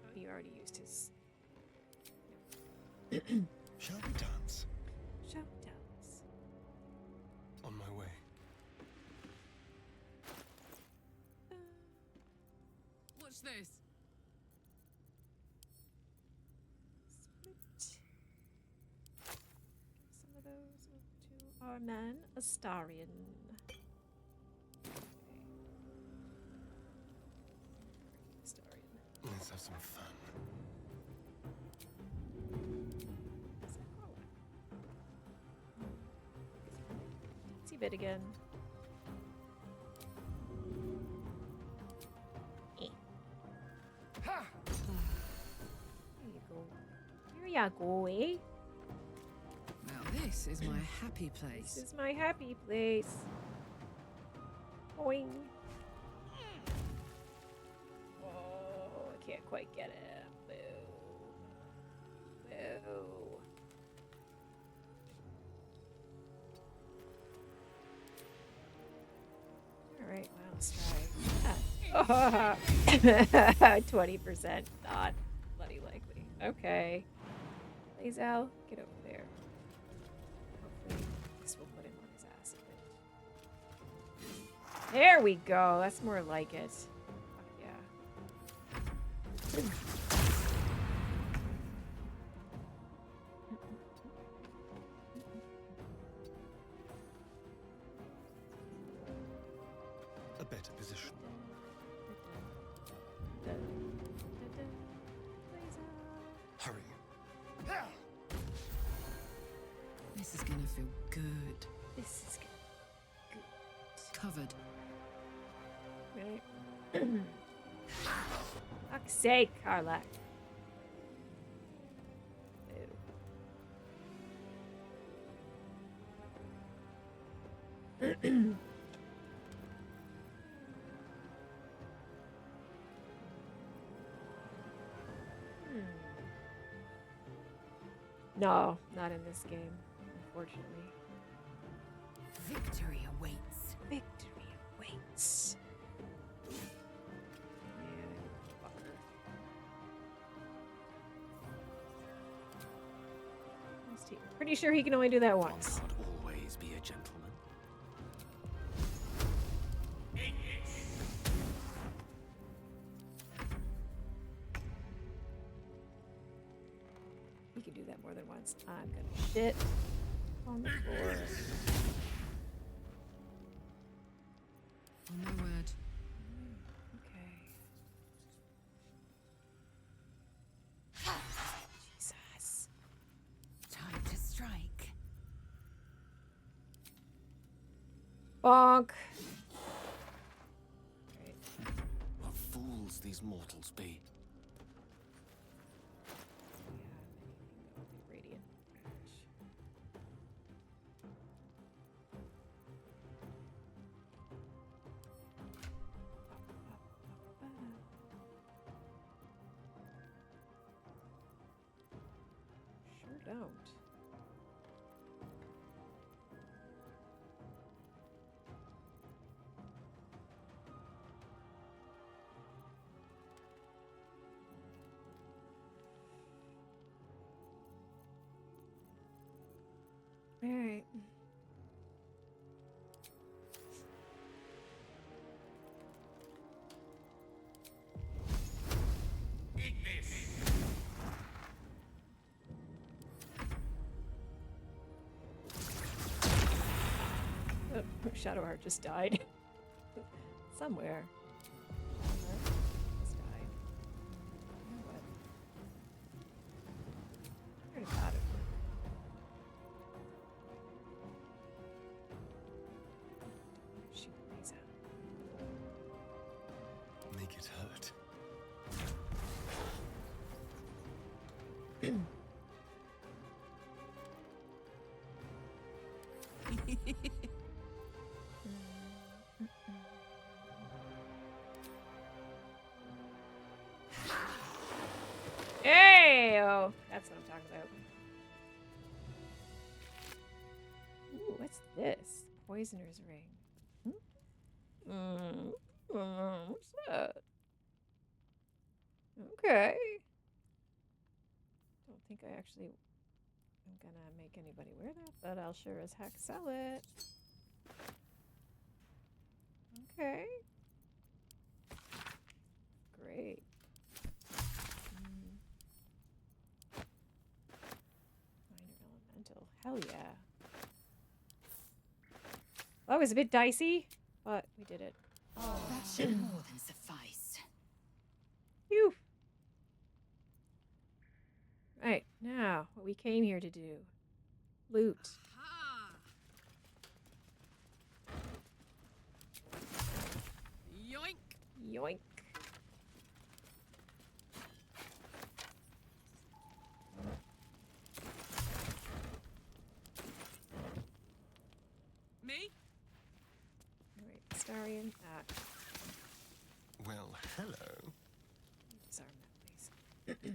Speaker 1: Oh, you already used his.
Speaker 8: Shall we dance?
Speaker 1: Shall we dance?
Speaker 8: On my way.
Speaker 2: Watch this.
Speaker 1: Split. Some of those to our man, Astarion. Astarion.
Speaker 8: Let's have some fun.
Speaker 1: Teensy bit again. There you go. Here ya go, eh?
Speaker 2: Now this is my happy place.
Speaker 1: This is my happy place. Boing. Oh, I can't quite get it. Boo. Boo. Alright, well, let's try. 20%. Not bloody likely. Okay. Lazel, get over there. Hopefully this will put him on his ass a bit. There we go. That's more like it. Fuck yeah.
Speaker 8: A better position. Hurry.
Speaker 13: This is gonna feel good.
Speaker 1: This is good.
Speaker 13: Covered.
Speaker 1: Right. Fuck's sake, Karlach. No, not in this game, unfortunately.
Speaker 3: Victory awaits.
Speaker 1: Victory awaits. Pretty sure he can only do that once.
Speaker 17: One can't always be a gentleman.
Speaker 1: He can do that more than once. I'm gonna shit on the floor.
Speaker 13: Oh, my word.
Speaker 1: Okay. Jesus.
Speaker 3: Time to strike.
Speaker 1: Bonk.
Speaker 17: What fools these mortals be.
Speaker 1: Radiant. Sure don't. All right. Oh, Shadowheart just died. Somewhere. Just died. You know what? I heard about it. Shoot these out.
Speaker 8: Make it hurt.
Speaker 1: Hey! Oh, that's what I'm talking about. Ooh, what's this? Poisoner's ring. What's that? Okay. Don't think I actually am gonna make anybody wear that, but I'll sure as heck sell it. Okay. Great. Minor elemental. Hell yeah. That was a bit dicey, but we did it.
Speaker 3: Oh, that should more than suffice.
Speaker 1: Phew. Right, now, what we came here to do. Loot.
Speaker 13: Yoink!
Speaker 1: Yoink.
Speaker 13: Me?
Speaker 1: Alright, Starion.
Speaker 8: Well, hello.
Speaker 1: Disarm that, please.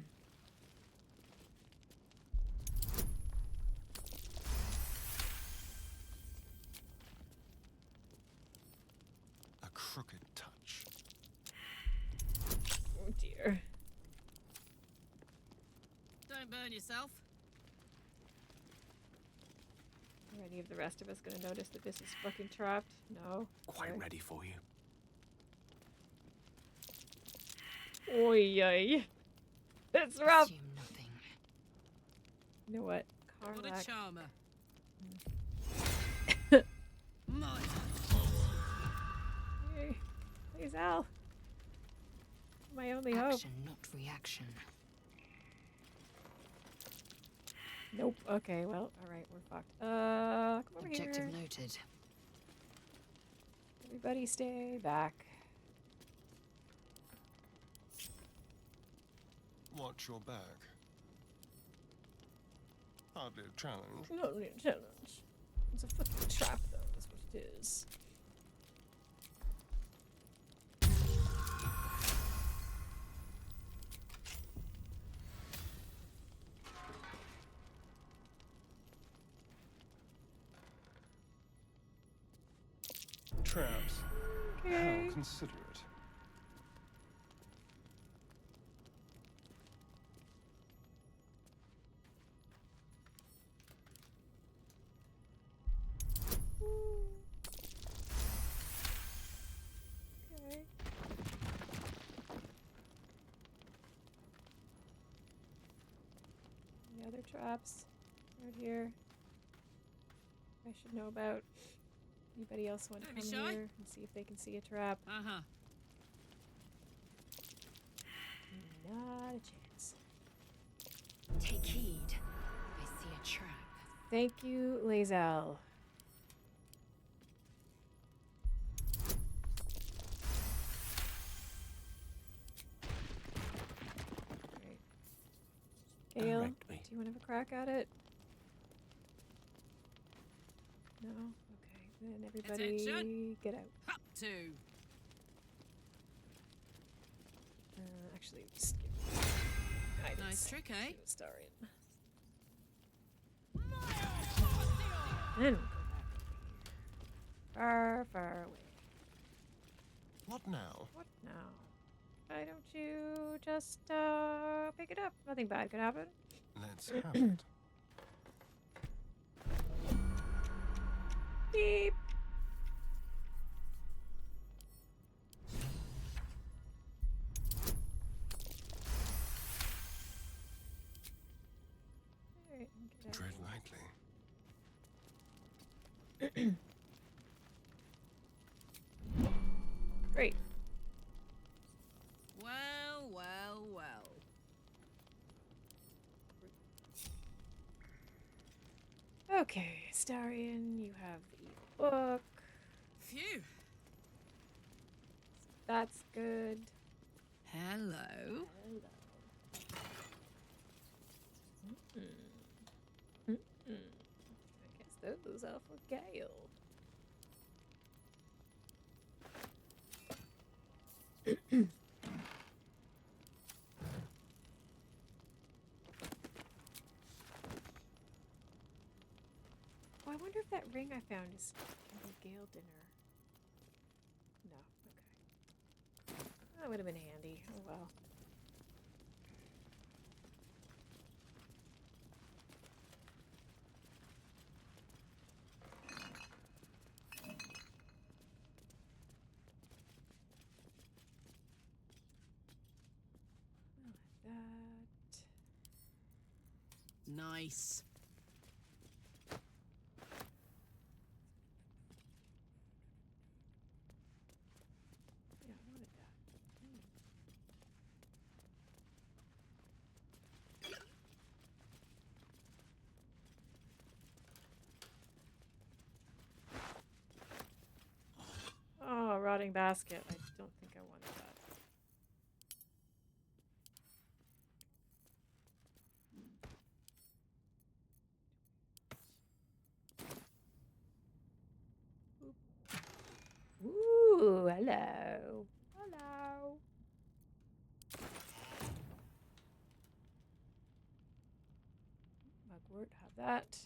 Speaker 8: A crooked touch.
Speaker 2: on yourself.
Speaker 1: Are any of the rest of us gonna notice that this is fucking trapped? No.
Speaker 17: Quite ready for you.
Speaker 1: Oi, oi. That's rough.
Speaker 3: Assume nothing.
Speaker 1: You know what?
Speaker 2: What a
Speaker 1: Karlach.
Speaker 2: charmer.
Speaker 1: Hey, please, Al. My only hope.
Speaker 3: Action, not reaction.
Speaker 1: Nope. Okay, well, alright, we're fucked. Come over
Speaker 3: Objective
Speaker 1: here.
Speaker 3: noted.
Speaker 1: Everybody stay back.
Speaker 8: Watch your back. Hardly a challenge.
Speaker 1: Not really a challenge. It's a fucking trap, though, that's what it is.
Speaker 8: Traps.
Speaker 1: Okay.
Speaker 8: How considerate.
Speaker 1: Okay. Any other traps out here I should know about? Anybody else want to
Speaker 2: Don't be
Speaker 1: come
Speaker 2: shy.
Speaker 1: here and see if they can see a trap?
Speaker 2: Uh-huh.
Speaker 1: Not a chance.
Speaker 3: Take heed. I see a trap.
Speaker 1: Thank you, Lazel. Right. Gale,
Speaker 17: Direct me.
Speaker 1: do you want to have a crack at it? No? Okay. Then everybody
Speaker 2: Attention.
Speaker 1: get out.
Speaker 2: Up to.
Speaker 1: Actually, just give me guidance.
Speaker 2: Nice trick, eh?
Speaker 1: To Astarion. Then we'll go back over here. Far, far away.
Speaker 8: What now?
Speaker 1: What now? Why don't you just pick it up? Nothing bad could happen.
Speaker 8: Let's have it.
Speaker 1: Beep. Alright, get out.
Speaker 8: Tread lightly.
Speaker 1: Great.
Speaker 2: Well, well, well.
Speaker 1: Okay, Astarion, you have the evil book.
Speaker 2: Phew.
Speaker 1: That's good.
Speaker 2: Hello.
Speaker 1: Hello. I guess those are for Gale. Oh, I wonder if that ring I found is a Gale dinner. No, okay. That would have been handy. Oh well. That.
Speaker 2: Nice.
Speaker 1: Yeah, I wanted that. Oh, rotting basket. I don't think I wanted that. Ooh, hello. Hello. Mugwort, have that.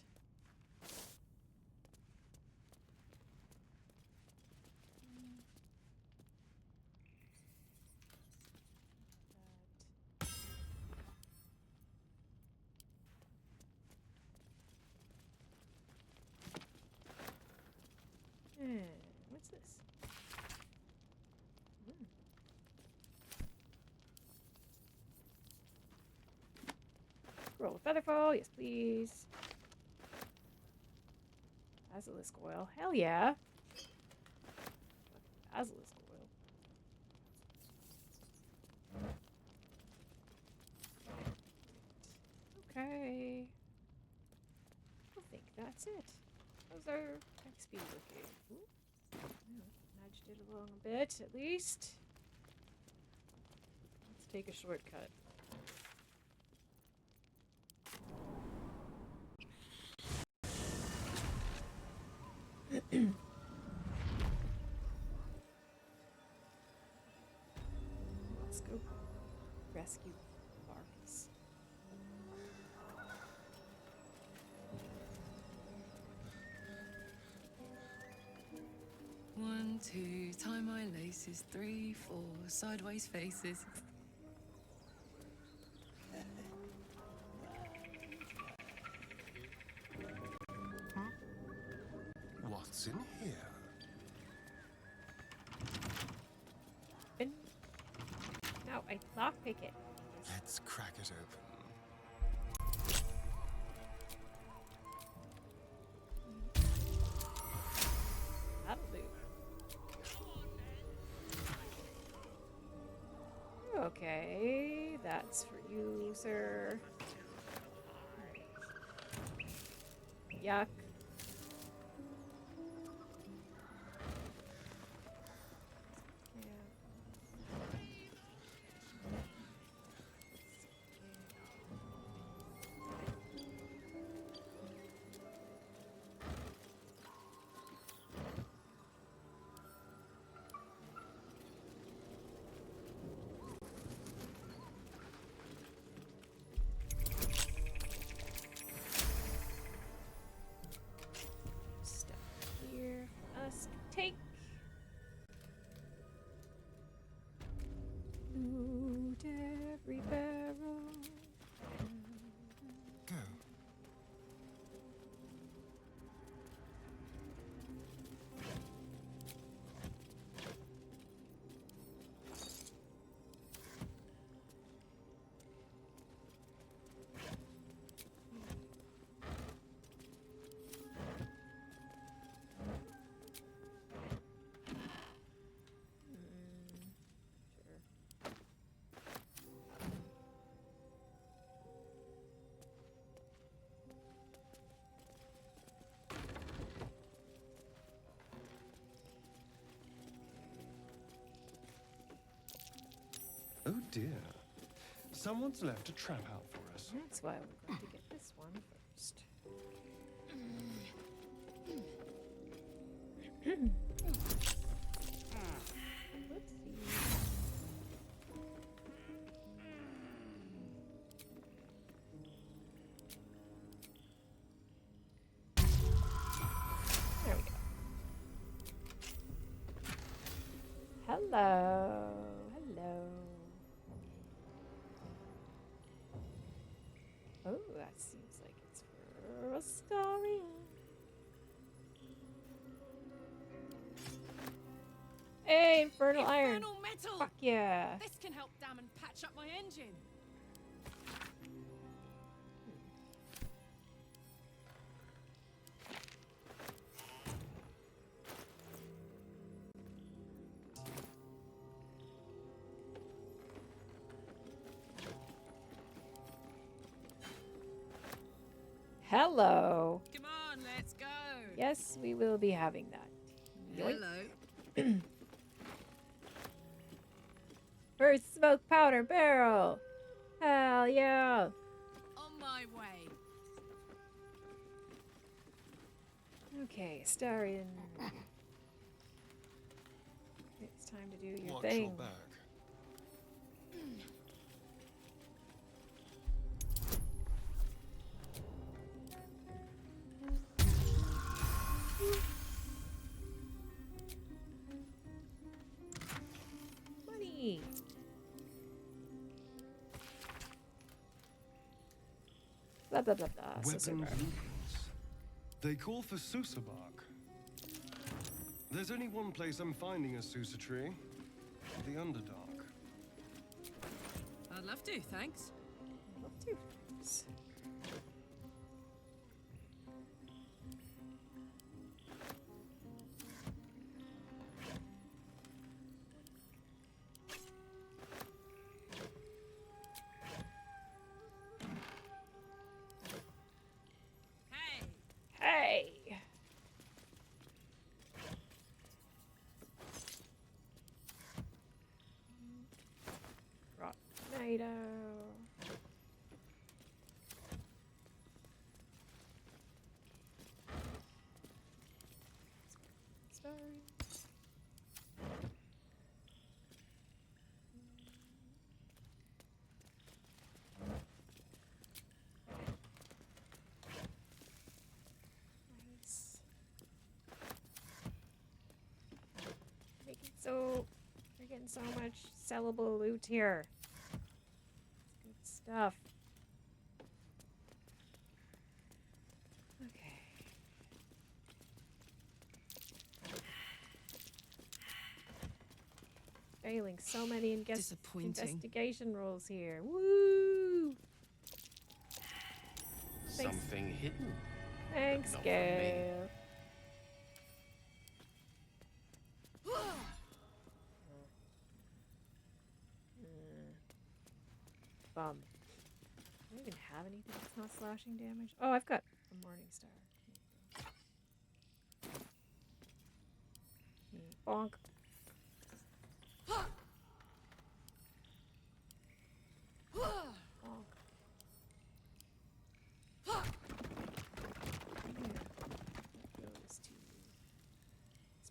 Speaker 1: What's this? Roll a featherfall, yes please. Basilisk oil, hell yeah. Basilisk oil. Okay. I think that's it. How's our XP looking? Ooh. Nudged it along a bit, at least. Let's take a shortcut. Let's go rescue Marcus.
Speaker 2: One, two, tie my laces. 3, 4, sideways faces.
Speaker 8: What's in here?
Speaker 1: No, I lockpick it.
Speaker 8: Let's crack it open.
Speaker 1: That'll do. Okay, that's for you, sir. Yuck. Stuff here for us to take. Loot every barrel.
Speaker 8: Go. Oh dear. Someone's left a trap out for us.
Speaker 1: That's why we're going to get this one first. There we go. Hello. Hello. Oh, that seems like it's for Astoria. Hey, Infernal Iron.
Speaker 2: Infernal metal!
Speaker 1: Fuck yeah.
Speaker 2: This can help dam and patch up my engine.
Speaker 1: Hello.
Speaker 2: Come on, let's go.
Speaker 1: Yes, we will be having that. Yoink.
Speaker 2: Hello.
Speaker 1: First smoke powder barrel. Hell yeah.
Speaker 2: On my way.
Speaker 1: Okay, Astarian. It's time to do your
Speaker 8: Watch
Speaker 1: thing.
Speaker 8: your back.
Speaker 1: Money. Blah blah blah blah.
Speaker 8: Weapon blueprints. They call for Susa bark. There's only one place I'm finding a Sousa tree. The Underdark.
Speaker 13: I'd love to, thanks.
Speaker 1: Love to, thanks. Hey! Rock tomato. Sorry. Nice. We're getting so much sellable loot here. Good stuff. Okay. Failing so many investigation rolls here. Woo! Thanks.
Speaker 17: Something hidden.
Speaker 1: Thanks,
Speaker 17: Not from
Speaker 1: Gail. Bum. Do I even have anything that's not slashing damage? Oh, I've got a Morning Star. Bonk. Bonk. Goes to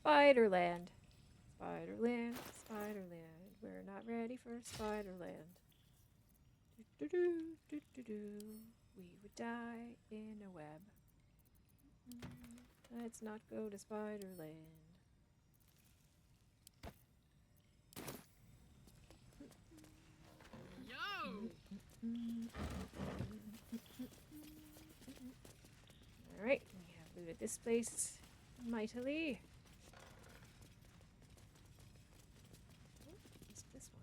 Speaker 1: Spiderland. Spiderland. Spiderland. We're not ready for Spiderland. We would die in a web. Let's not go to Spiderland.
Speaker 13: Yo!
Speaker 1: Alright, we have looted this place mightily. What's this one?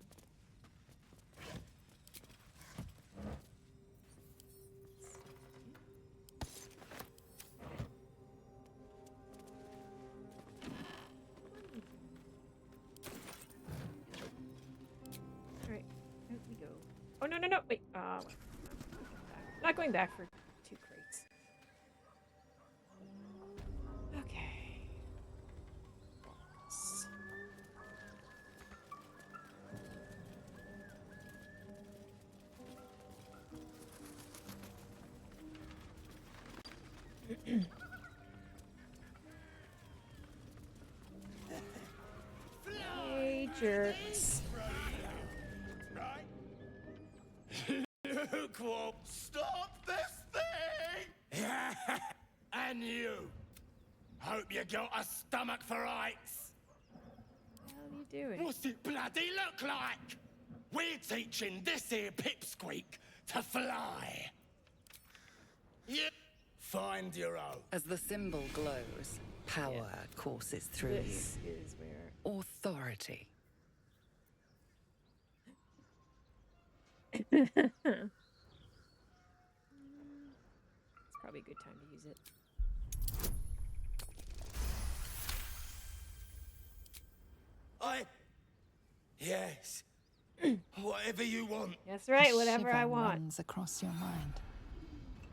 Speaker 1: Alright, out we go. Oh, no, no, no, wait. Not going back for 2 crates. Okay. Box. Hey, jerks.
Speaker 6: Look what! Stop this thing! And you! Hope you got a stomach for heights!
Speaker 1: What the hell are you doing?
Speaker 6: What's it bloody look like? We're teaching this here pipsqueak to fly! Yeah. Find your own.
Speaker 12: As the symbol glows, power courses through
Speaker 1: This
Speaker 12: you.
Speaker 1: is where...
Speaker 12: Authority.
Speaker 1: It's probably a good time to use it.
Speaker 6: Yes. Whatever you want.
Speaker 1: That's right,
Speaker 12: A
Speaker 1: whatever I
Speaker 12: shiver
Speaker 1: want.
Speaker 12: runs across your mind.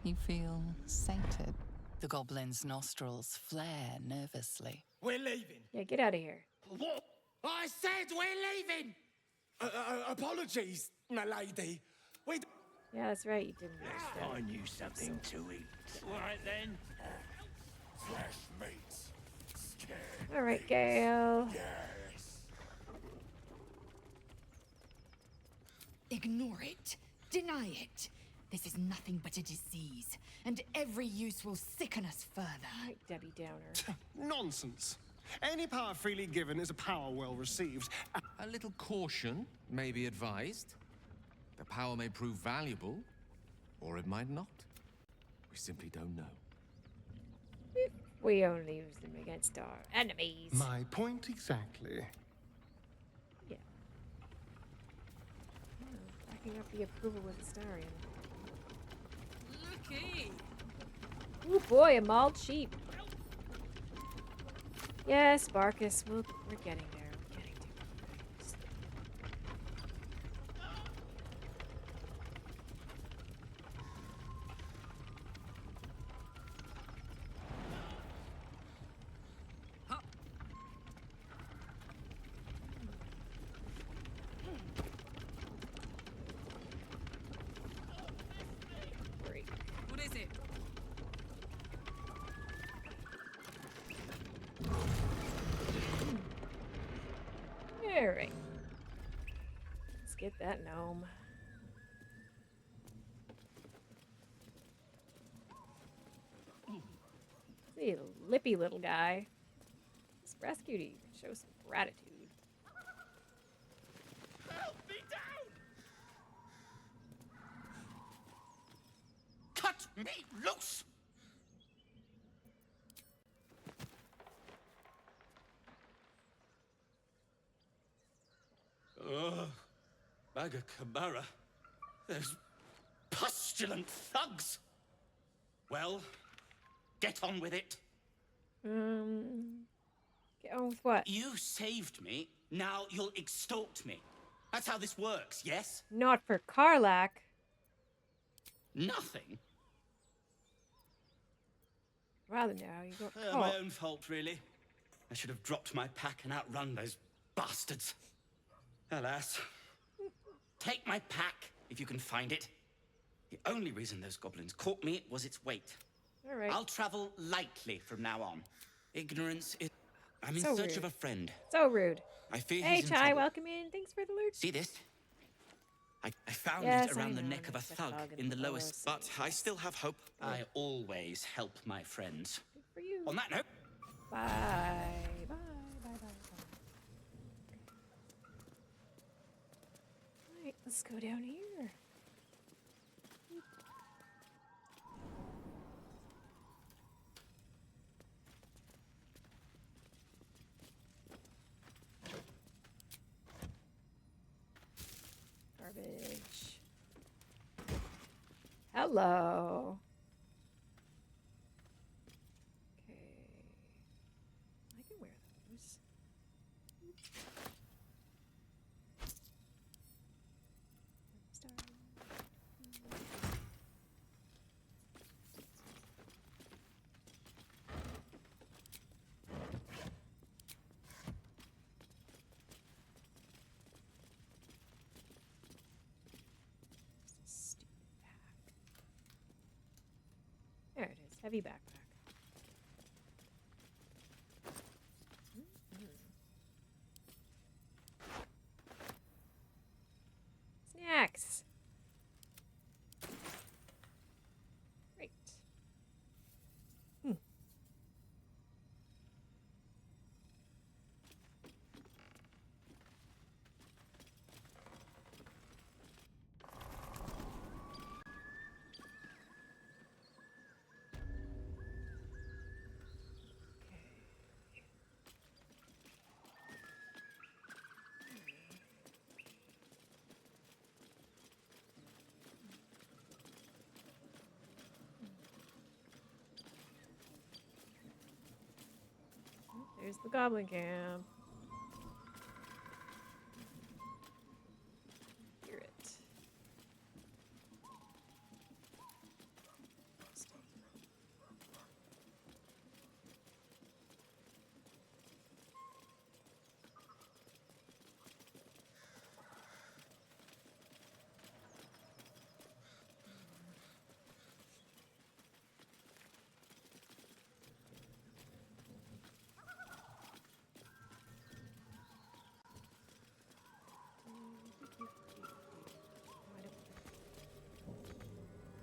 Speaker 12: You feel sated. The goblin's nostrils flare nervously.
Speaker 6: We're leaving.
Speaker 1: Yeah, get out of here.
Speaker 6: What? I said we're leaving! Apologies, my lady.
Speaker 1: Yeah, that's right, you didn't understand.
Speaker 6: I knew something to eat. Right then. Fresh meats. Scared.
Speaker 1: Alright, Gail.
Speaker 6: Yes.
Speaker 3: Ignore it. Deny it. This is nothing but a disease, and every use will sicken us further.
Speaker 1: Right, Debbie Downer.
Speaker 8: Nonsense. Any power freely given is a power well received.
Speaker 14: A little caution may be advised. The power may prove valuable, or it might not. We simply don't know.
Speaker 1: We only use them against our enemies.
Speaker 8: My point exactly.
Speaker 1: Yeah. Backing up the approval with Astarion.
Speaker 2: Looky!
Speaker 1: Ooh boy, a mauled sheep. Yes, Barkus, we're getting there. We're getting to it.
Speaker 2: What is it?
Speaker 1: Alright. Let's get that gnome. See, lippy little guy. He's rescued you. Show some gratitude.
Speaker 6: Help me down! Cut me loose! Ugh. Maga Kamara. Those pustulant thugs. Well, get on with it.
Speaker 1: Get on with what?
Speaker 6: You saved me, now you'll extort me. That's how this works, yes?
Speaker 1: Not for Karlach.
Speaker 6: Nothing.
Speaker 1: Rather now, you got
Speaker 6: My
Speaker 1: caught.
Speaker 6: own fault, really. I should have dropped my pack and outrun those bastards. Alas. Take my pack, if you can find it. The only reason those goblins caught me was its weight.
Speaker 1: All right.
Speaker 6: I'll travel lightly from now on. Ignorance is... I'm in
Speaker 1: So
Speaker 6: search
Speaker 1: rude.
Speaker 6: of a friend.
Speaker 1: So rude.
Speaker 6: I fear
Speaker 1: Hey,
Speaker 6: he's in
Speaker 1: Chai,
Speaker 6: trouble.
Speaker 1: welcome in. Thanks for the lurk.
Speaker 6: See this? I found
Speaker 1: Yes,
Speaker 6: it
Speaker 1: I
Speaker 6: around the
Speaker 1: know,
Speaker 6: neck of a
Speaker 1: it's a
Speaker 6: thug
Speaker 1: thug
Speaker 6: in
Speaker 1: in
Speaker 6: the
Speaker 1: the
Speaker 6: lowest,
Speaker 1: lowest.
Speaker 6: but I still have hope. I always help my friends.
Speaker 1: Good for you.
Speaker 6: On that note,
Speaker 1: Bye. Bye. Bye. Bye. Bye. Alright, let's go down here. Garbage. Hello. Okay. I can wear those. There it is. Heavy backpack. Snacks. Great. There's the goblin camp. Hear it.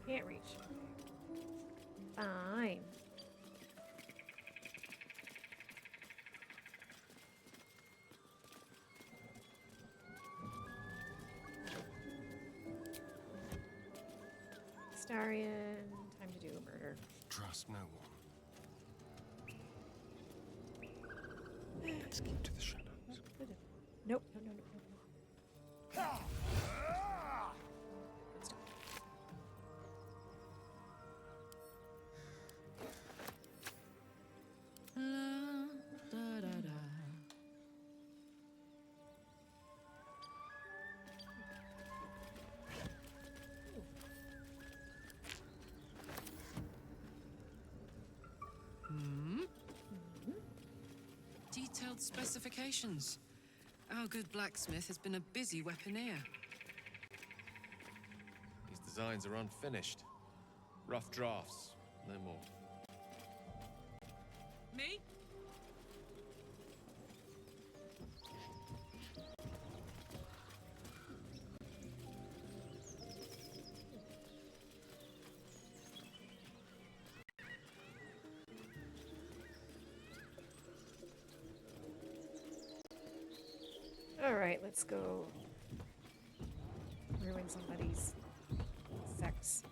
Speaker 1: Can't reach. Fine. Starion, time to do a murder.
Speaker 8: Trust no one.
Speaker 17: Let's keep to the shadows.
Speaker 1: Nope. No.
Speaker 2: Detailed specifications. Our good blacksmith has been a busy weaponeer.
Speaker 14: These designs are unfinished. Rough drafts, no more.
Speaker 2: Me?
Speaker 1: Alright, let's go ruin somebody's sex.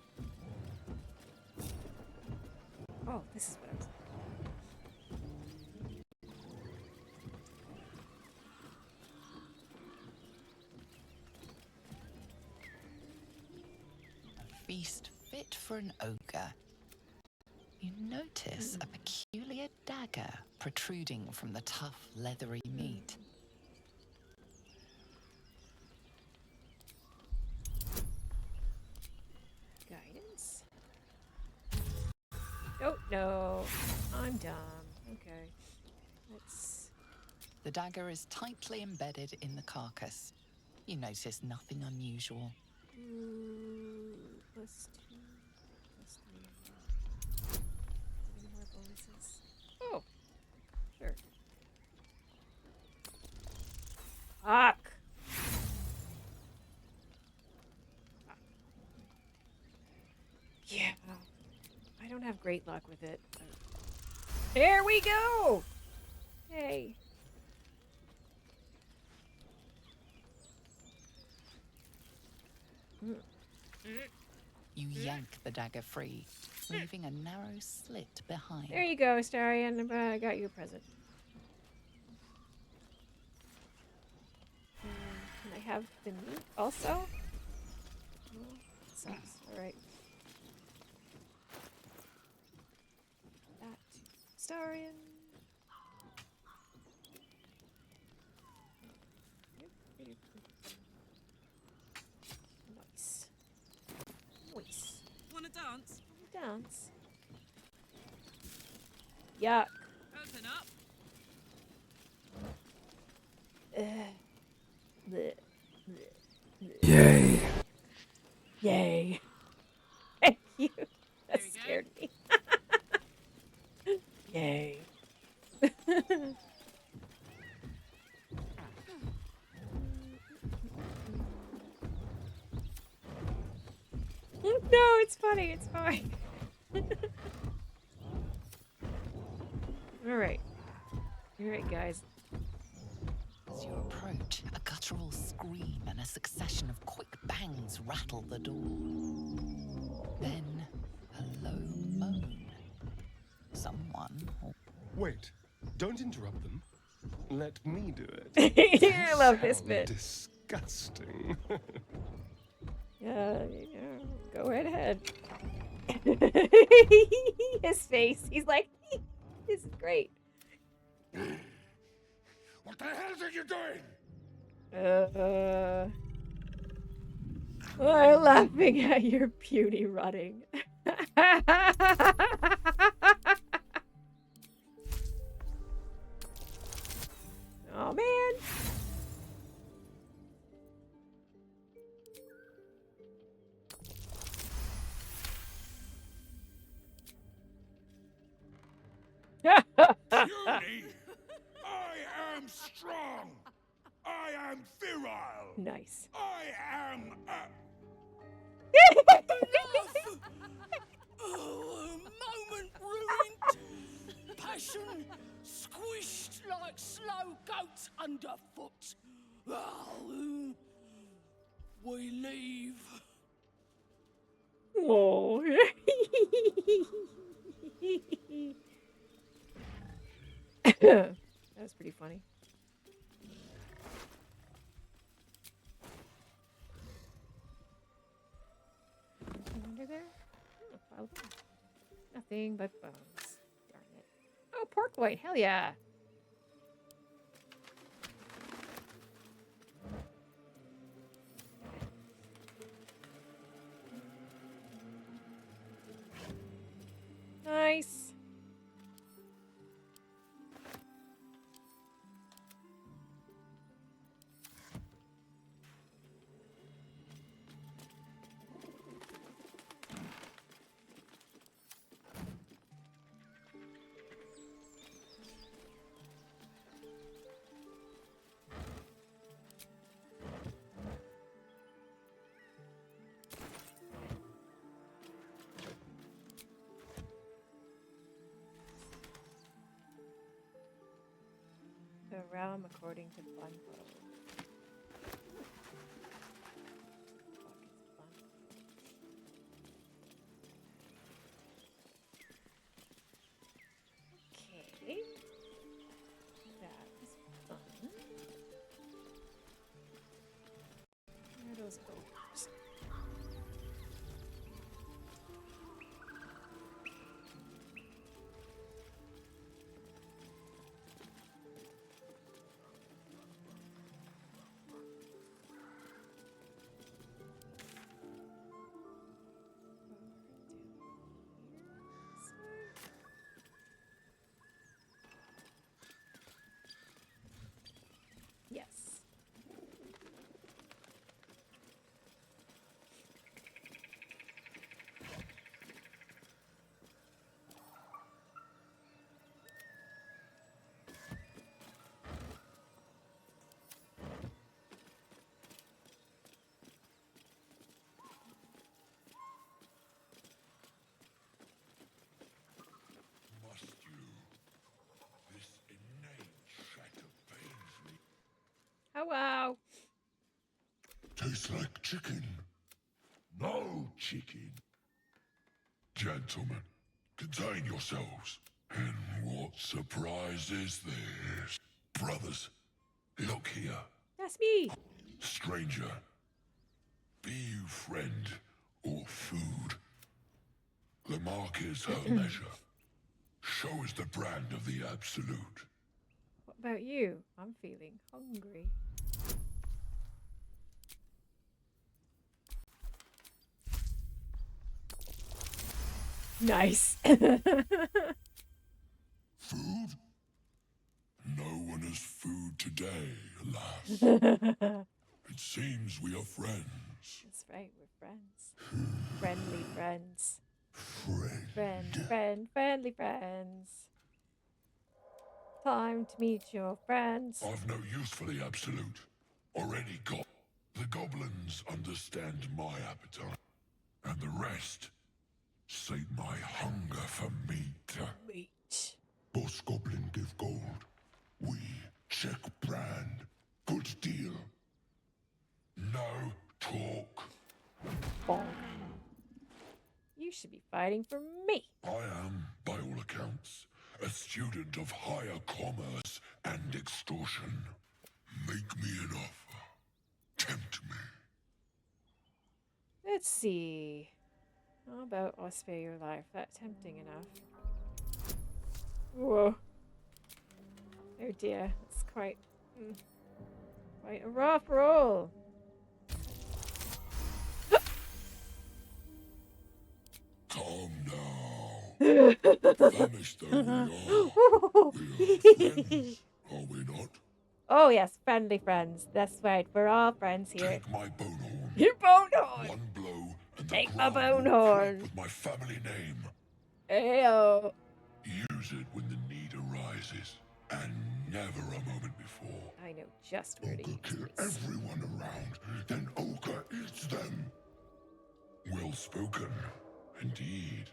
Speaker 1: Oh, this is what I was
Speaker 12: A feast fit for an ogre. You notice a peculiar dagger protruding from the tough, leathery meat.
Speaker 1: Guidance. Oh, no. I'm dumb. Okay. Let's...
Speaker 12: The dagger is tightly embedded in the carcass. You notice nothing unusual.
Speaker 1: +2, +3. Any more bonuses? Oh, sure. Fuck! Yeah. I don't have great luck with it. There we go! Hey.
Speaker 12: You yank the dagger free, leaving a narrow slit behind.
Speaker 1: There you go, Starion. I got you a present. Can I have the meat also? No, that sucks. Alright. That to Starion. Nice. Nice.
Speaker 2: Wanna dance?
Speaker 1: Dance. Yuck.
Speaker 2: Open up.
Speaker 1: Bleh. Bleh.
Speaker 17: Yay.
Speaker 1: Yay. Thank you. That scared me. Yay. No, it's funny. It's fine. Alright. Alright, guys.
Speaker 12: As you approach, a guttural scream and a succession of quick bangs rattle the door. Then, a low moan. Someone...
Speaker 8: Wait, don't interrupt them. Let me do it.
Speaker 1: I love this bit.
Speaker 8: Disgusting.
Speaker 1: Yeah, go right ahead. His face. He's like, this is great.
Speaker 16: What the hell are you doing?
Speaker 1: I'm laughing at your beauty rotting. Oh man.
Speaker 16: Puny! I am strong! I am virile!
Speaker 1: Nice.
Speaker 16: I am
Speaker 5: Oh, a moment ruined. Passion squished like slow goats underfoot. Oh, we leave.
Speaker 1: Oh. was pretty funny. Under there? Oh, nothing but bones. Darn it. Oh, pork loin. Hell yeah. Nice. The realm according to Bunbo. Okay. That was fun. Where are those ogres? Yes.
Speaker 16: Must you? This inane chatter pains me.
Speaker 1: Oh, wow.
Speaker 16: Tastes like chicken. No chicken. Gentlemen, contain yourselves. And what surprise is this? Brothers, look here.
Speaker 1: That's me.
Speaker 16: Stranger, be you friend or food. The mark is her measure. Show us the brand of the absolute.
Speaker 1: What about you? I'm feeling hungry. Nice.
Speaker 16: Food? No one has food today, alas. It seems we are friends.
Speaker 1: That's right, we're friends. Friendly friends.
Speaker 16: Friend.
Speaker 1: Friendly friends. Time to meet your friends.
Speaker 16: I've no use for the absolute. Already got. The goblins understand my appetite. And the rest sate my hunger for meat.
Speaker 1: Meat.
Speaker 16: Boss goblin give gold. We check brand. Good deal. No talk.
Speaker 1: Bonk. You should be fighting for me.
Speaker 16: I am, by all accounts, a student of higher commerce and extortion. Make me an offer. Tempt me.
Speaker 1: Let's see. How about I'll spare your life? That's tempting enough. Whoa. Oh dear, it's quite a rough roll.
Speaker 16: Calm now. Famished though we are. We are friends, are we not?
Speaker 1: Oh yes, friendly friends. That's right, we're all friends here.
Speaker 16: Take my bone horn.
Speaker 1: Your bone horn!
Speaker 16: One blow and
Speaker 1: take
Speaker 16: the
Speaker 1: my
Speaker 16: ground
Speaker 1: bone
Speaker 16: will
Speaker 1: horn.
Speaker 16: quake with my family name.
Speaker 1: Ayo.
Speaker 16: Use it when the need arises, and never a moment before.
Speaker 1: I know just where to
Speaker 16: Ogre
Speaker 1: use
Speaker 16: kill
Speaker 1: this.
Speaker 16: everyone around, then Ogre eats them. Well spoken, indeed.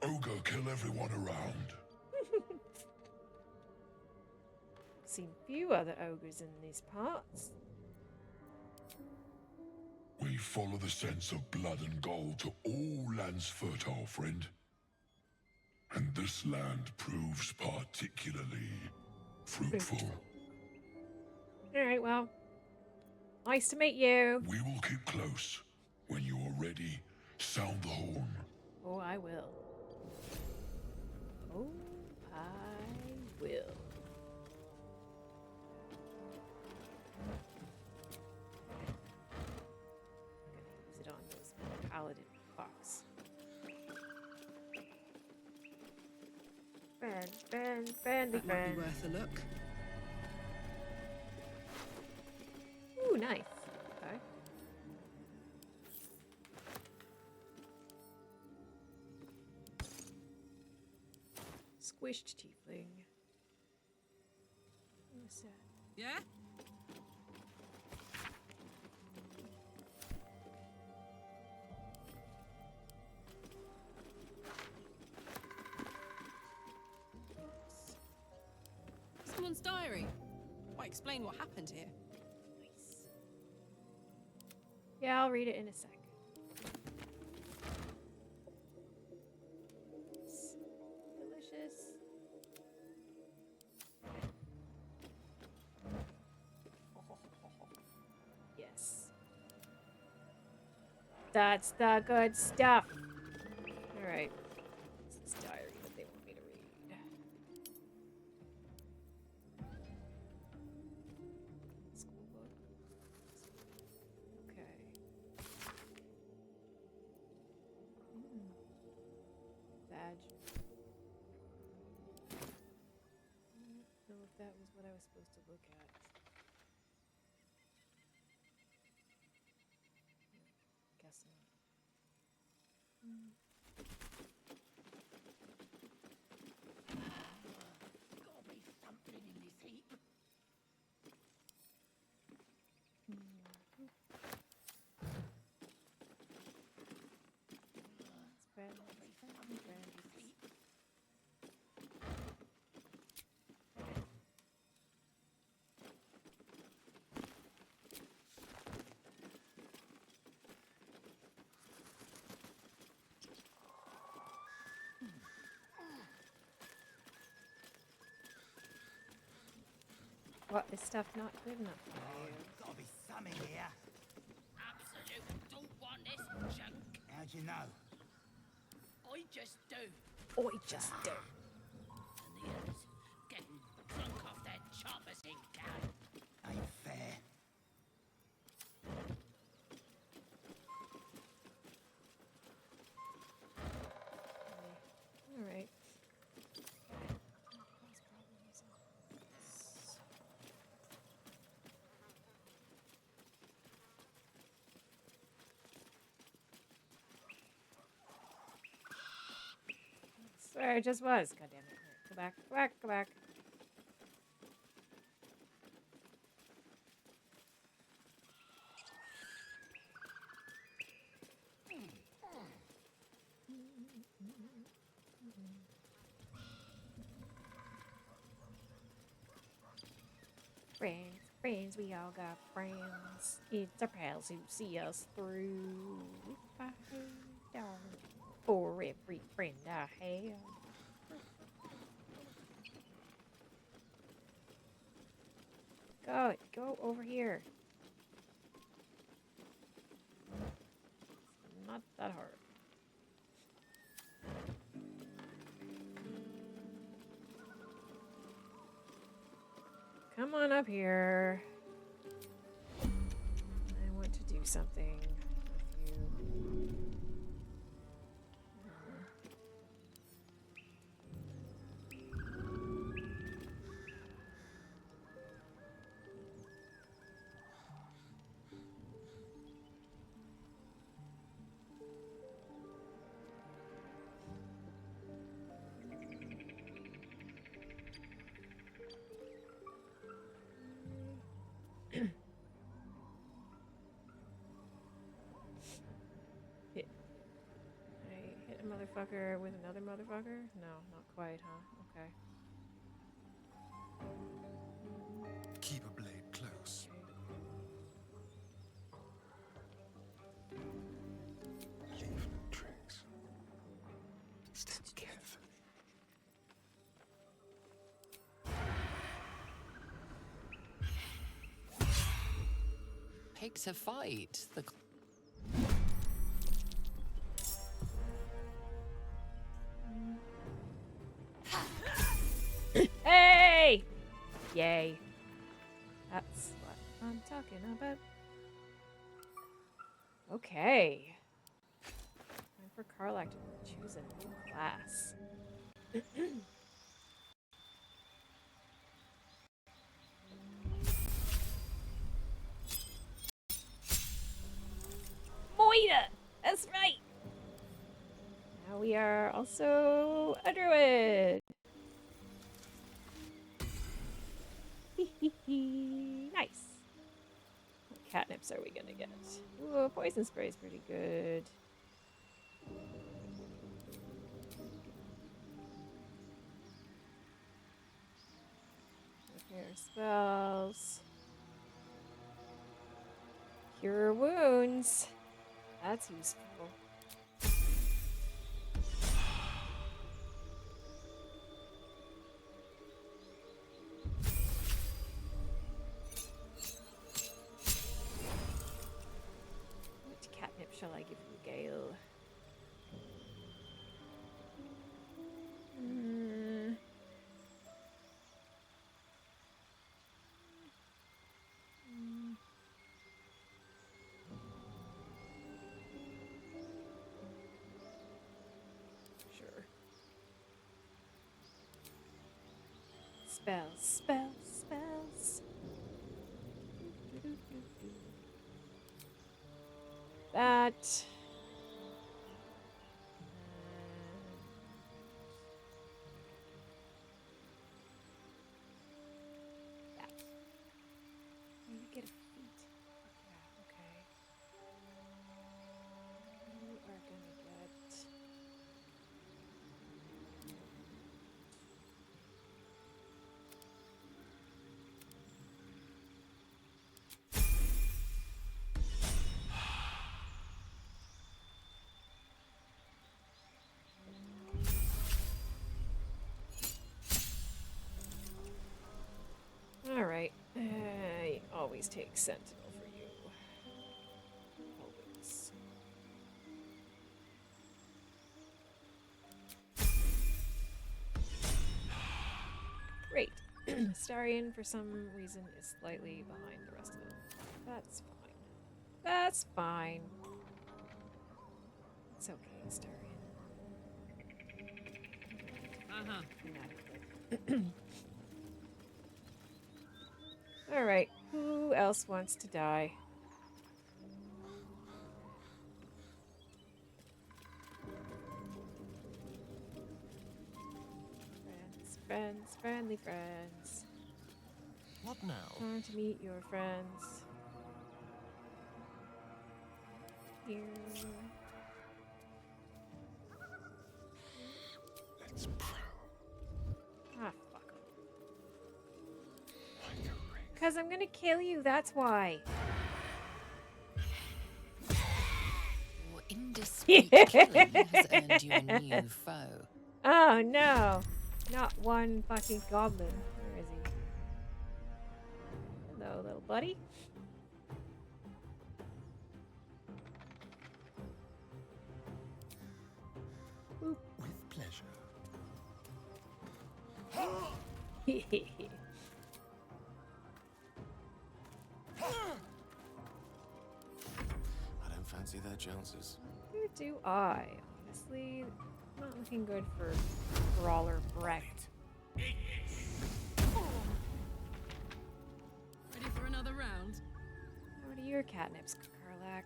Speaker 16: Ogre kill everyone around.
Speaker 1: Seen few other ogres in these parts.
Speaker 16: We follow the sense of blood and gold to all lands fertile, friend. And this land proves particularly fruitful.
Speaker 1: Alright, well. Nice to meet you.
Speaker 16: We will keep close. When you are ready, sound the horn.
Speaker 1: Oh, I will. Oh, I will. Use it on those paladin fox. Friend,
Speaker 13: That might be worth a look.
Speaker 1: Ooh, nice. Okay. Squished tiefling. What's that?
Speaker 13: Yeah? Someone's diary. Might explain what happened here.
Speaker 1: Nice. Yeah, I'll read it in a sec. It's delicious. Yes. That's the good stuff. Alright. This is diary that they want me to read. School book. Okay. Badge. I don't know if that was what I was supposed to look at. Guess not.
Speaker 5: Gotta be something in this heap.
Speaker 1: What is stuff not good enough for you?
Speaker 7: Gotta be some in here.
Speaker 5: Absolute don't want this junk.
Speaker 7: How'd you know?
Speaker 5: I just do.
Speaker 1: I just do.
Speaker 5: And the others getting drunk off their choppers in camp.
Speaker 7: Ain't fair.
Speaker 1: Alright. Swear it just was. God damn it. Right, go back, go back, go back. Friends, friends, we all got friends. It's our pals who see us through. If I had down for every friend I have. Go over here. It's not that hard. Come on up here. I want to do something with you. Hit a motherfucker with another motherfucker? No, not quite, huh? Okay.
Speaker 8: Keep a blade close. Leave no tricks. Step carefully.
Speaker 12: like to fight. The
Speaker 1: Hey! Yay. That's what I'm talking about. Okay. Time for Karlach to choose a new class. Moira! That's right! Now we are also a druid! Nice! What catnips are we gonna get? Ooh, poison spray is pretty good. Repair spells. Cure wounds. That's useful. Which catnip shall I give you, Gale? Sure. Spells, spells, spells. That. That. Oh, you get a feat. Fuck yeah, okay. You are gonna get. Alright. I always take Sentinel for you. Always. Great. Starion, for some reason, is slightly behind the rest of them. That's fine. That's fine. It's okay, Starion. Inadequate. Alright, who else wants to die? Friends, friendly friends.
Speaker 8: What now?
Speaker 1: Time to meet your friends. Here.
Speaker 8: Let's prowl.
Speaker 1: Ah, fuck 'em. Cause I'm gonna kill you, that's why.
Speaker 12: Your indiscreet killing has earned you a new foe.
Speaker 1: Oh no! Not one fucking goblin. Where is he? Hello, little buddy.
Speaker 8: With pleasure.
Speaker 17: I don't fancy their chances.
Speaker 1: Who do I? Honestly, not looking good for Brawler Breck.
Speaker 13: Ready for another round?
Speaker 1: What are your catnips, Karlach?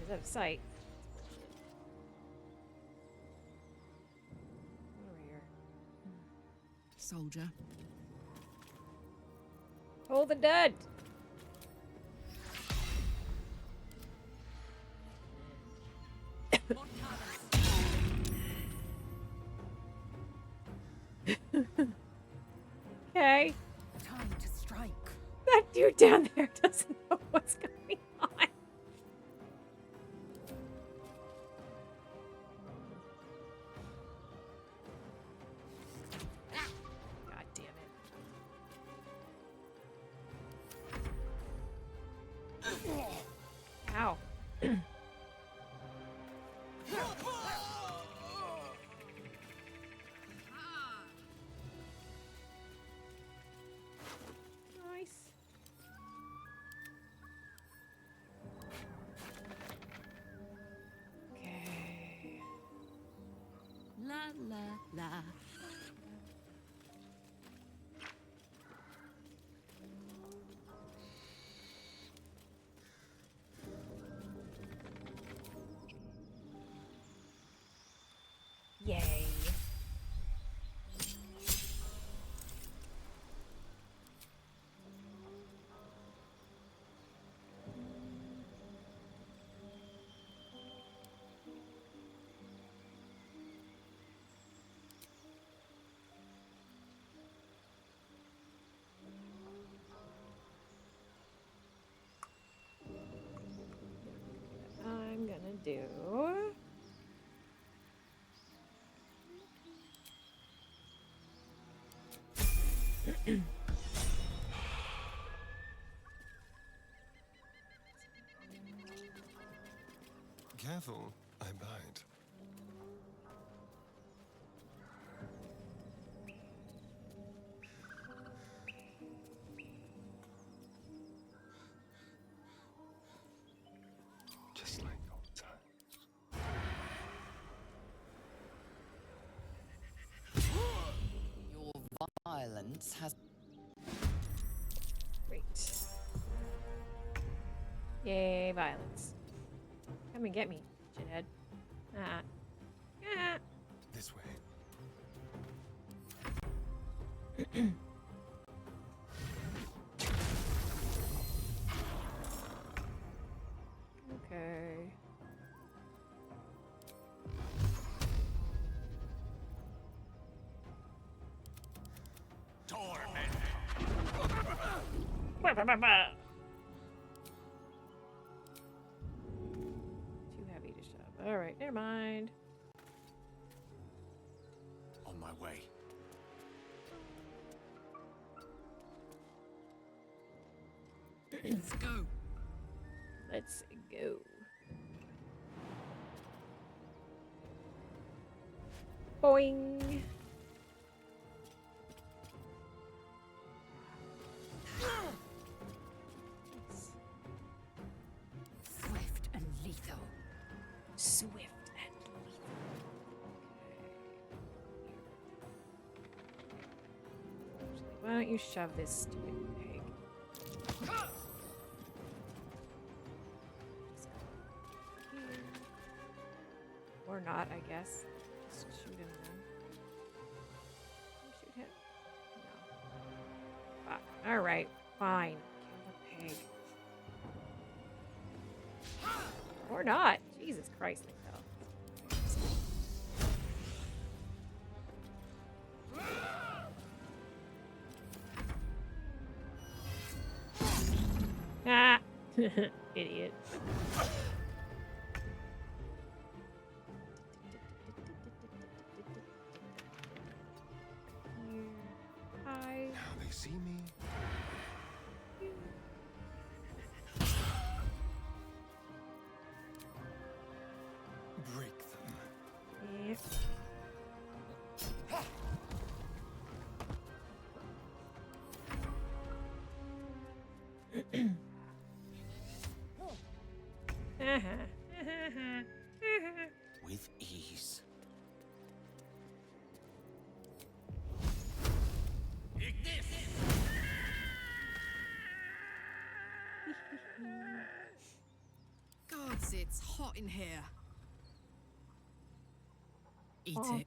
Speaker 1: He's out of sight. Warrior.
Speaker 13: Soldier.
Speaker 1: Hold the dead! Okay.
Speaker 13: Time to strike.
Speaker 1: That dude down there doesn't know what's going on. God damn it. Nice. Okay.
Speaker 5: La la la.
Speaker 1: Yay. I'm gonna do.
Speaker 8: Careful, I bite. Just like old times.
Speaker 12: Your violence has.
Speaker 1: Great. Yay, violence. Come and get me, shithead. Ah. Ah.
Speaker 8: This way.
Speaker 1: Okay. Too heavy to shove. All right, never mind.
Speaker 17: On my way.
Speaker 2: Let's go.
Speaker 1: Let's go. Boing.
Speaker 3: Swift and lethal.
Speaker 1: Swift and lethal. Actually, why don't you shove this stupid pig? Or not, I guess. Just shoot him then. Shoot him? No. Fuck. Alright, fine. Kill the pig. Or not. Jesus Christ, they fell. Ah! Idiot. Hi.
Speaker 8: Now they see me. Break them.
Speaker 1: Yep.
Speaker 17: With ease.
Speaker 2: Gods, it's hot in here. Eat
Speaker 1: Bonk.
Speaker 2: it.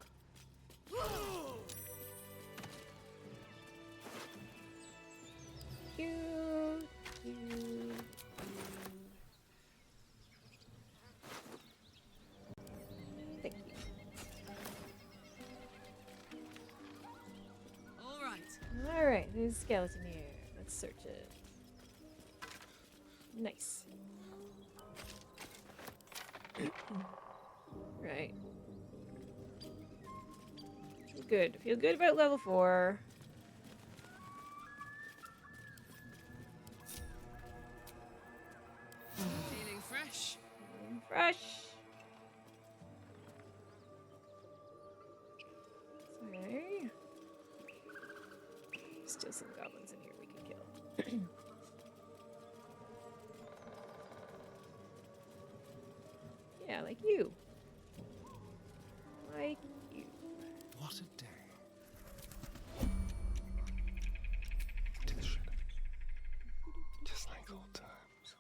Speaker 1: Cute. Cute. Thank you.
Speaker 2: All right.
Speaker 1: Alright, there's a skeleton here. Let's search it. Nice. Right. Feel good. Feel good about level 4.
Speaker 2: Feeling fresh?
Speaker 1: Fresh. Okay. Still some goblins in here we can kill. Yeah, like you. Like you.
Speaker 8: What a day. To the ship. Just like old times.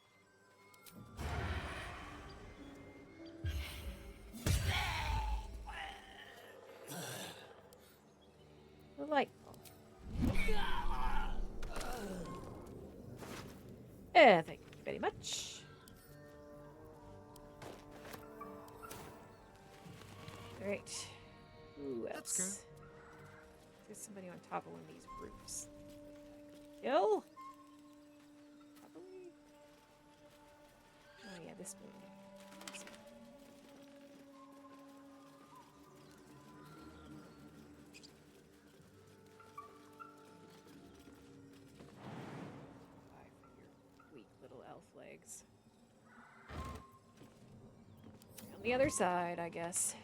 Speaker 1: Delightful. Thank you very much. Alright. Who else? There's somebody on top of one of these roofs. Kill? Probably. Oh yeah, this building. Weak little elf legs. On the other side, I guess.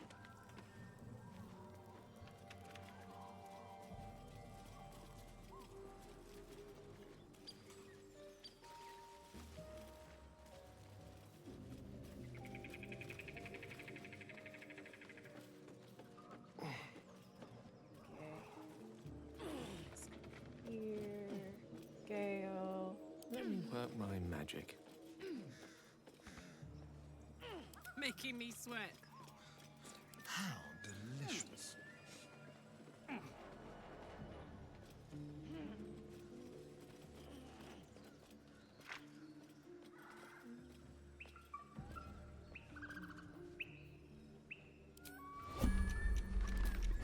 Speaker 17: Work my magic.
Speaker 2: Making me sweat.
Speaker 8: How delicious.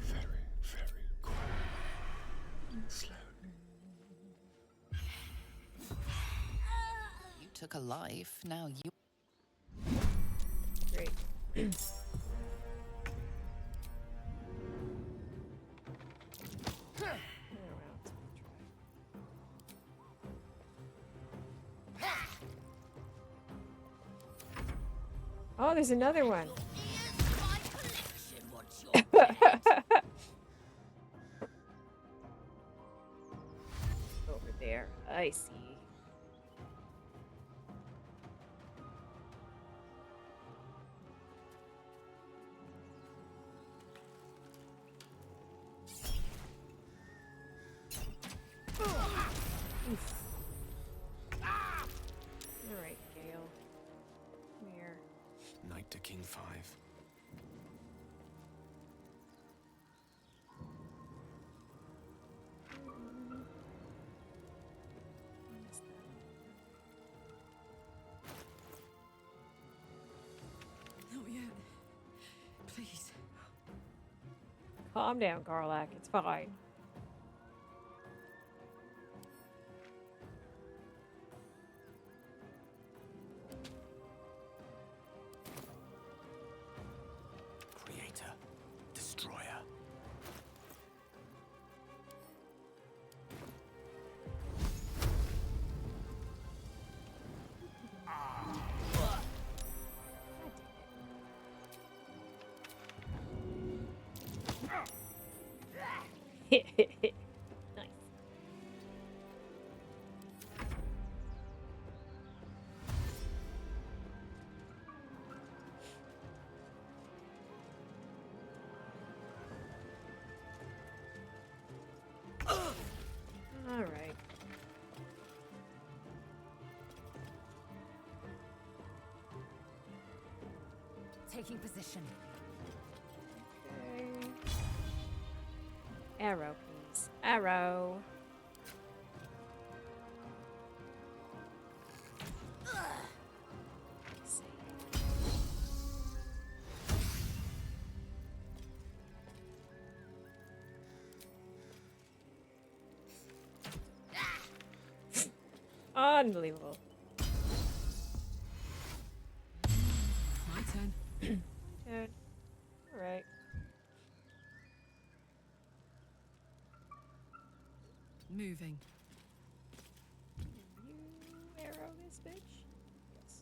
Speaker 8: Very, very quiet. Slowly.
Speaker 12: You took a life, now you...
Speaker 1: Great. Oh, there's another one. Over there. I see. Alright, Gale. Come here.
Speaker 17: Knight to King 5.
Speaker 2: Not yet. Please.
Speaker 1: Calm down, Karlach. It's fine.
Speaker 17: Creator. Destroyer.
Speaker 1: Nice. All right.
Speaker 3: Taking position.
Speaker 1: Okay. Arrow, please. Arrow. Unbelievable.
Speaker 2: My turn.
Speaker 1: Dude. Alright.
Speaker 2: Moving.
Speaker 1: You arrow this bitch? Yes.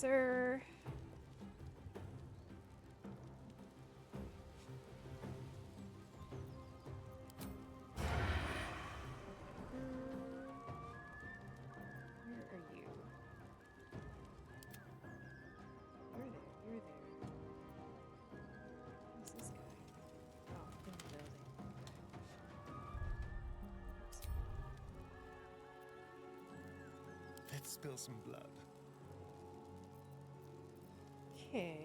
Speaker 1: sir. Where are you? You're there. You're there. Who's this guy? Oh, in the building.
Speaker 8: Let's spill some blood.
Speaker 1: Okay.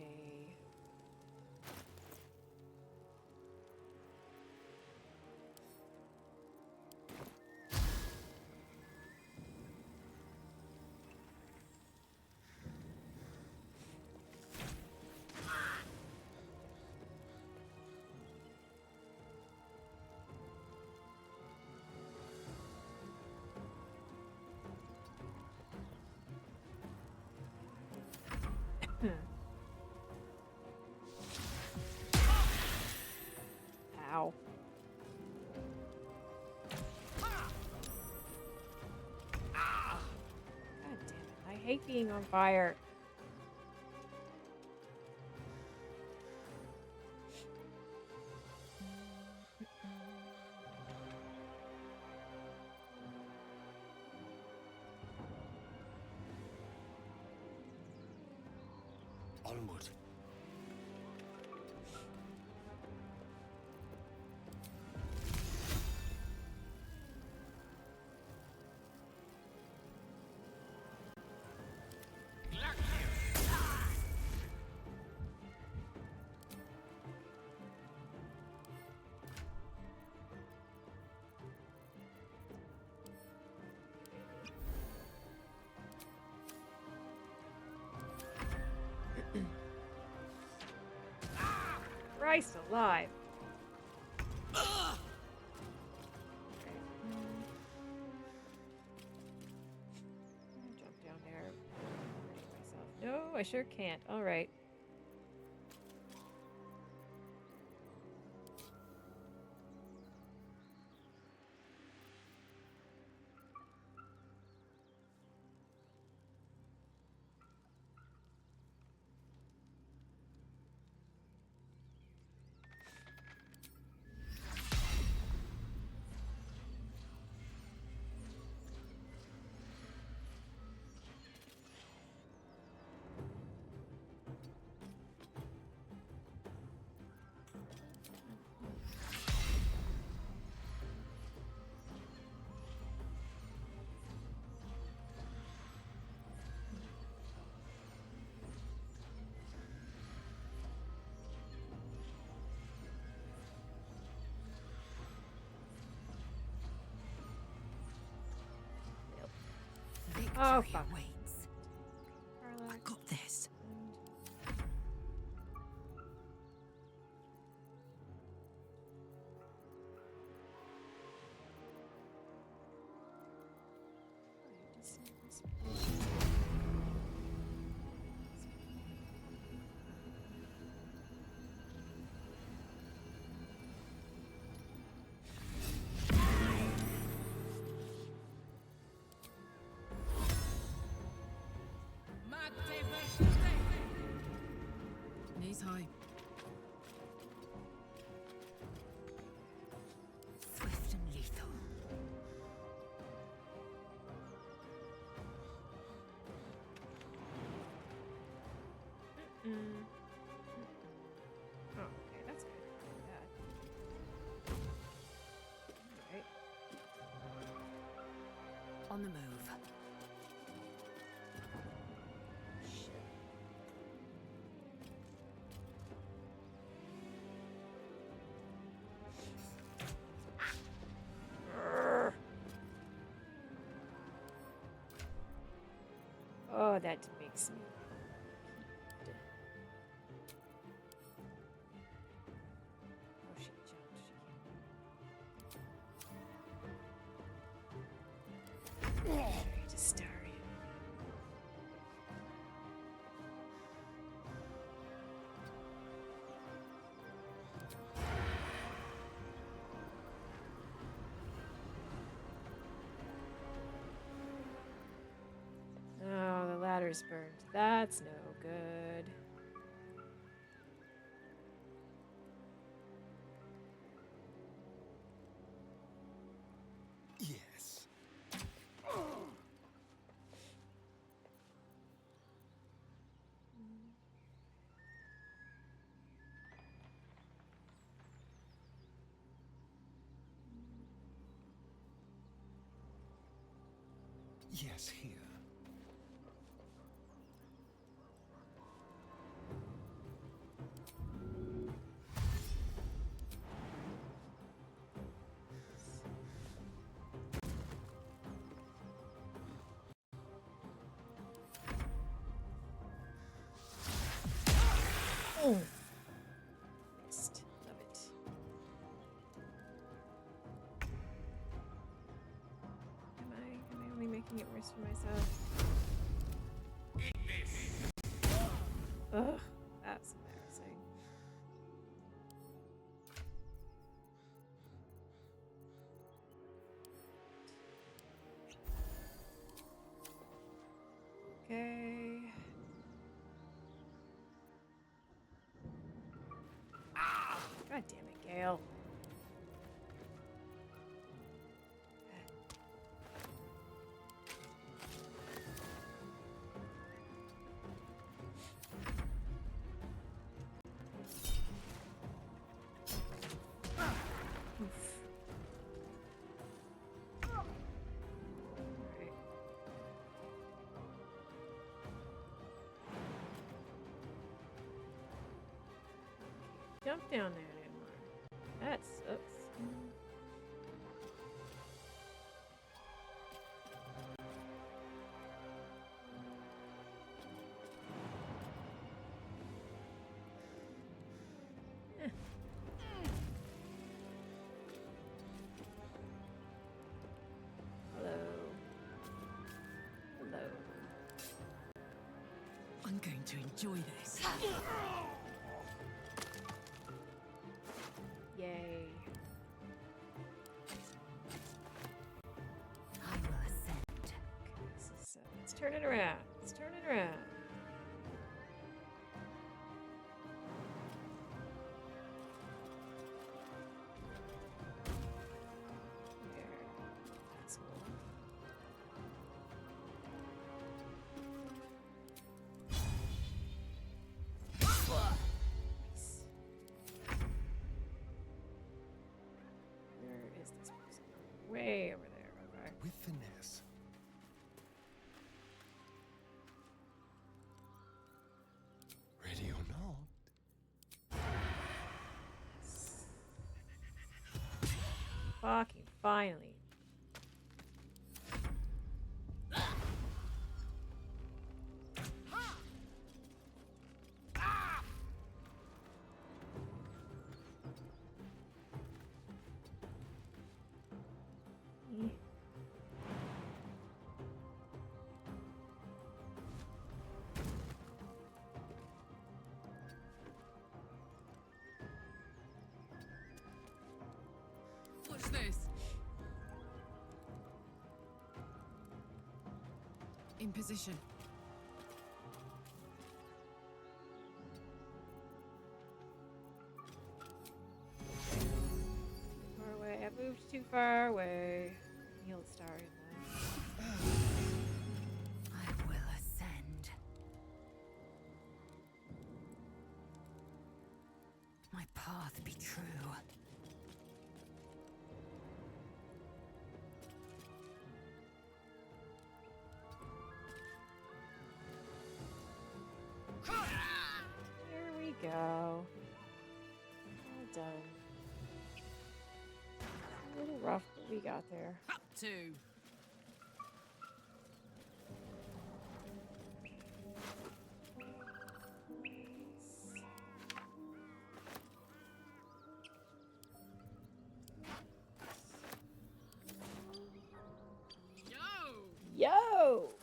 Speaker 1: Ow. God damn it. I hate being on fire.
Speaker 17: Onward.
Speaker 1: Christ alive. Jump down there. Hurting myself. No, I sure can't. All right. Oh, fuck.
Speaker 19: Waits.
Speaker 1: Karlach.
Speaker 19: I got this.
Speaker 13: Knees high.
Speaker 19: Swift and lethal.
Speaker 1: Oh, okay, that's good. Not bad. Alright.
Speaker 19: On the move.
Speaker 1: Oh, that makes me. Oh, she jumped. She can't. Very Distarian. just burned. That's no good.
Speaker 8: Yes. Yes, here.
Speaker 1: Oh. Missed. Love it. Am I only making it worse for myself? Ugh, that's embarrassing. Okay. God damn it, Gale. Jump down there anymore. That sucks. Hello. Hello.
Speaker 13: I'm going to enjoy this.
Speaker 1: Yay.
Speaker 3: I will ascend.
Speaker 1: Let's turn it around. Let's turn it around. That's cool. Nice. Where is this person? Way over there. Okay.
Speaker 8: With finesse. Ready or not?
Speaker 1: Fucking finally.
Speaker 2: Watch this. In position.
Speaker 1: Far away. I moved too far away. He'll star in that.
Speaker 3: I will ascend. My path be true.
Speaker 1: Here we go. All done. A little rough, but we got there.
Speaker 2: Up to.
Speaker 1: Yo!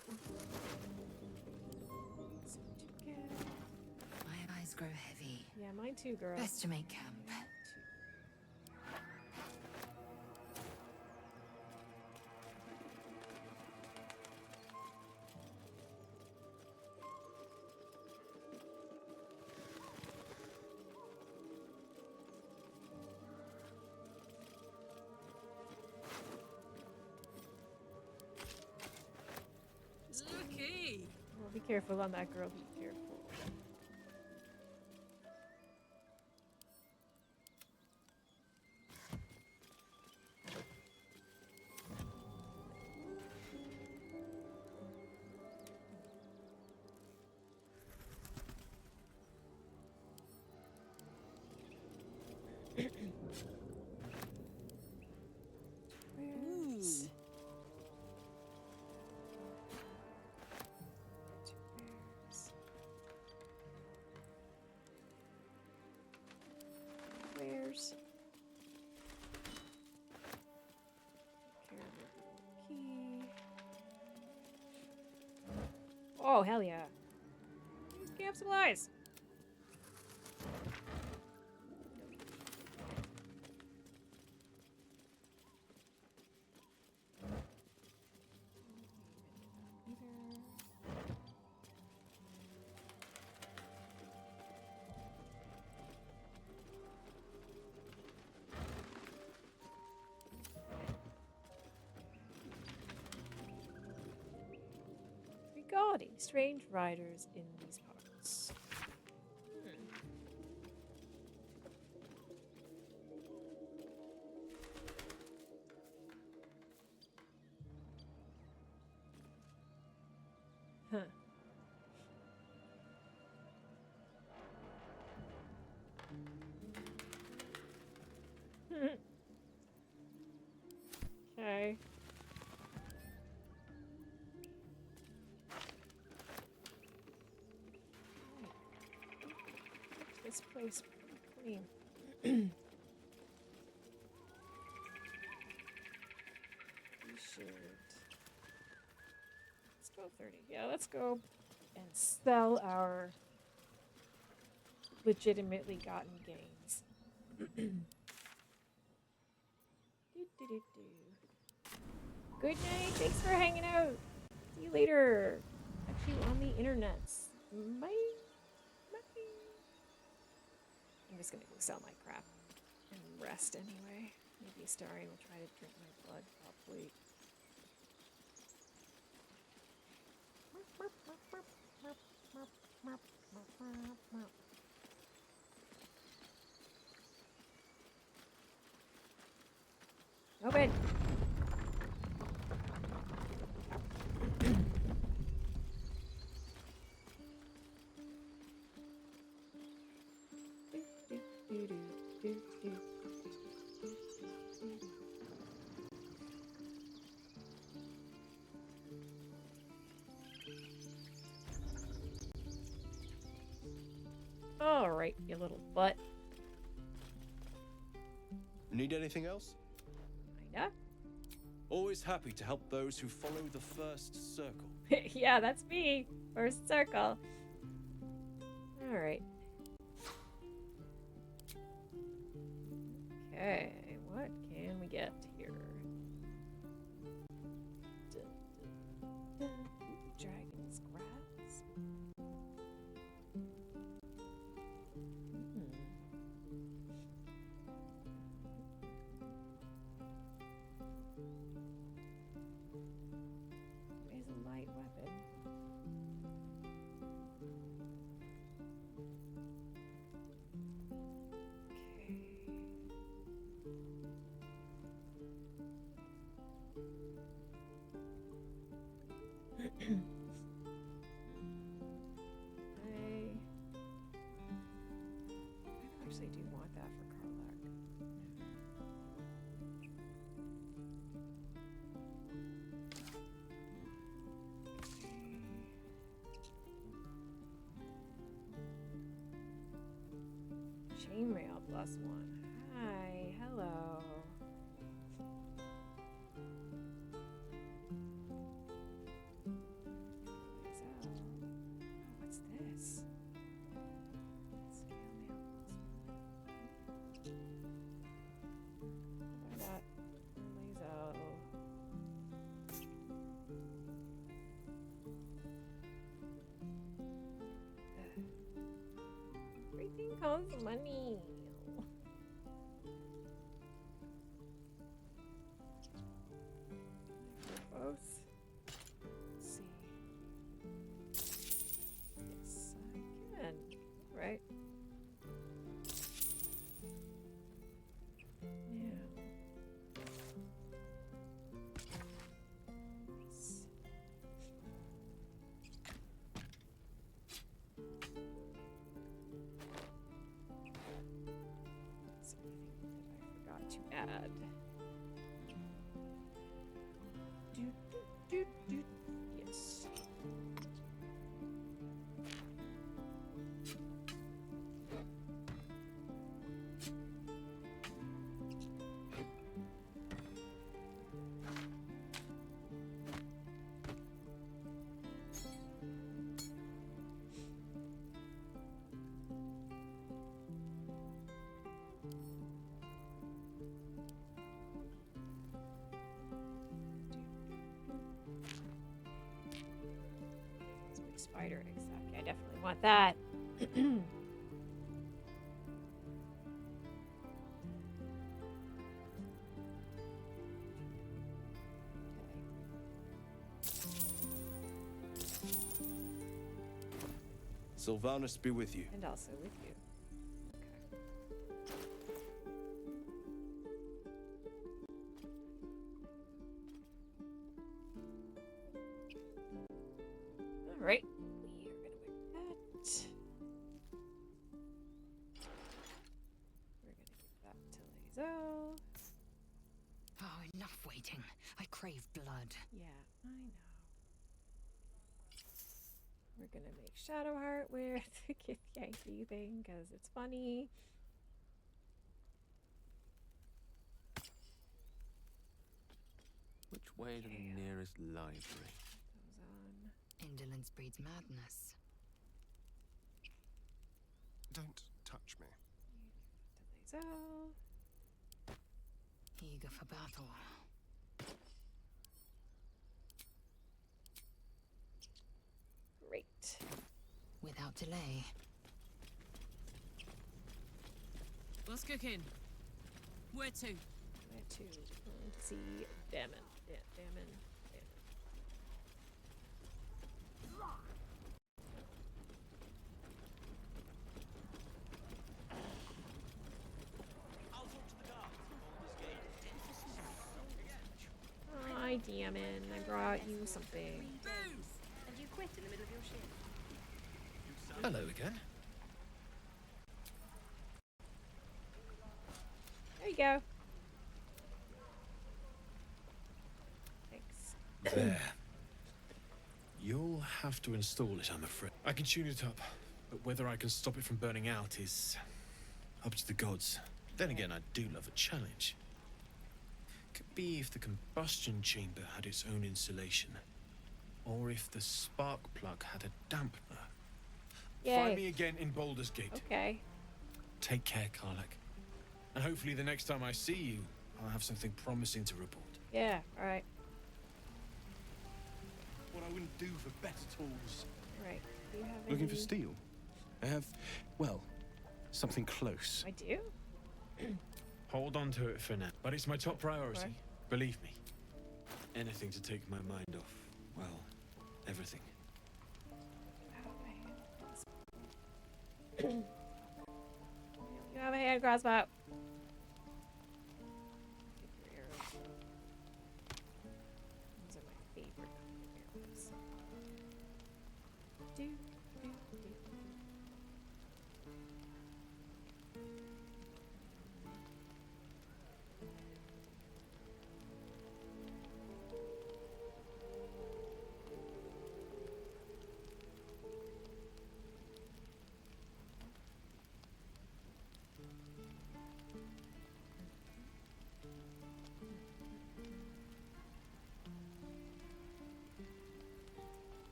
Speaker 3: My eyes grow heavy.
Speaker 1: Yeah, mine too, girl.
Speaker 3: Best to make camp.
Speaker 1: careful on that girl, be careful. Where's... Where's... Key. Oh, hell yeah. Camp supplies! Regarding strange riders in these parts. Huh. Okay. This place pretty clean. We should. Let's go 30. Yeah, let's go and sell our legitimately gotten gains. Good night. Thanks for hanging out. See you later. Actually, on the internets. Bye. Bye. I'm just gonna go sell my crap and rest anyway. Maybe Astarion will try to drink my blood. I'll wait. Open. All right, you little butt.
Speaker 9: Need anything else?
Speaker 1: Kinda.
Speaker 9: Always happy to help those who follow the first circle.
Speaker 1: Yeah, that's me. First circle. All right. Okay, what can we get here? Dragon's grass. Where's a light weapon? Okay. I actually do want that for Karlach. Chainmail +1. Hi, hello. What's this? Everything costs money. Both. Let's see. want that.
Speaker 9: Sylvanus be with you.
Speaker 1: And also with you. Okay. All right. We are gonna put that. We're gonna give that to Lazo.
Speaker 3: Oh, enough waiting. I crave blood.
Speaker 1: Yeah, I know. We're gonna make Shadowheart wear the Kith Yankee thing because it's funny.
Speaker 14: Which way to the nearest library?
Speaker 1: Goes on.
Speaker 3: Indolence breeds madness.
Speaker 8: Don't touch me.
Speaker 1: To Lazo.
Speaker 3: Eager for battle.
Speaker 1: Great.
Speaker 3: Without delay.
Speaker 2: What's cooking? Where to?
Speaker 1: Where to? Let's see. Damon. Yeah, Damon. Hi, Damon. I brought you something.
Speaker 10: And you quit in the middle of your shift.
Speaker 17: Hello again.
Speaker 1: There you go. Thanks.
Speaker 17: There. You'll have to install it, I'm afraid. I can tune it up, but whether I can stop it from burning out is up to the gods. Then again, I do love a challenge. Could be if the combustion chamber had its own insulation, or if the spark plug had a dampener.
Speaker 1: Yay.
Speaker 17: Find me again in Baldur's Gate.
Speaker 1: Okay.
Speaker 17: Take care, Karlach. And hopefully the next time I see you, I'll have something promising to report.
Speaker 1: Yeah, alright.
Speaker 9: What I wouldn't do for better tools.
Speaker 1: Right. Do you have
Speaker 9: Looking for
Speaker 1: any-
Speaker 9: steel? I have, well, something close.
Speaker 1: I do?
Speaker 17: Hold on to it for now. But it's my top priority.
Speaker 1: Okay.
Speaker 17: Believe me. Anything to take my mind off, well, everything.
Speaker 1: You have a hand crossbow. Those are my favorite kind of arrows. Do, do, do.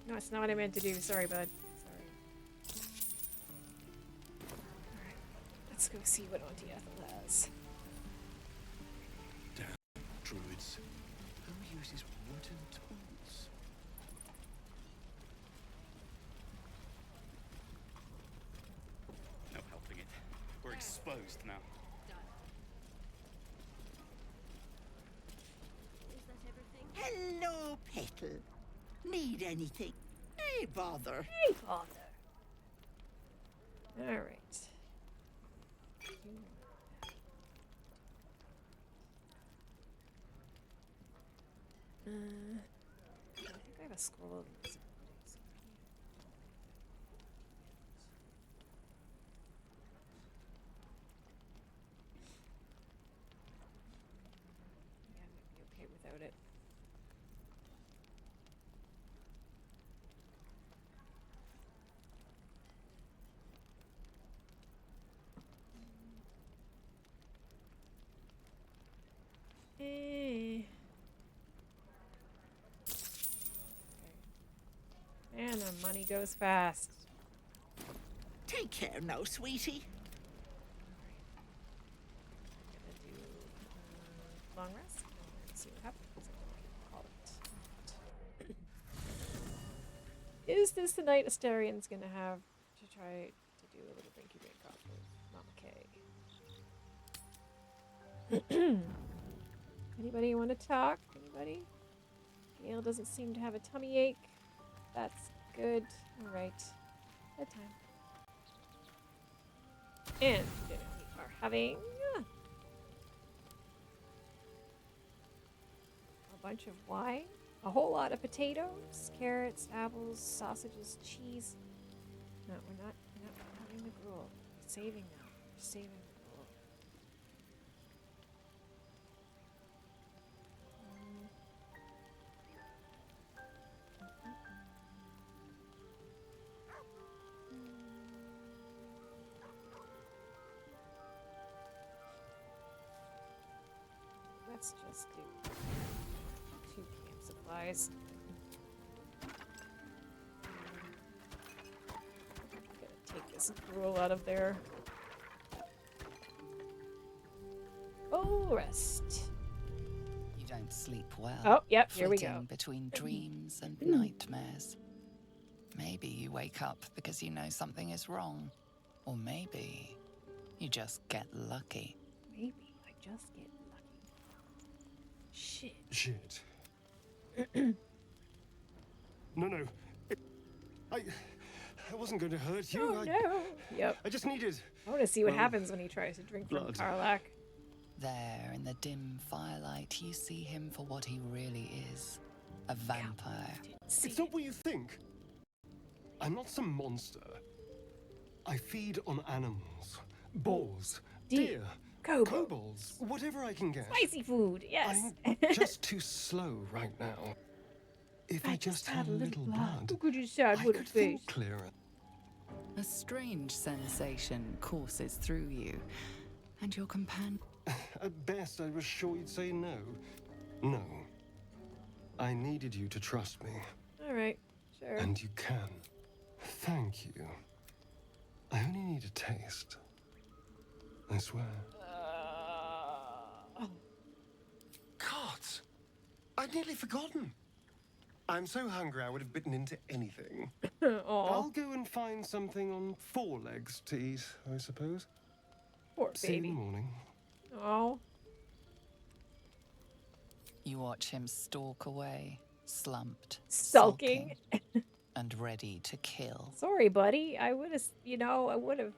Speaker 1: No, it's not what I meant to do. Sorry, bud. Sorry. Alright. Let's go see what Auntie Ethel has.
Speaker 17: Damn druids. Who uses wooden tools?
Speaker 6: No helping it. We're exposed now.
Speaker 10: Is that everything?
Speaker 21: Hello, Petal. Need anything? Hey, bother.
Speaker 1: Hey, bother. Alright. I think I have a scroll of invisibility. Yeah, I might be okay without it. Man, the money goes fast.
Speaker 21: Take care now, sweetie.
Speaker 1: Gonna do long rest and see what happens. Call it. Is this the night Astarion's gonna have to try to do a little drinky drink off with Mama K? Anybody want to talk? Anybody? Gail doesn't seem to have a tummy ache. That's good. Alright. Bedtime. And dinner we are having a bunch of wine, a whole lot of potatoes, carrots, apples, sausages, cheese. No, we're not having the gruel. We're saving now. We're saving the gruel. Let's just do 2 camp supplies. Gotta take this gruel out of there. Oh, rest.
Speaker 12: You don't sleep well.
Speaker 1: Oh, yep, here we
Speaker 12: flitting
Speaker 1: go.
Speaker 12: Between dreams and nightmares. Maybe you wake up because you know something is wrong. Or maybe you just get lucky.
Speaker 1: Maybe I just get lucky. Shit.
Speaker 8: Shit. No. I wasn't going to hurt you.
Speaker 1: Oh, no. Yep.
Speaker 8: I just needed...
Speaker 1: I want to see what happens when he tries to drink from
Speaker 8: blood.
Speaker 1: Karlach.
Speaker 12: There, in the dim firelight, you see him for what he really is. A vampire.
Speaker 8: It's not what you think. I'm not some monster. I feed on animals. Boars. Deer. Kobolds. Whatever I can get.
Speaker 1: Spicy food, yes.
Speaker 8: I'm just too slow right now. If I just had a little blood,
Speaker 1: Look at your sad
Speaker 8: I
Speaker 1: little
Speaker 8: could
Speaker 1: face.
Speaker 8: think clearer.
Speaker 12: A strange sensation courses through you, and your companion...
Speaker 8: At best, I was sure you'd say no. No. I needed you to trust me.
Speaker 1: Alright, sure.
Speaker 8: And you can. Thank you. I only need a taste. I swear. God! I'd nearly forgotten. I'm so hungry I would have bitten into anything. I'll go and find something on 4 legs to eat, I suppose.
Speaker 1: Poor
Speaker 8: See you in
Speaker 1: baby.
Speaker 8: the morning.
Speaker 1: Oh.
Speaker 12: You watch him stalk away, slumped,
Speaker 1: Sulking.
Speaker 12: and ready to kill.
Speaker 1: Sorry, buddy. I would have, I would have.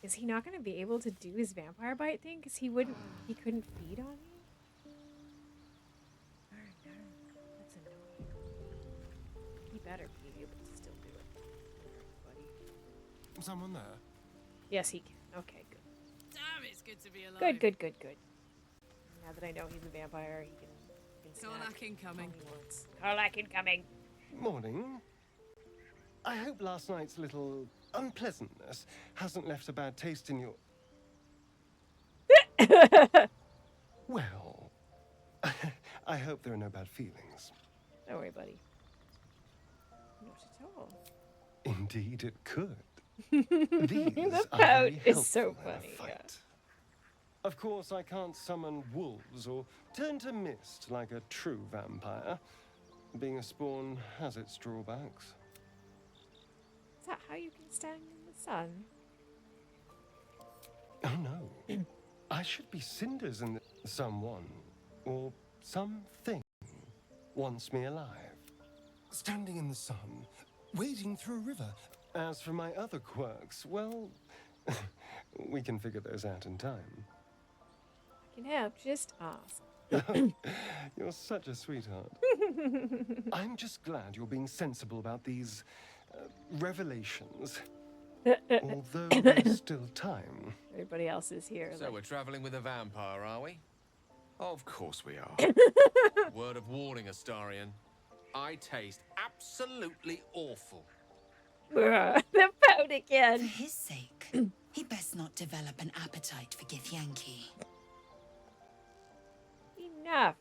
Speaker 1: Is he not going to be able to do his vampire bite thing? Because he couldn't feed on me? Oh, no. That's annoying. He better be able to still do it. Buddy.
Speaker 8: Someone there?
Speaker 1: Yes, he can. Okay, good.
Speaker 2: Damn, it's good to be alive.
Speaker 1: Good. Now that I know he's a vampire, he can
Speaker 2: Karlach incoming.
Speaker 1: Karlach incoming.
Speaker 8: Morning. I hope last night's little unpleasantness hasn't left a bad taste in your... Well, I hope there are no bad feelings.
Speaker 1: Don't worry, buddy. Not at all.
Speaker 8: Indeed, it could.
Speaker 1: The pout is so funny. Yeah.
Speaker 8: Of course, I can't summon wolves or turn to mist like a true vampire. Being a spawn has its drawbacks.
Speaker 1: Is that how you can stand in the sun?
Speaker 8: Oh no. I should be cinders and someone or something wants me alive. Standing in the sun, wading through a river. As for my other quirks, well, we can figure those out in time.
Speaker 1: I can help, just ask.
Speaker 8: You're such a sweetheart. I'm just glad you're being sensible about these revelations. Although there's still time.
Speaker 1: Everybody else is here.
Speaker 14: So we're traveling with a vampire, are we? Of course we are. Word of warning, Astarion. I taste absolutely awful.
Speaker 1: The pout again.
Speaker 19: For his sake, he best not develop an appetite for Githyanki.
Speaker 1: Enough.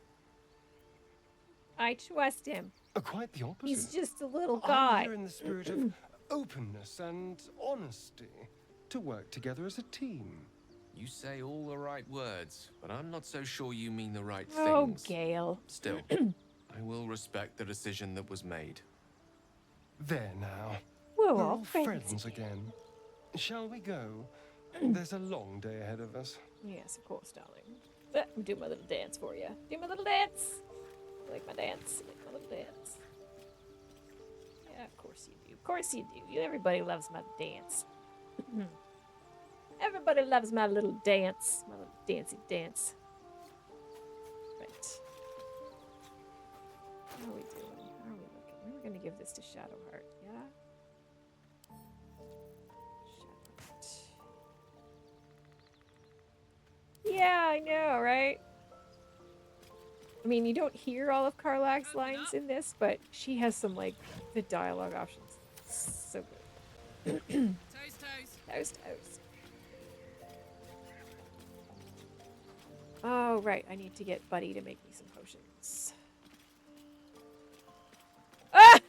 Speaker 1: I trust him.
Speaker 8: Quite the opposite.
Speaker 1: He's just a little
Speaker 8: I'm
Speaker 1: guy.
Speaker 8: here in the spirit of openness and honesty to work together as a team.
Speaker 14: You say all the right words, but I'm not so sure you mean the right
Speaker 1: Oh,
Speaker 14: things.
Speaker 1: Gale.
Speaker 14: Still, I will respect the decision that was made.
Speaker 8: There now.
Speaker 1: We're
Speaker 8: We're
Speaker 1: all
Speaker 8: all
Speaker 1: friends
Speaker 8: friends again. Shall we go? There's a long day ahead of us.
Speaker 1: Yes, of course, darling. Do my little dance for you. Do my little dance. You like my dance? You like my little dance? Yeah, of course you do. Of course you do. Everybody loves my dance. Everybody loves my little dance. My little dancey dance. Right. How are we doing? How are we looking? We were going to give this to Shadowheart, yeah? Shadowheart. Yeah, I know, right? I mean, you don't hear all of Karlach's lines in this, but she has some, like, the dialogue options. So good.
Speaker 2: Toast, toast.
Speaker 1: Toast, toast. Oh, right. I need to get Buddy to make me some potions. Ah!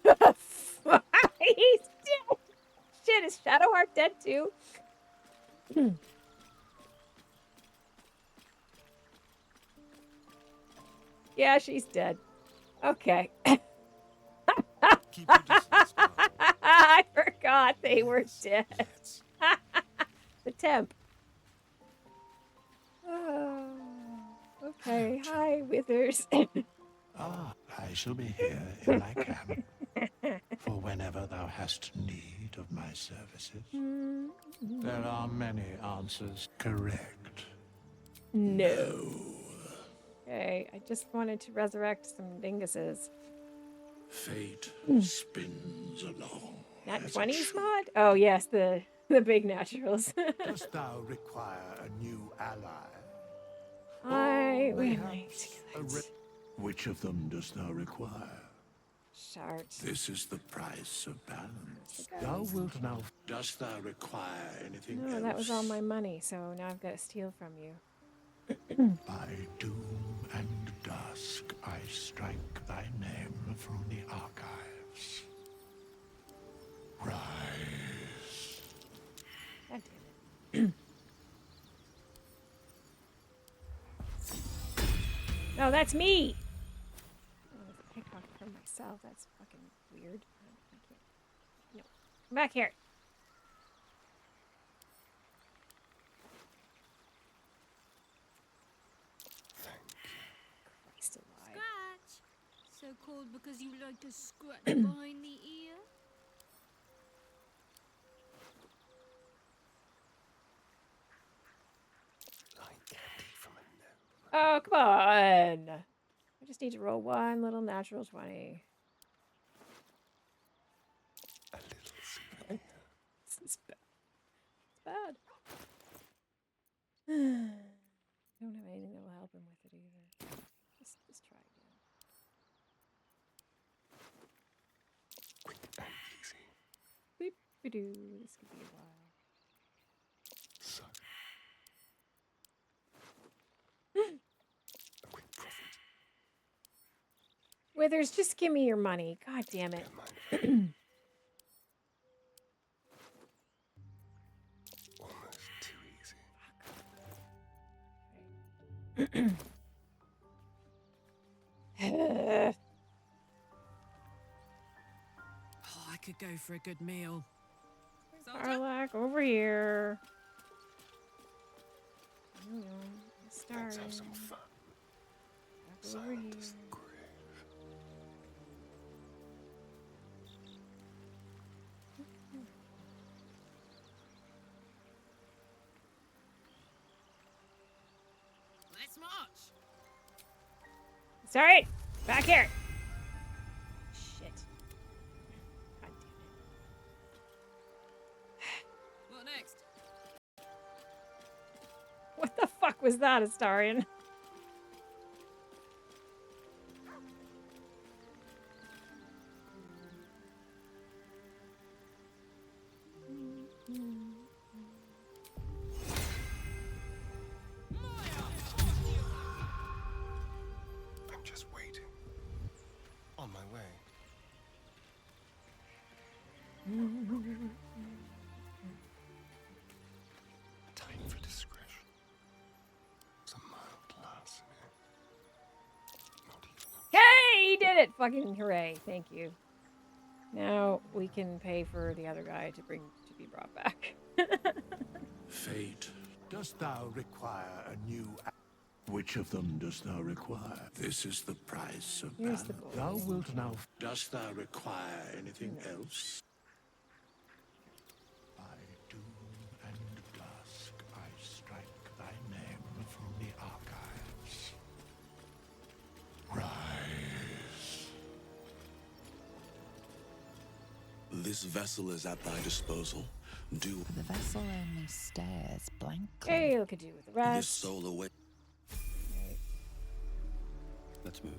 Speaker 1: He's dead! Shit, is Shadowheart dead too? Yeah, she's dead. Okay. I forgot they were dead. The temp. Oh, okay. Hi, Withers.
Speaker 21: Ah, I shall be here in my camp for whenever thou hast need of my services. There are many answers. Correct.
Speaker 1: No. Okay, I just wanted to resurrect some dinguses.
Speaker 21: Fate spins along.
Speaker 1: Nat
Speaker 21: as it
Speaker 1: 20s
Speaker 21: should.
Speaker 1: mod? Oh, yes, the big naturals.
Speaker 21: Dost thou require a new ally?
Speaker 1: I
Speaker 21: Or
Speaker 1: wait,
Speaker 21: perhaps which of them dost thou require?
Speaker 1: Shart.
Speaker 21: This is the price of balance. Thou wilt now. Dost thou require anything
Speaker 1: No,
Speaker 21: else?
Speaker 1: that was all my money, so now I've got to steal from you.
Speaker 21: By doom and dusk, I strike thy name from the archives. Rise.
Speaker 1: God damn it. No, that's me! Oh, I was a pickpocket from myself. That's fucking weird. I can't. No. Come back here. Christ alive.
Speaker 15: Scratch! So called because you like to scratch behind the ear?
Speaker 1: Oh, come on! I just need to roll one little natural 20. This is bad. It's bad. I don't have anything that will help him with it either. Just try again.
Speaker 8: Quick and easy.
Speaker 1: Boop-a-doo. This could be a while.
Speaker 8: So. A quick profit.
Speaker 1: Withers, just give me your money. God damn it.
Speaker 8: Almost too easy.
Speaker 2: Oh, I could go for a good meal.
Speaker 1: Karlach, over here. I don't know.
Speaker 8: Let's have some fun.
Speaker 1: Over here.
Speaker 2: Let's march.
Speaker 1: Sorry, back here. Shit. God damn it.
Speaker 2: What next?
Speaker 1: What the fuck was that, Astarion?
Speaker 8: I'm just waiting. On my way. Time for discretion.
Speaker 1: did it! Fucking hooray. Thank you. Now we can pay for the other guy to be brought back.
Speaker 21: Fate, dost thou require a new... Which of them dost thou require? This is the price of
Speaker 1: Here's the
Speaker 21: battle.
Speaker 1: gold.
Speaker 21: Thou wilt now... Dost thou require anything else? By doom and dusk, I strike thy name from the archives. Rise.
Speaker 18: This vessel is at thy disposal. Do
Speaker 12: The vessel only stares blankly.
Speaker 1: Hey, look at you with the rest.
Speaker 18: this soul away.
Speaker 1: Right.
Speaker 9: Let's move.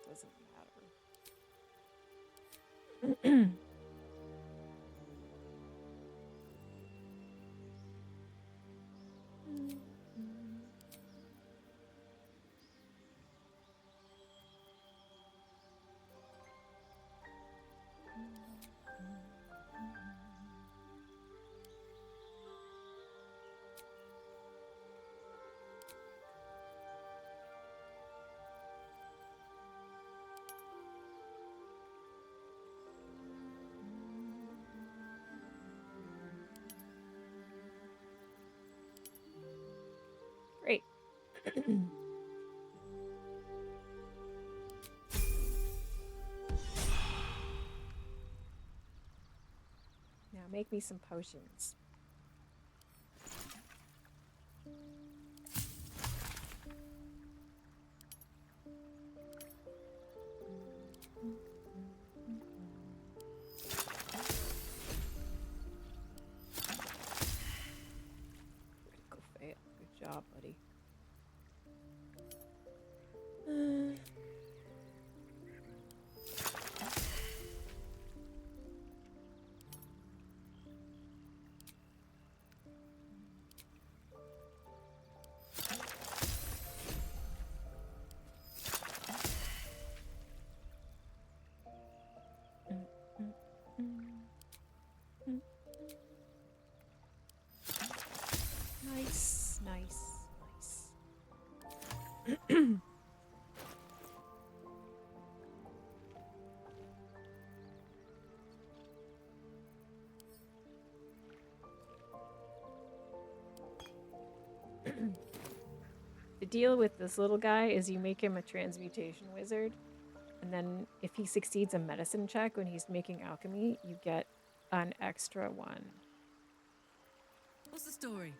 Speaker 1: Doesn't matter. Great. Now make me some potions. Critical fail. Good job, buddy. Nice, nice, nice. The deal with this little guy is you make him a transmutation wizard, and then if he succeeds a medicine check when he's making alchemy, you get an extra one.
Speaker 2: What's the story?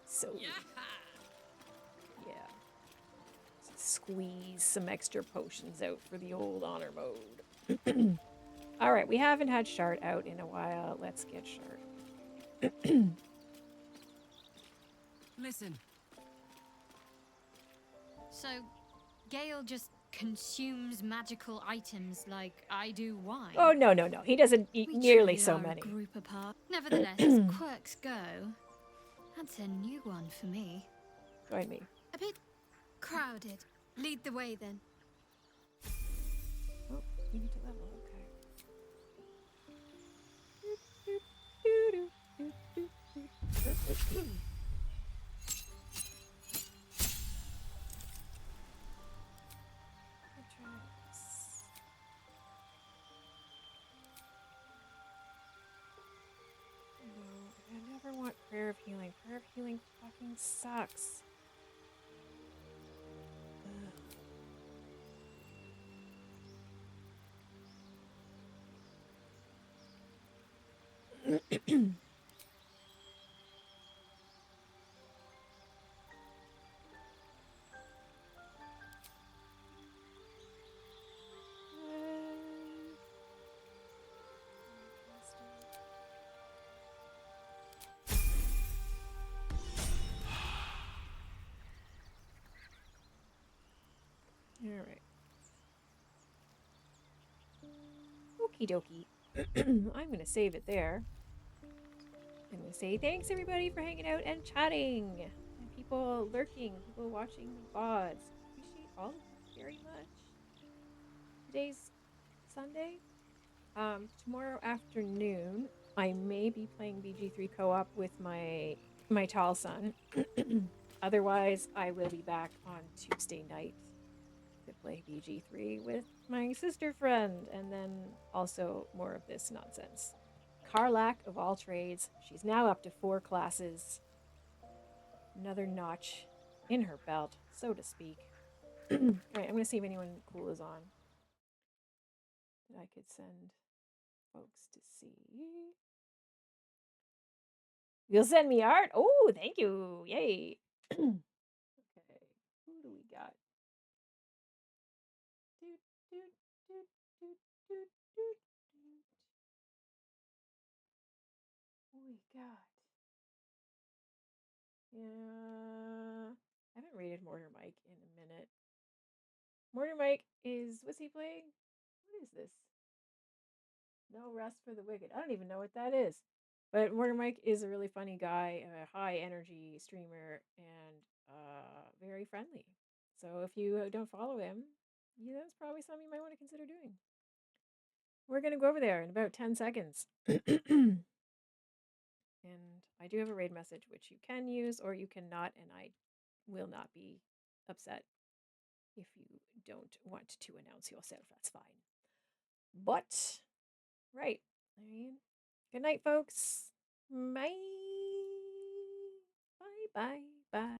Speaker 1: So yeah. Squeeze some extra potions out for the old honor mode. All right, we haven't had Shard out in a while. Let's get Shard.
Speaker 2: Listen.
Speaker 15: So, Gale just consumes magical items like I do wine.
Speaker 1: Oh, no, no, no. He doesn't eat
Speaker 15: We
Speaker 1: nearly
Speaker 15: truly
Speaker 1: so
Speaker 15: are a
Speaker 1: many.
Speaker 15: group apart. Nevertheless, as quirks go, that's a new one for me.
Speaker 1: Join me.
Speaker 15: A bit crowded. Lead the way then.
Speaker 1: Oh, you need to level, okay. No, I never want Prayer of Healing. Prayer of Healing fucking sucks. All right. Okie dokie. I'm going to save it there. I'm going to say thanks everybody for hanging out and chatting. And people lurking, people watching the VODs. Appreciate all of you very much. Today's Sunday. Tomorrow afternoon, I may be playing BG3 co-op with my tall son. Otherwise, I will be back on Tuesday night to play BG3 with my sister friend, and then also more of this nonsense. Karlach of all trades. She's now up to 4 classes. Another notch in her belt, so to speak. Alright, I'm gonna see if anyone cool is on that I could send folks to see. You'll send me art? Oh, thank you. Yay. Okay, who do we got? Who we got? Yeah, I haven't rated Mortar Mike in a minute. Mortar Mike is, what's he playing? What is this? No Rest for the Wicked. I don't even know what that is. But Mortar Mike is a really funny guy, a high energy streamer, and very friendly. So if you don't follow him, that's probably something you might want to consider doing. We're going to go over there in about 10 seconds. And I do have a raid message, which you can use or you cannot, and I will not be upset if you don't want to announce yourself. That's fine. But, right. I mean, good night, folks. Bye. Bye, bye, bye.